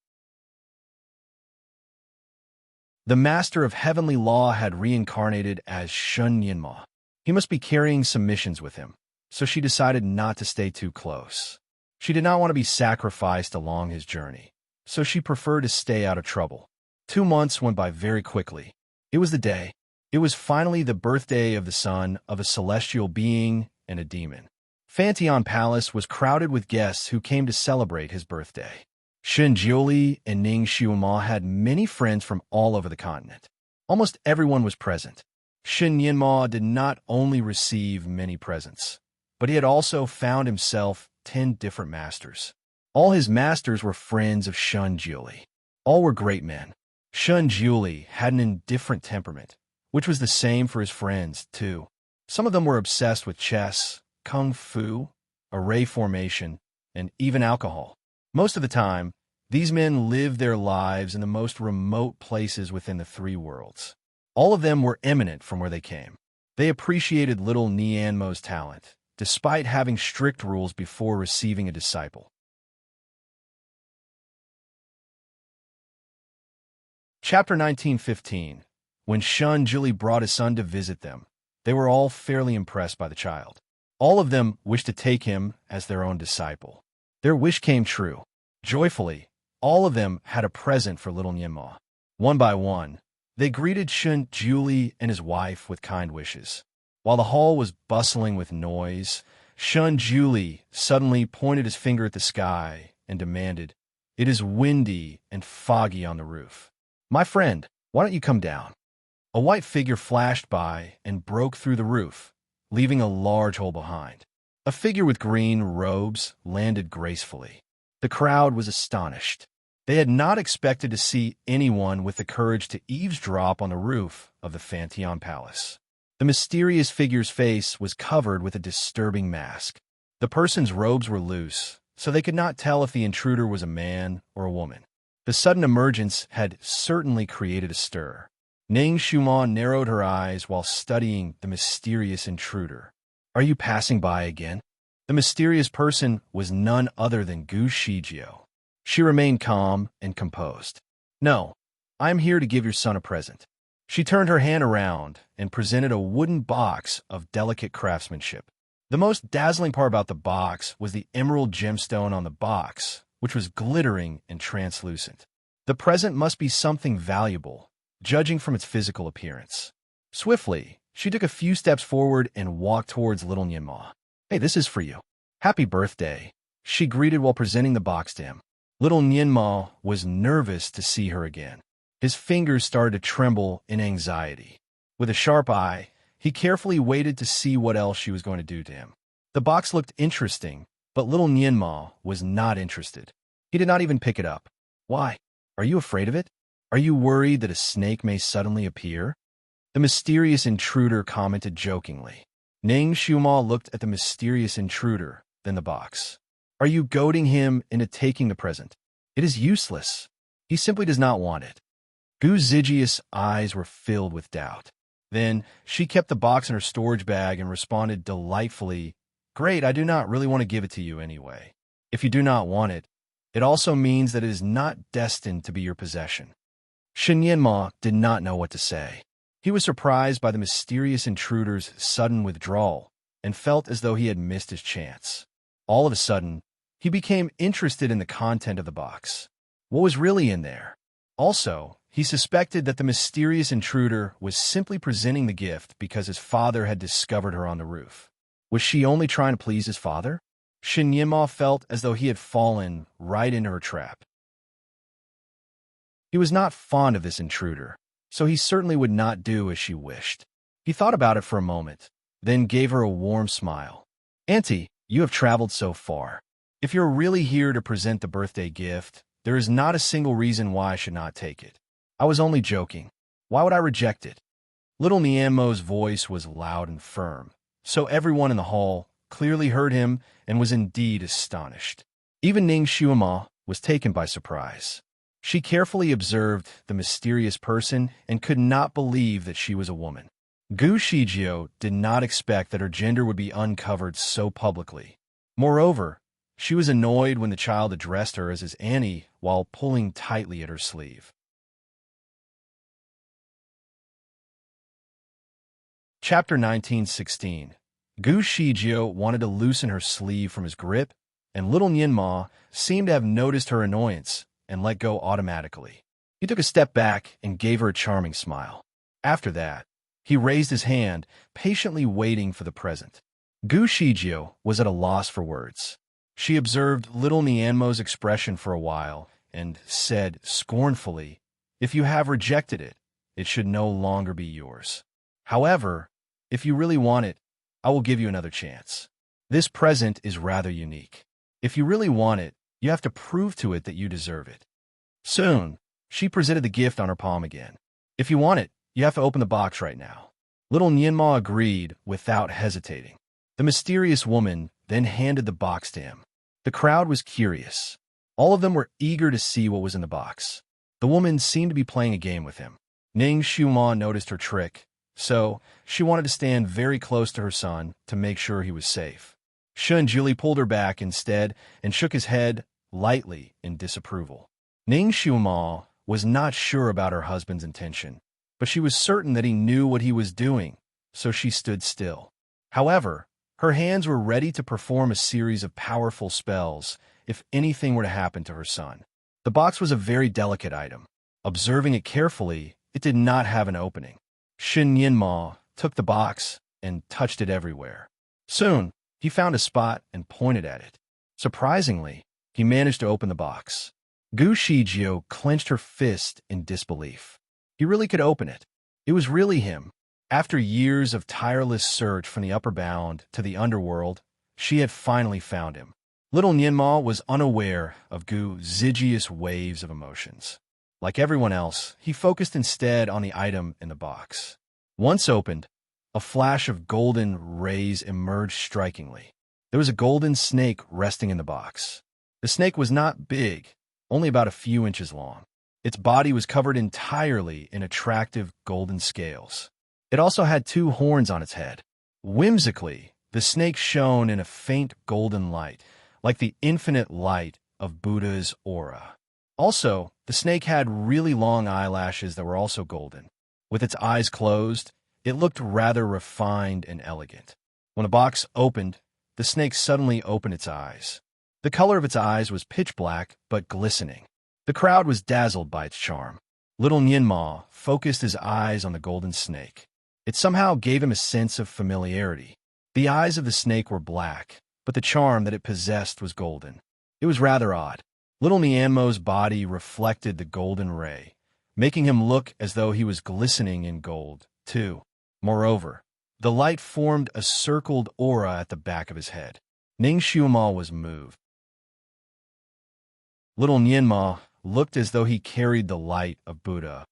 The Master of Heavenly Law had reincarnated as Shun Yinma. He must be carrying some missions with him, so she decided not to stay too close. She did not want to be sacrificed along his journey, so she preferred to stay out of trouble. 2 months went by very quickly. It was the day. It was finally the birthday of the son of a celestial being and a demon. Fantion Palace was crowded with guests who came to celebrate his birthday. Shinjiuli and Ning Xiuma had many friends from all over the continent. Almost everyone was present. Shin Yinma did not only receive many presents, but he had also found himself 10 different masters. All his masters were friends of Shun Jiuli. All were great men. Shun Jiuli had an indifferent temperament, which was the same for his friends, too. Some of them were obsessed with chess, kung fu, array formation, and even alcohol. Most of the time, these men lived their lives in the most remote places within the 3 worlds. All of them were eminent from where they came. They appreciated little Nianmo's talent, despite having strict rules before receiving a disciple. Chapter 1915. When Shun Jili brought his son to visit them, They were all fairly impressed by the child. All of them wished to take him as their own disciple. Their wish came true. Joyfully, all of them had a present for little Nianma. One by one, they greeted Shun Julie and his wife with kind wishes. While the hall was bustling with noise, Shun Julie suddenly pointed his finger at the sky and demanded, "It is windy and foggy on the roof. My friend, why don't you come down?" A white figure flashed by and broke through the roof, leaving a large hole behind. A figure with green robes landed gracefully. The crowd was astonished. They had not expected to see anyone with the courage to eavesdrop on the roof of the Fantion Palace. The mysterious figure's face was covered with a disturbing mask. The person's robes were loose, so they could not tell if the intruder was a man or a woman. The sudden emergence had certainly created a stir. Ning Shuman narrowed her eyes while studying the mysterious intruder. "Are you passing by again?" The mysterious person was none other than Gu Shijio. She remained calm and composed. "No, I am here to give your son a present." She turned her hand around and presented a wooden box of delicate craftsmanship. The most dazzling part about the box was the emerald gemstone on the box, which was glittering and translucent. The present must be something valuable, judging from its physical appearance. Swiftly, she took a few steps forward and walked towards little Nianma. "Hey, this is for you. Happy birthday," she greeted while presenting the box to him. Little Nianma was nervous to see her again. His fingers started to tremble in anxiety. With a sharp eye, he carefully waited to see what else she was going to do to him. The box looked interesting, but little Nianma was not interested. He did not even pick it up. "Why? Are you afraid of it? Are you worried that a snake may suddenly appear?" The mysterious intruder commented jokingly. Ning Shuma looked at the mysterious intruder, then the box. "Are you goading him into taking the present? It is useless. He simply does not want it." Gu Zijia's eyes were filled with doubt. Then she kept the box in her storage bag and responded delightfully, "Great, I do not really want to give it to you anyway. If you do not want it, it also means that it is not destined to be your possession." Shen Yanma did not know what to say. He was surprised by the mysterious intruder's sudden withdrawal and felt as though he had missed his chance. All of a sudden, he became interested in the content of the box. What was really in there? Also, he suspected that the mysterious intruder was simply presenting the gift because his father had discovered her on the roof. Was she only trying to please his father? Shen Yimma felt as though he had fallen right into her trap. He was not fond of this intruder, so he certainly would not do as she wished. He thought about it for a moment, then gave her a warm smile. "Auntie, you have traveled so far. If you're really here to present the birthday gift, there is not a single reason why I should not take it. I was only joking. Why would I reject it?" Little Nianmo's voice was loud and firm, so everyone in the hall clearly heard him and was indeed astonished. Even Ning Xuema was taken by surprise. She carefully observed the mysterious person and could not believe that she was a woman. Gu Shijio did not expect that her gender would be uncovered so publicly. Moreover, she was annoyed when the child addressed her as his Annie while pulling tightly at her sleeve. Chapter 1916. Gu Shijio wanted to loosen her sleeve from his grip, and little Nianma seemed to have noticed her annoyance and let go automatically. He took a step back and gave her a charming smile. After that, he raised his hand, patiently waiting for the present. Gu Shijio was at a loss for words. She observed little Nianmo's expression for a while and said scornfully, "If you have rejected it, it should no longer be yours. However, if you really want it, I will give you another chance. This present is rather unique. If you really want it, you have to prove to it that you deserve it." Soon, she presented the gift on her palm again. "If you want it, you have to open the box right now." Little Nianma agreed without hesitating. The mysterious woman then handed the box to him. The crowd was curious. All of them were eager to see what was in the box. The woman seemed to be playing a game with him. Ning Shuman noticed her trick, so she wanted to stand very close to her son to make sure he was safe. Shun Julie pulled her back instead and shook his head lightly in disapproval. Ning Shuman was not sure about her husband's intention, but she was certain that he knew what he was doing, so she stood still. However, her hands were ready to perform a series of powerful spells if anything were to happen to her son. The box was a very delicate item. Observing it carefully, it did not have an opening. Shen Yinma took the box and touched it everywhere. Soon, he found a spot and pointed at it. Surprisingly, he managed to open the box. Gu Shijiu clenched her fist in disbelief. He really could open it. It was really him. After years of tireless search from the upper bound to the underworld, she had finally found him. Little Nianma was unaware of Gu Zijia's waves of emotions. Like everyone else, he focused instead on the item in the box. Once opened, a flash of golden rays emerged strikingly. There was a golden snake resting in the box. The snake was not big, only about a few inches long. Its body was covered entirely in attractive golden scales. It also had 2 horns on its head. Whimsically, the snake shone in a faint golden light, like the infinite light of Buddha's aura. Also, the snake had really long eyelashes that were also golden. With its eyes closed, it looked rather refined and elegant. When the box opened, the snake suddenly opened its eyes. The color of its eyes was pitch black, but glistening. The crowd was dazzled by its charm. Little Nianma focused his eyes on the golden snake. It somehow gave him a sense of familiarity. The eyes of the snake were black, but the charm that it possessed was golden. It was rather odd. Little Nianmo's body reflected the golden ray, making him look as though he was glistening in gold, too. Moreover, the light formed a circled aura at the back of his head. Ning Xiuma was moved. Little Nianma looked as though he carried the light of Buddha.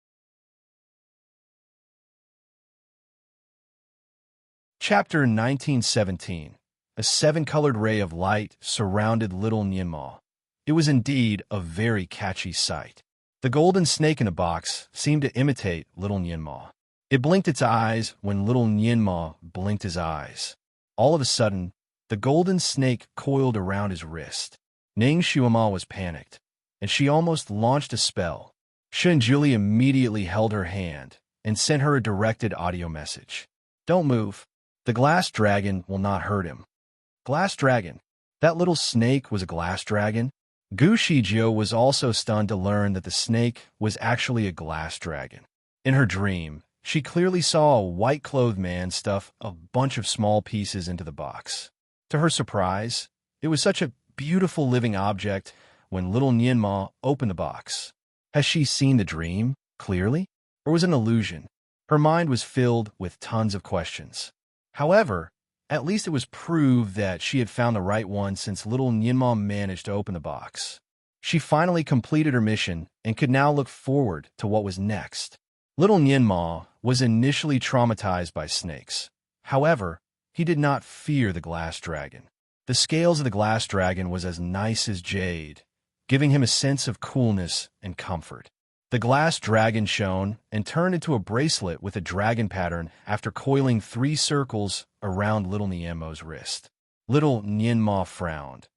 Chapter 1917. A 7-colored ray of light surrounded little Nianma. It was indeed a very catchy sight. The golden snake in the box seemed to imitate little Nianma. It blinked its eyes when little Nianma blinked his eyes. All of a sudden, the golden snake coiled around his wrist. Ning Xiuma was panicked, and she almost launched a spell. Shenjuli immediately held her hand and sent her a directed audio message. "Don't move. The glass dragon will not hurt him." Glass dragon? That little snake was a glass dragon? Gu Shijiu was also stunned to learn that the snake was actually a glass dragon. In her dream, she clearly saw a white-clothed man stuff a bunch of small pieces into the box. To her surprise, it was such a beautiful living object when little Nianma opened the box. Has she seen the dream clearly? Or was it an illusion? Her mind was filled with tons of questions. However, at least it was proved that she had found the right one since little Nianma managed to open the box. She finally completed her mission and could now look forward to what was next. Little Nianma was initially traumatized by snakes. However, he did not fear the glass dragon. The scales of the glass dragon was as nice as jade, giving him a sense of coolness and comfort. The glass dragon shone and turned into a bracelet with a dragon pattern after coiling 3 circles around little Nianmo's wrist. Little Nianma frowned.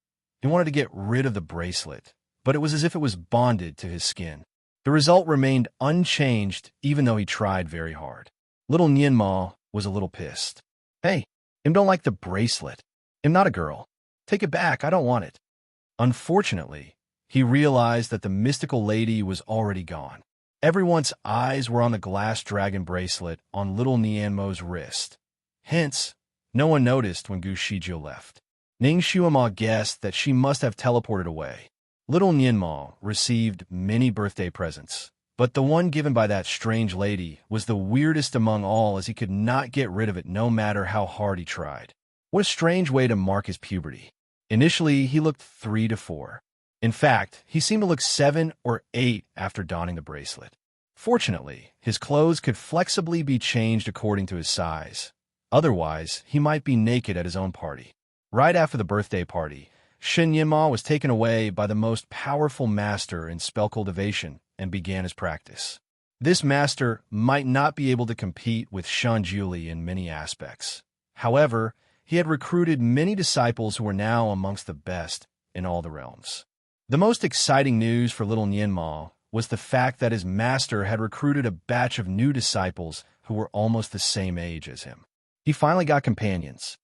He wanted to get rid of the bracelet, but it was as if it was bonded to his skin. The result remained unchanged even though he tried very hard. Little Nianma was a little pissed. "Hey, I don't like the bracelet. I'm not a girl. Take it back, I don't want it." Unfortunately, he realized that the mystical lady was already gone. Everyone's eyes were on the glass dragon bracelet on little Nianmo's wrist. Hence, no one noticed when Gu Shijiu left. Ning Xiuma guessed that she must have teleported away. Little Nianma received many birthday presents, but the one given by that strange lady was the weirdest among all as he could not get rid of it no matter how hard he tried. What a strange way to mark his puberty. Initially, he looked 3 to 4. In fact, he seemed to look 7 or 8 after donning the bracelet. Fortunately, his clothes could flexibly be changed according to his size. Otherwise, he might be naked at his own party. Right after the birthday party, Shen Yinma was taken away by the most powerful master in spell cultivation and began his practice. This master might not be able to compete with Shenjuli in many aspects. However, he had recruited many disciples who were now amongst the best in all the realms. The most exciting news for little Nianma was the fact that his master had recruited a batch of new disciples who were almost the same age as him. He finally got companions.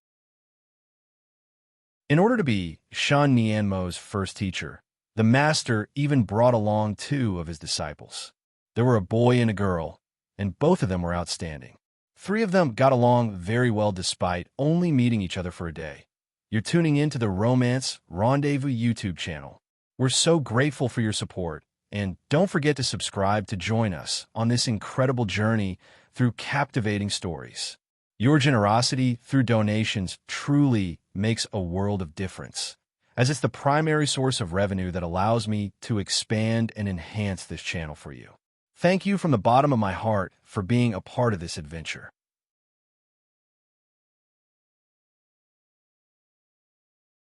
In order to be Shan Nianmo's first teacher, the master even brought along 2 of his disciples. There were a boy and a girl, and both of them were outstanding. 3 of them got along very well despite only meeting each other for a day. You're tuning in to the Romance Rendezvous YouTube channel. We're so grateful for your support, and don't forget to subscribe to join us on this incredible journey through captivating stories. Your generosity through donations truly makes a world of difference, as it's the primary source of revenue that allows me to expand and enhance this channel for you. Thank you from the bottom of my heart for being a part of this adventure.